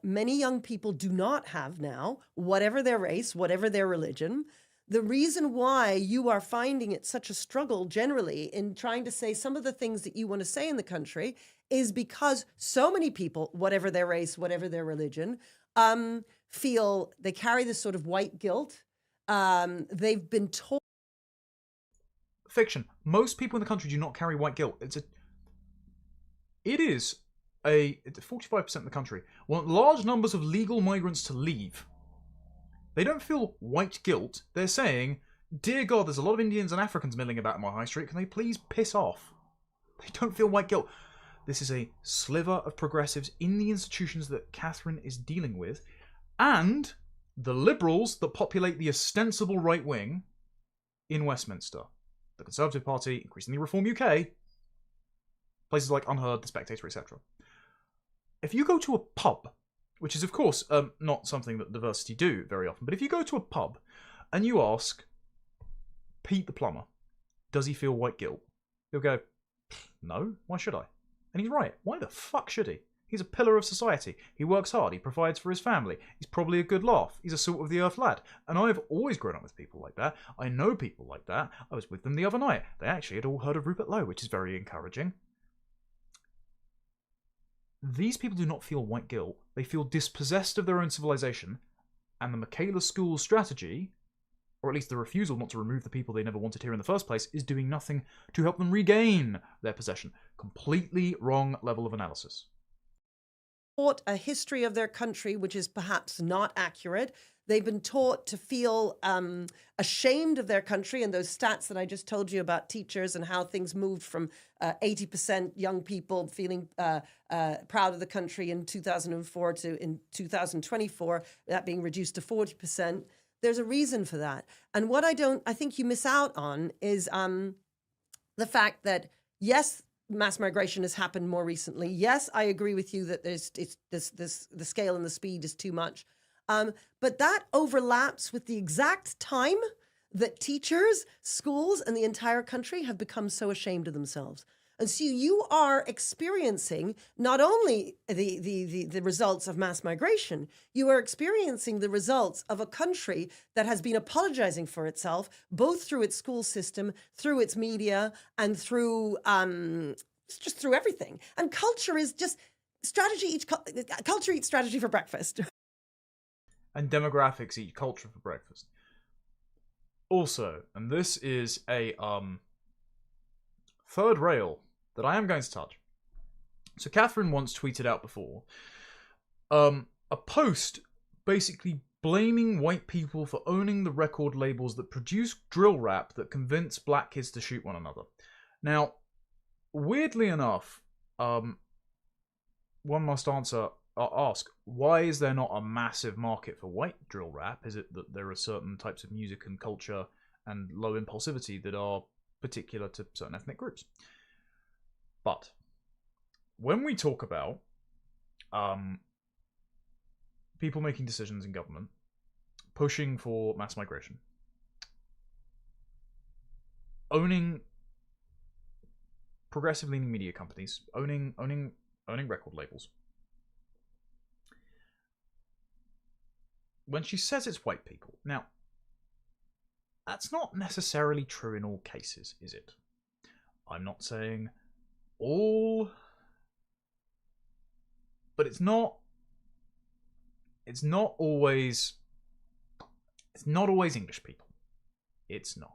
many young people do not have now, whatever their race, whatever their religion. The reason why you are finding it such a struggle generally in trying to say some of the things that you want to say in the country is because so many people, whatever their race, whatever their religion, feel they carry this sort of white guilt. They've been told. Fiction. Most people in the country do not carry white guilt. It is 45% of the country want large numbers of legal migrants to leave. They don't feel white guilt. They're saying, dear God, there's a lot of Indians and Africans milling about in my high street. Can they please piss off? They don't feel white guilt. This is a sliver of progressives in the institutions that Katherine is dealing with, and the liberals that populate the ostensible right wing in Westminster. The Conservative Party, increasingly Reform UK, places like Unheard, The Spectator, etc. If you go to a pub, which is, of course, not something that diversity do very often. But if you go to a pub and you ask Pete the plumber, does he feel white guilt? He'll go, no, why should I? And he's right. Why the fuck should he? He's a pillar of society. He works hard. He provides for his family. He's probably a good laugh. He's a salt of the earth lad. And I've always grown up with people like that. I know people like that. I was with them the other night. They actually had all heard of Rupert Lowe, which is very encouraging. These people do not feel white guilt. They feel dispossessed of their own civilization, and the Michaela School strategy, or at least the refusal not to remove the people they never wanted here in the first place, is doing nothing to help them regain their possession. Completely wrong level of analysis. Taught a history of their country which is perhaps not accurate. They've been taught to feel ashamed of their country, and those stats that I just told you about teachers and how things moved from 80% young people feeling proud of the country in 2004 to in 2024, that being reduced to 40%. There's a reason for that. And what I think you miss out on is the fact that, yes, mass migration has happened more recently. Yes, I agree with you that the scale and the speed is too much. But that overlaps with the exact time that teachers, schools, and the entire country have become so ashamed of themselves. And so you are experiencing not only the results of mass migration, you are experiencing the results of a country that has been apologizing for itself, both through its school system, through its media, and through just through everything. And culture is just strategy. Culture eats strategy for breakfast. and demographics eat culture for breakfast. Also, and this is a third rail that I am going to touch. So Katharine once tweeted out before a post basically blaming white people for owning the record labels that produce drill rap that convince black kids to shoot one another. Now, weirdly enough, one must ask, why is there not a massive market for white drill rap? Is it that there are certain types of music and culture and low impulsivity that are particular to certain ethnic groups? But when we talk about people making decisions in government, pushing for mass migration, owning progressive-leaning media companies, owning record labels, when she says it's white people, now that's not necessarily true in all cases, is it? I'm not saying all, but it's not always English people. It's not.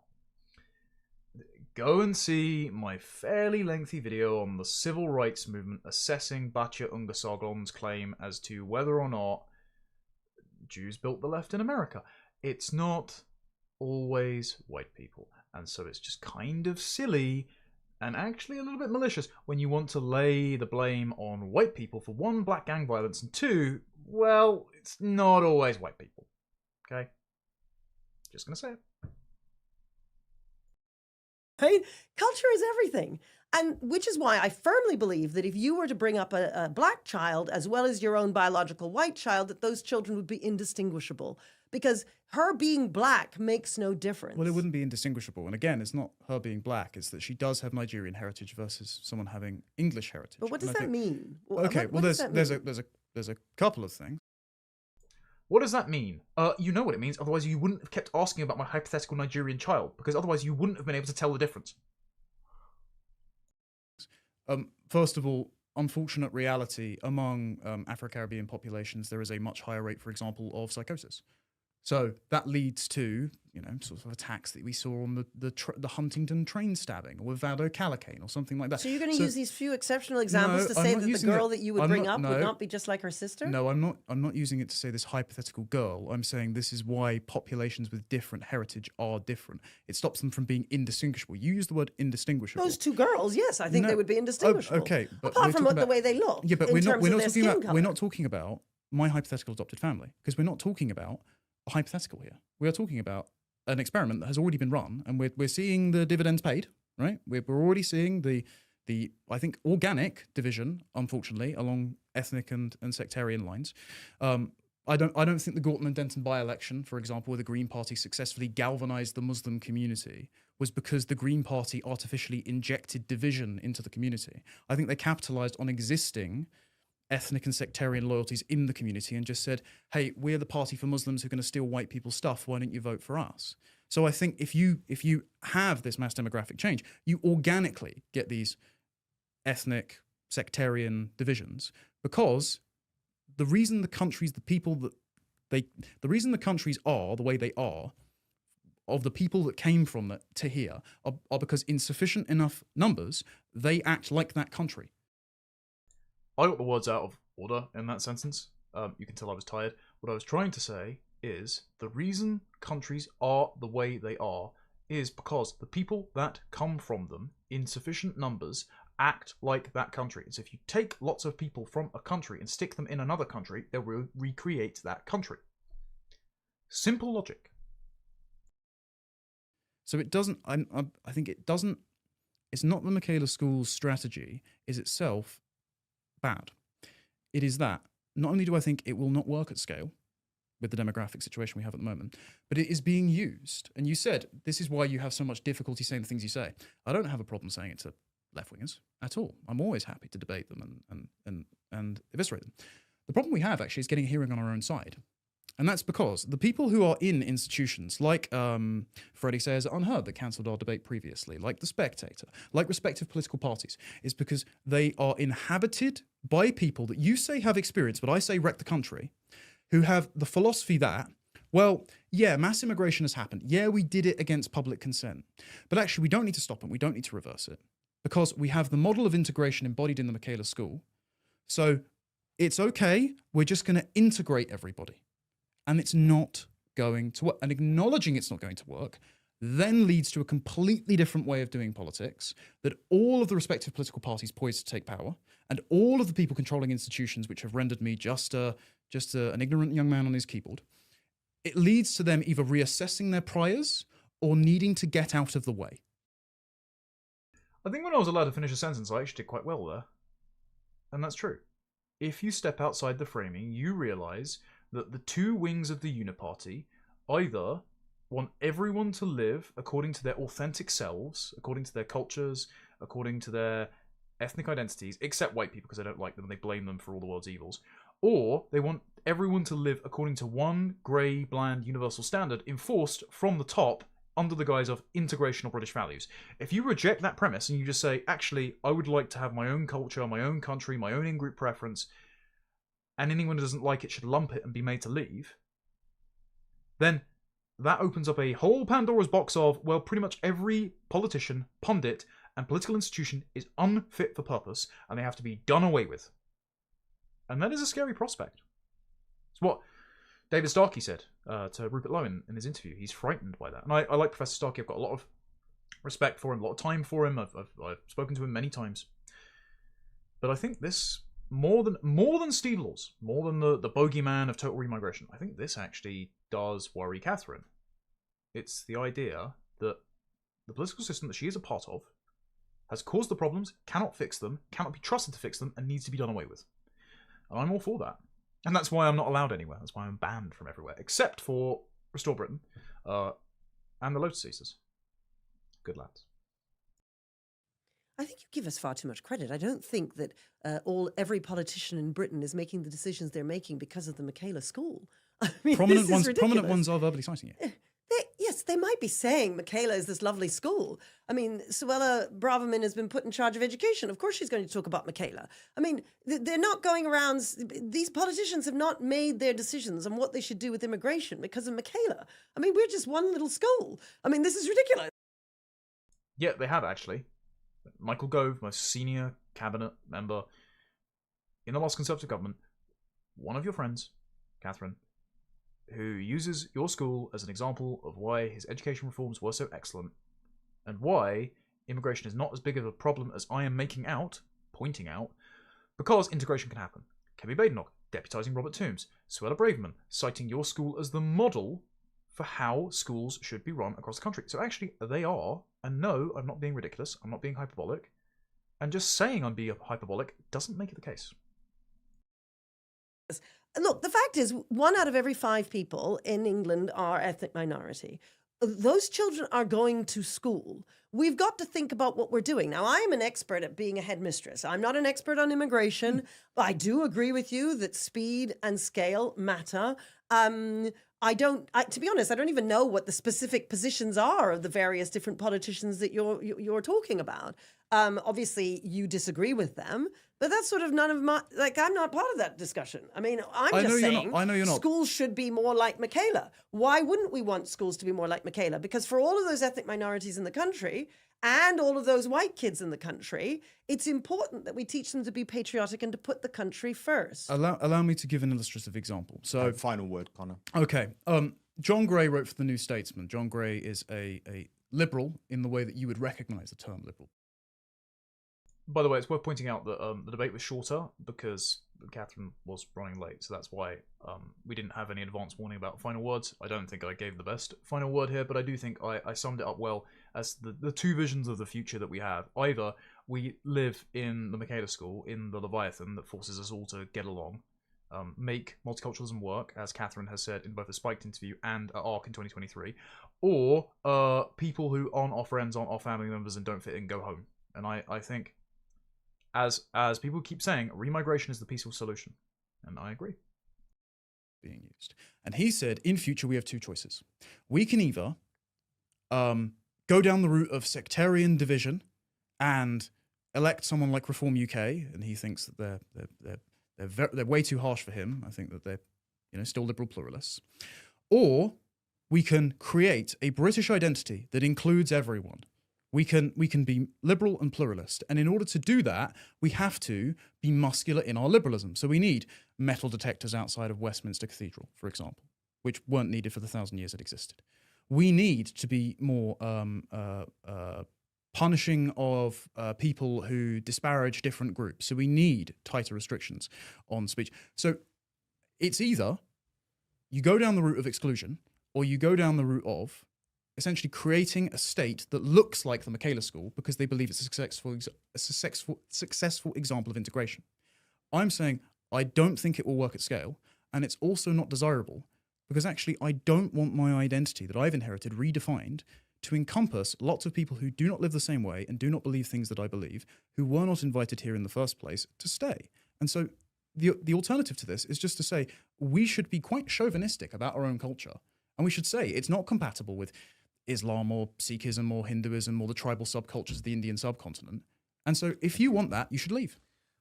Go and see my fairly lengthy video on the civil rights movement assessing Batya Ungasoglon's claim as to whether or not Jews built the left in America. It's not always white people. And so it's just kind of silly and actually a little bit malicious when you want to lay the blame on white people for one, black gang violence, and two, well, it's not always white people. Okay? Just gonna say it. Right? Culture is everything. And which is why I firmly believe that if you were to bring up a black child as well as your own biological white child, that those children would be indistinguishable. Because her being black makes no difference. Well, it wouldn't be indistinguishable. And again, it's not her being black. It's that she does have Nigerian heritage versus someone having English heritage. But what does that mean? Okay, what does that mean? there's a couple of things. What does that mean? You know what it means. Otherwise, you wouldn't have kept asking about my hypothetical Nigerian child, because otherwise you wouldn't have been able to tell the difference. First of all, unfortunate reality among Afro-Caribbean populations, there is a much higher rate, for example, of psychosis. So that leads to, sort of attacks that we saw on the Huntington train stabbing, or with Valdo Calacane, or something like that. So you're going to use these few exceptional examples to say that the girl that you would bring up would not be just like her sister? No, I'm not using it to say this hypothetical girl. I'm saying this is why populations with different heritage are different. It stops them from being indistinguishable. You use the word indistinguishable. Those two girls, yes, I think they would be indistinguishable. Okay, but apart from the way they look. Yeah, but we're not talking about my hypothetical adopted family, because we're not talking about a hypothetical here. We are talking about an experiment that has already been run, and we're seeing the dividends paid, right? We're already seeing the I think organic division, unfortunately, along ethnic and sectarian lines. I don't think the Gorton and Denton by-election, for example, where the Green Party successfully galvanized the Muslim community, was because the Green Party artificially injected division into the community. I think they capitalized on existing ethnic and sectarian loyalties in the community and just said, hey, we're the party for Muslims who are going to steal white people's stuff. Why don't you vote for us? So I think if you have this mass demographic change, you organically get these ethnic sectarian divisions, because the reason the countries are the way they are, of the people that came from that to here, are because in sufficient enough numbers, they act like that country. I got the words out of order in that sentence. You can tell I was tired. What I was trying to say is the reason countries are the way they are is because the people that come from them in sufficient numbers act like that country. And so if you take lots of people from a country and stick them in another country, they will recreate that country. Simple logic. So it doesn't, I think it doesn't, it's not the Michaela School's strategy is itself bad. It is that not only do I think it will not work at scale with the demographic situation we have at the moment, but it is being used. And you said this is why you have so much difficulty saying the things you say. I don't have a problem saying it to left-wingers at all. I'm always happy to debate them and eviscerate them. The problem we have actually is getting a hearing on our own side. And that's because the people who are in institutions like Freddie Sayers at Unheard that cancelled our debate previously, like The Spectator, like respective political parties, is because they are inhabited by people that you say have experience, but I say wreck the country, who have the philosophy that, well, yeah, mass immigration has happened. Yeah, we did it against public consent. But actually, we don't need to stop it. We don't need to reverse it because we have the model of integration embodied in the Michaela School. So it's okay. We're just going to integrate everybody. And it's not going to work. And acknowledging it's not going to work then leads to a completely different way of doing politics, that all of the respective political parties poised to take power, and all of the people controlling institutions which have rendered me just an ignorant young man on his keyboard, it leads to them either reassessing their priors or needing to get out of the way. I think when I was allowed to finish a sentence, I actually did quite well there. And that's true. If you step outside the framing, you realise that the two wings of the uniparty either want everyone to live according to their authentic selves, according to their cultures, according to their ethnic identities, except white people because they don't like them and they blame them for all the world's evils, or they want everyone to live according to one grey, bland, universal standard enforced from the top under the guise of integration or British values. If you reject that premise and you just say, actually, I would like to have my own culture, my own country, my own in-group preference, and anyone who doesn't like it should lump it and be made to leave, then that opens up a whole Pandora's box of, well, pretty much every politician, pundit, and political institution is unfit for purpose, and they have to be done away with. And that is a scary prospect. It's what David Starkey said to Rupert Lowe in his interview. He's frightened by that. And I like Professor Starkey. I've got a lot of respect for him, a lot of time for him. I've spoken to him many times. But I think this, more than Steve Laws, more than the bogeyman of total remigration, I think this actually does worry Katharine. It's the idea that the political system that she is a part of has caused the problems, cannot fix them, cannot be trusted to fix them, and needs to be done away with. And I'm all for that. And that's why I'm not allowed anywhere. That's why I'm banned from everywhere, except for Restore Britain and the Lotus Eaters. Good lads. I think you give us far too much credit. I don't think that every politician in Britain is making the decisions they're making because of the Michaela School. I mean, Prominent ones are verbally citing it. Yes, they might be saying Michaela is this lovely school. I mean, Suella Braverman has been put in charge of education. Of course she's going to talk about Michaela. I mean, they're not going around... These politicians have not made their decisions on what they should do with immigration because of Michaela. I mean, we're just one little school. I mean, this is ridiculous. Yeah, they have, actually. Michael Gove, most senior cabinet member in the last Conservative government, one of your friends, Katharine, who uses your school as an example of why his education reforms were so excellent and why immigration is not as big of a problem as I am pointing out, because integration can happen. Kemi Badenoch deputising Robert Toombs, Suella Braverman citing your school as the model for how schools should be run across the country. So actually, they are, and no, I'm not being ridiculous, I'm not being hyperbolic, and just saying I'm being hyperbolic doesn't make it the case. Look, the fact is, 1 out of every 5 people in England are ethnic minority. Those children are going to school. We've got to think about what we're doing. Now, I am an expert at being a headmistress. I'm not an expert on immigration, but I do agree with you that speed and scale matter. To be honest, I don't even know what the specific positions are of the various different politicians that you're talking about. Obviously, you disagree with them, but that's sort of none of my... I'm not part of that discussion. I mean, I'm just saying I know you're not. Schools should be more like Michaela. Why wouldn't we want schools to be more like Michaela? Because for all of those ethnic minorities in the country and all of those white kids in the country, it's important that we teach them to be patriotic and to put the country first. Allow me to give an illustrative example. So, final word, Connor. Okay. John Gray wrote for the New Statesman. John Gray is a liberal in the way that you would recognise the term liberal. By the way, it's worth pointing out that the debate was shorter because Katharine was running late, so that's why we didn't have any advance warning about final words. I don't think I gave the best final word here, but I do think I summed it up well as the two visions of the future that we have. Either we live in the Michaela School, in the Leviathan that forces us all to get along, make multiculturalism work, as Katharine has said in both the Spiked interview and at ARC in 2023, or people who aren't our friends, aren't our family members, and don't fit in, go home. And I think... As people keep saying, remigration is the peaceful solution. And I agree. Being used. And he said, in future, we have 2 choices. We can either go down the route of sectarian division and elect someone like Reform UK, and he thinks that they're way too harsh for him. I think that they're still liberal pluralists, or we can create a British identity that includes everyone. We can be liberal and pluralist. And in order to do that, we have to be muscular in our liberalism. So we need metal detectors outside of Westminster Cathedral, for example, which weren't needed for the 1,000 years it existed. We need to be more punishing of people who disparage different groups. So we need tighter restrictions on speech. So it's either you go down the route of exclusion, or you go down the route of essentially creating a state that looks like the Michaela School because they believe it's a successful example of integration. I'm saying I don't think it will work at scale, and it's also not desirable because actually I don't want my identity that I've inherited redefined to encompass lots of people who do not live the same way and do not believe things that I believe, who were not invited here in the first place to stay. And so the alternative to this is just to say we should be quite chauvinistic about our own culture. And we should say it's not compatible with Islam or Sikhism or Hinduism or the tribal subcultures of the Indian subcontinent. And so if you want that, you should leave.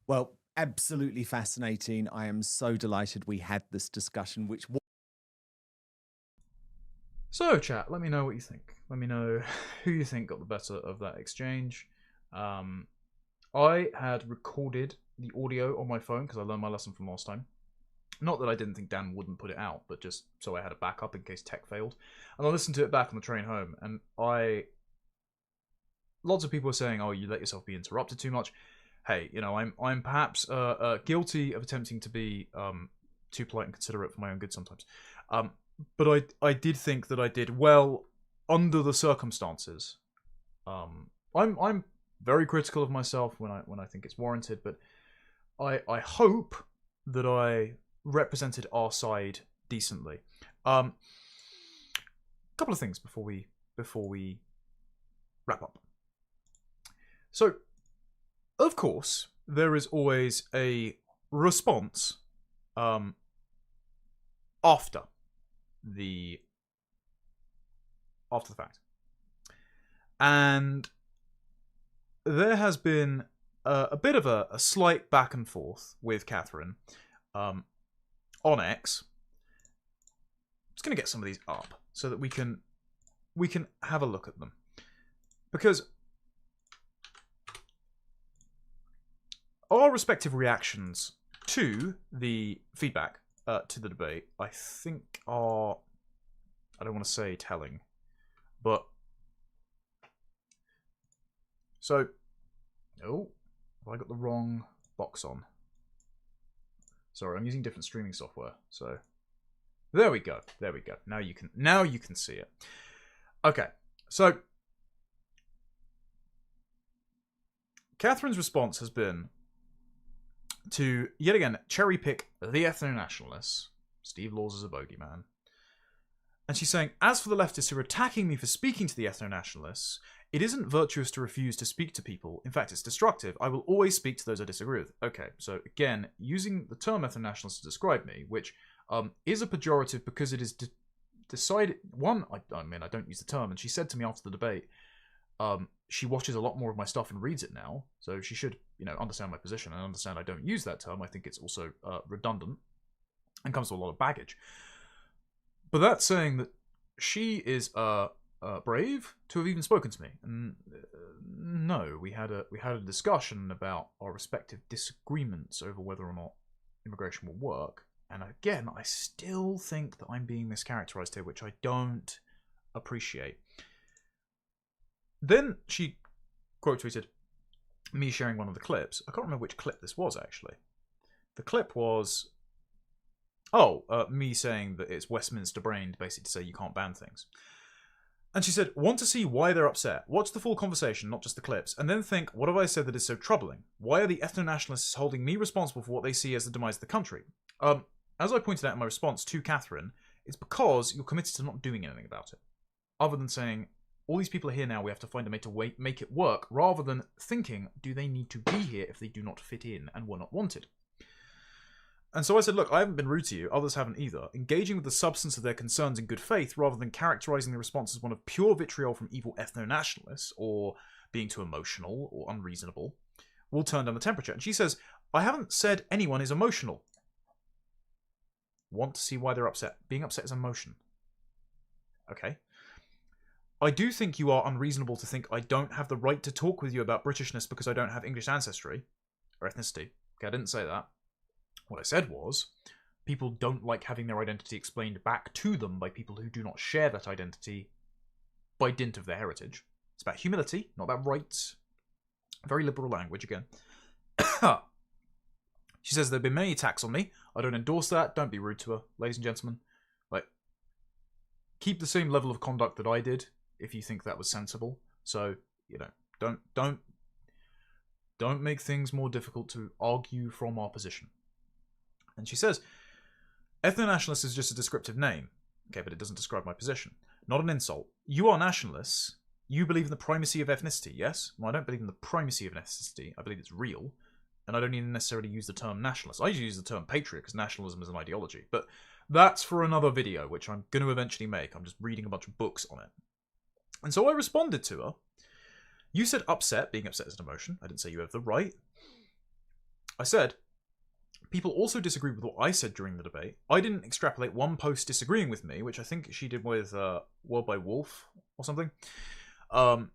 Well, absolutely fascinating. I am so delighted we had this discussion, which... So, chat, let me know what you think. Let me know who you think got the better of that exchange. I had recorded the audio on my phone because I learned my lesson from last time. Not that I didn't think Dan wouldn't put it out, but just so I had a backup in case tech failed. And I listened to it back on the train home, and lots of people were saying, "Oh, you let yourself be interrupted too much." Hey, I'm perhaps guilty of attempting to be too polite and considerate for my own good sometimes. But I did think that I did well under the circumstances. I'm very critical of myself when I think it's warranted, but I hope that I represented our side decently. Couple of things before we wrap up. So, of course, there is always a response after the fact, and there has been a bit of a slight back and forth with Katherine on X. I'm just going to get some of these up so that we can have a look at them, because our respective reactions to the feedback to the debate, I think, are, I don't want to say telling, but so, oh, have I got the wrong box on? Sorry, I'm using different streaming software. So there we go. There we go. Now you can see it. Okay. So Katherine's response has been to yet again cherry pick the ethno-nationalists. Steve Laws is a bogeyman. And she's saying, as for the leftists who are attacking me for speaking to the ethno-nationalists, it isn't virtuous to refuse to speak to people. In fact, it's destructive. I will always speak to those I disagree with. Okay, so again, using the term ethno-nationalist to describe me, which is a pejorative because it is decided... One, I mean, I don't use the term, and she said to me after the debate, she watches a lot more of my stuff and reads it now, so she should, understand my position and understand I don't use that term. I think it's also redundant and comes with a lot of baggage. But that's saying that she is brave to have even spoken to me. And no, we had a discussion about our respective disagreements over whether or not immigration will work. And again, I still think that I'm being mischaracterized here, which I don't appreciate. Then she quote tweeted me sharing one of the clips. I can't remember which clip this was, actually. The clip was me saying that it's Westminster brained, basically to say you can't ban things. And she said, want to see why they're upset. Watch the full conversation, not just the clips, and then think, what have I said that is so troubling? Why are the ethno-nationalists holding me responsible for what they see as the demise of the country? As I pointed out in my response to Katherine, it's because you're committed to not doing anything about it. Other than saying, all these people are here now, we have to find a way to make it work, rather than thinking, do they need to be here if they do not fit in and were not wanted? And so I said, look, I haven't been rude to you, others haven't either. Engaging with the substance of their concerns in good faith, rather than characterising the response as one of pure vitriol from evil ethno-nationalists, or being too emotional or unreasonable, will turn down the temperature. And she says, I haven't said anyone is emotional. Want to see why they're upset. Being upset is emotion. Okay. I do think you are unreasonable to think I don't have the right to talk with you about Britishness because I don't have English ancestry or ethnicity. Okay, I didn't say that. What I said was, people don't like having their identity explained back to them by people who do not share that identity by dint of their heritage. It's about humility, not about rights. Very liberal language again. She says there have been many attacks on me. I don't endorse that. Don't be rude to her, ladies and gentlemen. Like, keep the same level of conduct that I did if you think that was sensible. So, you know, don't make things more difficult to argue from our position. And she says, ethno-nationalist is just a descriptive name. Okay, but it doesn't describe my position. Not an insult. You are nationalists. You believe in the primacy of ethnicity, yes? Well, I don't believe in the primacy of ethnicity. I believe it's real. And I don't even necessarily use the term nationalist. I usually use the term patriot because nationalism is an ideology. But that's for another video, which I'm going to eventually make. I'm just reading a bunch of books on it. And so I responded to her. You said upset. Being upset is an emotion. I didn't say you have the right. I said, people also disagree with what I said during the debate. I didn't extrapolate one post disagreeing with me, which I think she did with World by Wolf or something. And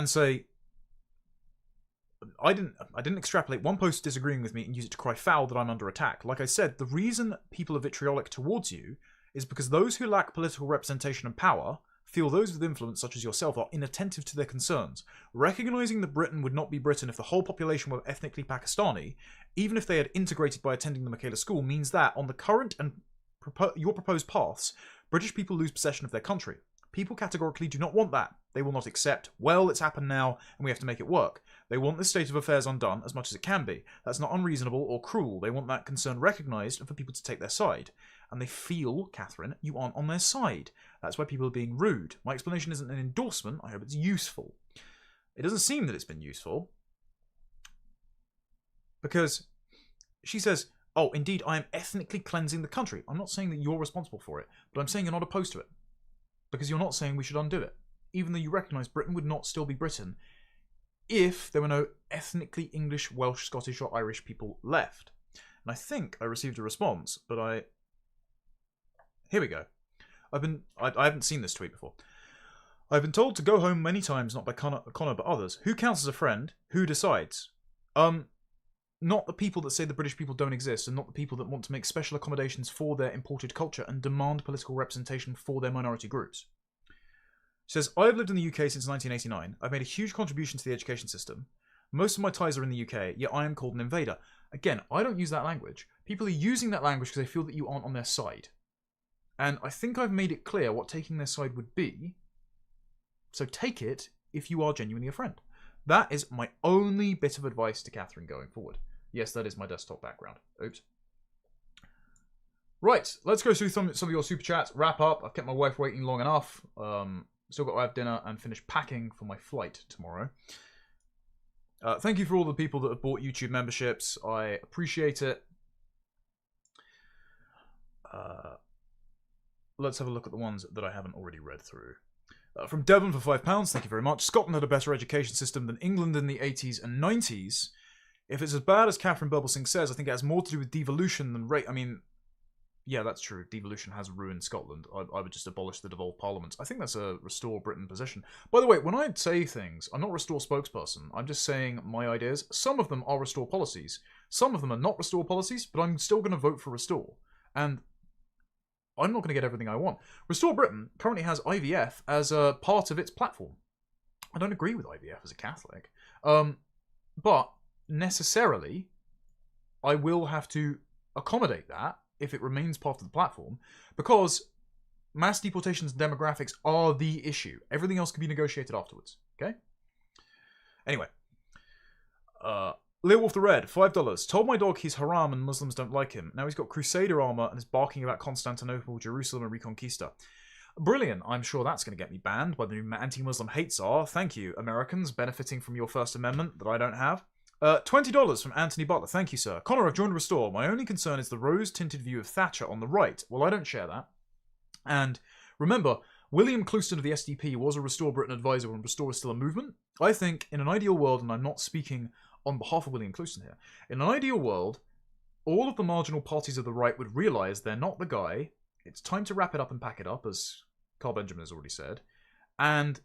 say, I didn't extrapolate one post disagreeing with me and use it to cry foul that I'm under attack. Like I said, the reason people are vitriolic towards you is because those who lack political representation and power feel those with influence, such as yourself, are inattentive to their concerns. Recognizing that Britain would not be Britain if the whole population were ethnically Pakistani, even if they had integrated by attending the Michaela School, means that, on the current and your proposed paths, British people lose possession of their country. People categorically do not want that. They will not accept, well, it's happened now, and we have to make it work. They want this state of affairs undone as much as it can be. That's not unreasonable or cruel. They want that concern recognised and for people to take their side. And they feel, Katherine, you aren't on their side. That's why people are being rude. My explanation isn't an endorsement. I hope it's useful. It doesn't seem that it's been useful. Because she says, oh, indeed, I am ethnically cleansing the country. I'm not saying that you're responsible for it, but I'm saying you're not opposed to it. Because you're not saying we should undo it. Even though you recognise Britain would not still be Britain if there were no ethnically English, Welsh, Scottish or Irish people left. And I think I received a response, but here we go. I haven't seen this tweet before. I've been told to go home many times, not by Connor but others. Who counts as a friend? Who decides? Not the people that say the British people don't exist, and not the people that want to make special accommodations for their imported culture and demand political representation for their minority groups. She says, I've lived in the UK since 1989. I've made a huge contribution to the education system. Most of my ties are in the UK, yet I am called an invader. Again, I don't use that language. People are using that language because they feel that you aren't on their side. And I think I've made it clear what taking their side would be. So take it if you are genuinely a friend. That is my only bit of advice to Katherine going forward. Yes, that is my desktop background. Oops. Right, let's go through some of your super chats. Wrap up. I've kept my wife waiting long enough. Still got to have dinner and finish packing for my flight tomorrow. Thank you for all the people that have bought YouTube memberships. I appreciate it. Let's have a look at the ones that I haven't already read through. From Devon for £5, thank you very much. Scotland had a better education system than England in the 80s and 90s. If it's as bad as Katharine Birbalsingh says, I think it has more to do with devolution than race. I mean, yeah, that's true. Devolution has ruined Scotland. I would just abolish the devolved parliaments. I think that's a Restore Britain position. By the way, when I say things, I'm not a Restore spokesperson. I'm just saying my ideas. Some of them are Restore policies. Some of them are not Restore policies, but I'm still going to vote for Restore. And I'm not going to get everything I want. Restore Britain currently has IVF as a part of its platform. I don't agree with IVF as a Catholic. But necessarily, I will have to accommodate that if it remains part of the platform, because mass deportations and demographics are the issue. Everything else can be negotiated afterwards. Okay? Anyway. Leo Wolf the Red, $5. Told my dog he's haram and Muslims don't like him. Now he's got Crusader armor and is barking about Constantinople, Jerusalem, and Reconquista. Brilliant. I'm sure that's going to get me banned by the new anti-Muslim hate czar. Thank you, Americans, benefiting from your First Amendment that I don't have. $20 from Anthony Butler. Thank you, sir. Connor, I've joined Restore. My only concern is the rose-tinted view of Thatcher on the right. Well, I don't share that. And remember, William Clouston of the SDP was a Restore Britain advisor when Restore is still a movement. I think, in an ideal world, and I'm not speaking on behalf of William Clouston here, in an ideal world, all of the marginal parties of the right would realise they're not the guy. It's time to wrap it up and pack it up, as Carl Benjamin has already said. And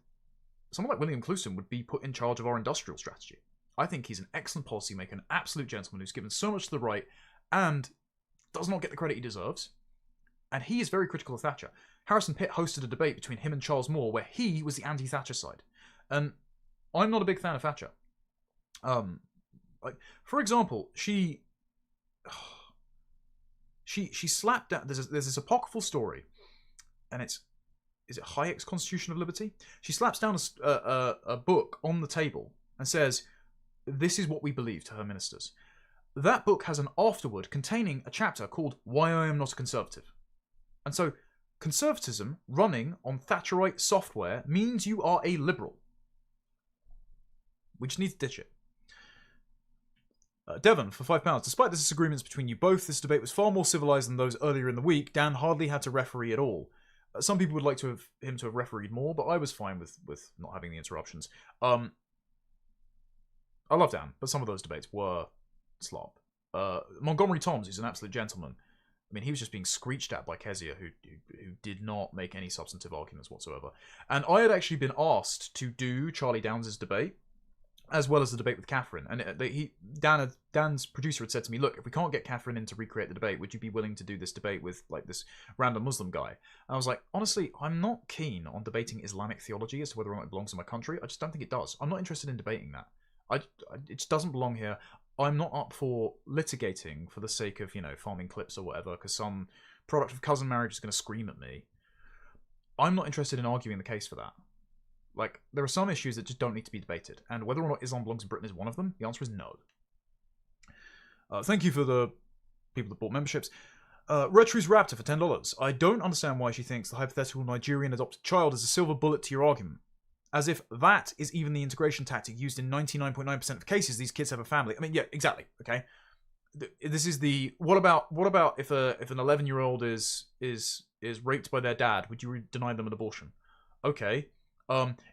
someone like William Clouston would be put in charge of our industrial strategy. I think he's an excellent policymaker, an absolute gentleman who's given so much to the right and does not get the credit he deserves. And he is very critical of Thatcher. Harrison Pitt hosted a debate between him and Charles Moore where he was the anti-Thatcher side. And I'm not a big fan of Thatcher. Like, for example, she slapped down. There's this apocryphal story, and is it Hayek's Constitution of Liberty? She slaps down a book on the table and says, "This is what we believe," to her ministers. That book has an afterword containing a chapter called "Why I Am Not a Conservative," and so conservatism running on Thatcherite software means you are a liberal. We just need to ditch it. Devon, for £5. Despite the disagreements between you both, this debate was far more civilised than those earlier in the week. Dan hardly had to referee at all. Some people would like him to have refereed more, but I was fine with not having the interruptions. I love Dan, but some of those debates were slop. Montgomery Toms, who's an absolute gentleman, I mean, he was just being screeched at by Kezia, who did not make any substantive arguments whatsoever. And I had actually been asked to do Charlie Downs' debate, as well as the debate with Katherine. And Dan's producer had said to me, look, if we can't get Katherine in to recreate the debate, would you be willing to do this debate with like this random Muslim guy? And I was like, honestly, I'm not keen on debating Islamic theology as to whether or not it belongs in my country. I just don't think it does. I'm not interested in debating that. It just doesn't belong here. I'm not up for litigating for the sake of, farming clips or whatever, because some product of cousin marriage is going to scream at me. I'm not interested in arguing the case for that. Like, there are some issues that just don't need to be debated, and whether or not Islam belongs in Britain is one of them. The answer is no. Thank you for the people that bought memberships. Retru's Raptor for $10. I don't understand why she thinks the hypothetical Nigerian adopted child is a silver bullet to your argument. As if that is even the integration tactic used in 99.9% of cases. These kids have a family. I mean, yeah, exactly. Okay, this is the what about if an 11-year-old is raped by their dad? Would you deny them an abortion? Okay.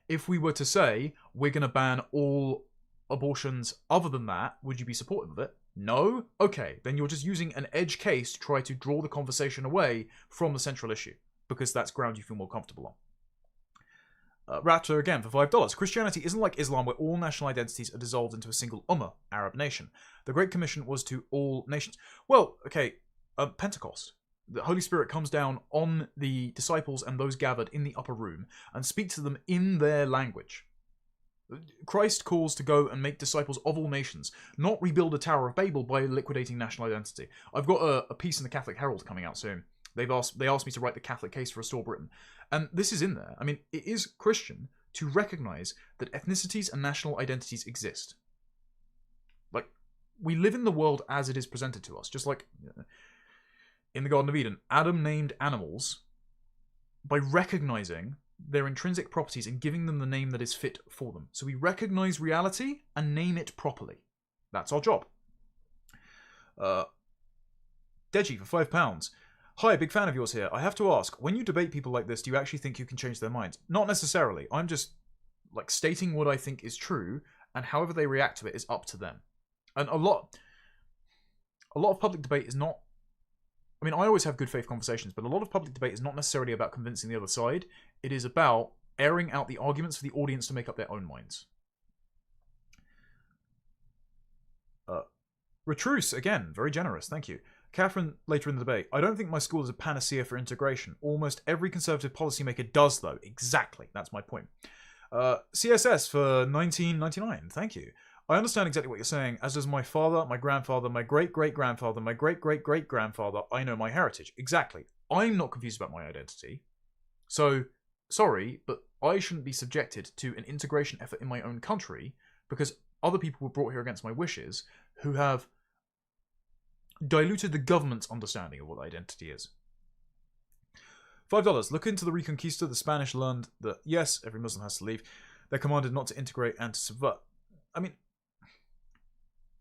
If we were to say we're going to ban all abortions other than that, would you be supportive of it? No? Okay, then you're just using an edge case to try to draw the conversation away from the central issue, because that's ground you feel more comfortable on. Raptor again for $5. Christianity isn't like Islam where all national identities are dissolved into a single Ummah, Arab nation. The Great Commission was to all nations. Well, okay, Pentecost. The Holy Spirit comes down on the disciples and those gathered in the upper room and speak to them in their language. Christ calls to go and make disciples of all nations, not rebuild a Tower of Babel by liquidating national identity. I've got a piece in the Catholic Herald coming out soon. They asked me to write the Catholic case for Restore Britain. And this is in there. I mean, it is Christian to recognise that ethnicities and national identities exist. Like, we live in the world as it is presented to us, just like in the Garden of Eden, Adam named animals by recognising their intrinsic properties and giving them the name that is fit for them. So we recognise reality and name it properly. That's our job. Deji for £5. Hi, big fan of yours here. I have to ask, when you debate people like this, do you actually think you can change their minds? Not necessarily. I'm just stating what I think is true, and however they react to it is up to them. And a lot of public debate is not. I mean, I always have good faith conversations, but a lot of public debate is not necessarily about convincing the other side. It is about airing out the arguments for the audience to make up their own minds. Retruce, again, very generous, thank you. Katherine, later in the debate, I don't think my school is a panacea for integration. Almost every conservative policymaker does, though. Exactly, that's my point. CSS for $19.99, thank you. I understand exactly what you're saying, as does my father, my grandfather, my great-great-grandfather, my great-great-great-grandfather. I know my heritage. Exactly. I'm not confused about my identity. So, sorry, but I shouldn't be subjected to an integration effort in my own country because other people were brought here against my wishes who have diluted the government's understanding of what identity is. $5. Look into the Reconquista. The Spanish learned that, yes, every Muslim has to leave. They're commanded not to integrate and to subvert. I mean,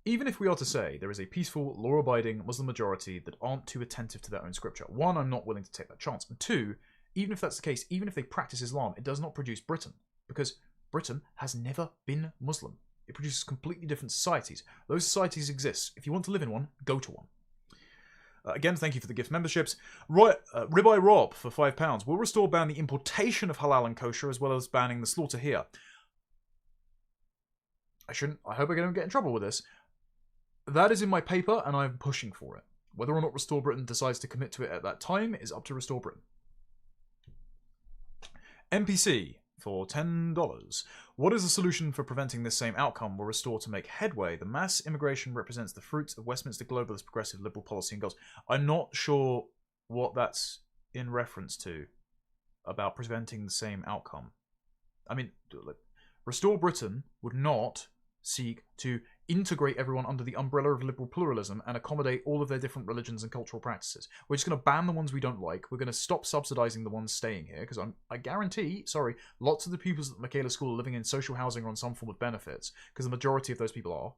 even if we are to say there is a peaceful, law-abiding Muslim majority that aren't too attentive to their own scripture, one, I'm not willing to take that chance. And two, even if that's the case, even if they practice Islam, it does not produce Britain. Because Britain has never been Muslim. It produces completely different societies. Those societies exist. If you want to live in one, go to one. Again, thank you for the gift memberships. Ribeye Rob for £5. Will Restore ban the importation of halal and kosher as well as banning the slaughter here? I hope I don't get in trouble with this. That is in my paper and I'm pushing for it. Whether or not Restore Britain decides to commit to it at that time is up to Restore Britain. NPC for $10. What is the solution for preventing this same outcome? Will Restore to make headway? The mass immigration represents the fruits of Westminster globalist progressive liberal policy and goals. I'm not sure what that's in reference to about preventing the same outcome. I mean, Restore Britain would not seek to integrate everyone under the umbrella of liberal pluralism and accommodate all of their different religions and cultural practices. We're just going to ban the ones we don't like. We're going to stop subsidizing the ones staying here, because I guarantee, lots of the pupils at Michaela School are living in social housing or on some form of benefits, because the majority of those people are.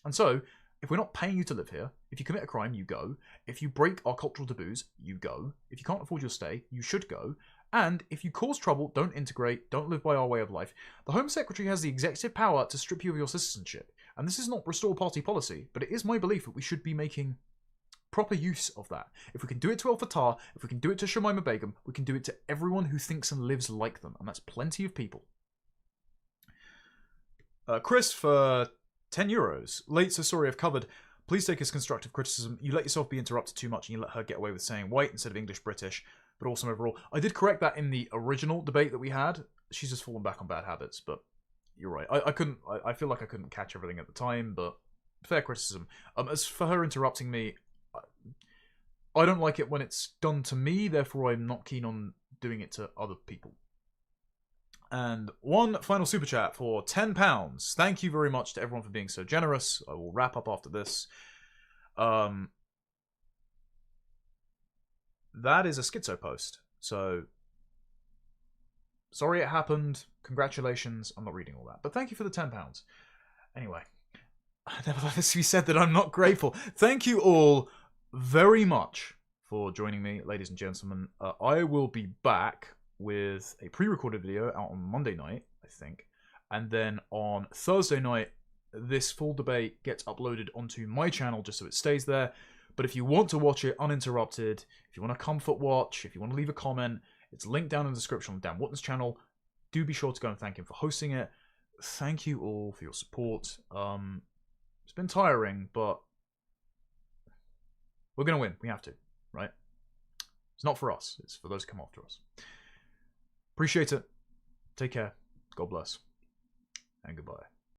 And so, if we're not paying you to live here, if you commit a crime, you go. If you break our cultural taboos, you go. If you can't afford your stay, you should go. And if you cause trouble, don't integrate, don't live by our way of life. The Home Secretary has the executive power to strip you of your citizenship. And this is not Restore Party policy, but it is my belief that we should be making proper use of that. If we can do it to El Fatah, if we can do it to Shamima Begum, we can do it to everyone who thinks and lives like them. And that's plenty of people. Chris for €10. Late, so sorry I've covered. Please take as constructive criticism. You let yourself be interrupted too much and you let her get away with saying white instead of English British, but also overall. I did correct that in the original debate that we had. She's just fallen back on bad habits, but you're right. I feel like I couldn't catch everything at the time, but fair criticism. As for her interrupting me, I don't like it when it's done to me, therefore I'm not keen on doing it to other people. And one final super chat for £10. Thank you very much to everyone for being so generous. I will wrap up after this. That is a schizo post. So, sorry it happened. Congratulations. I'm not reading all that. But thank you for the £10. Anyway, I never let this be said that I'm not grateful. Thank you all very much for joining me, ladies and gentlemen. I will be back with a pre-recorded video out on Monday night, I think. And then on Thursday night, this full debate gets uploaded onto my channel just so it stays there. But if you want to watch it uninterrupted, if you want to comfort watch, if you want to leave a comment, it's linked down in the description on Dan Wootton's channel. Do be sure to go and thank him for hosting it. Thank you all for your support. It's been tiring, but we're going to win. We have to, right? It's not for us. It's for those who come after us. Appreciate it. Take care. God bless. And goodbye.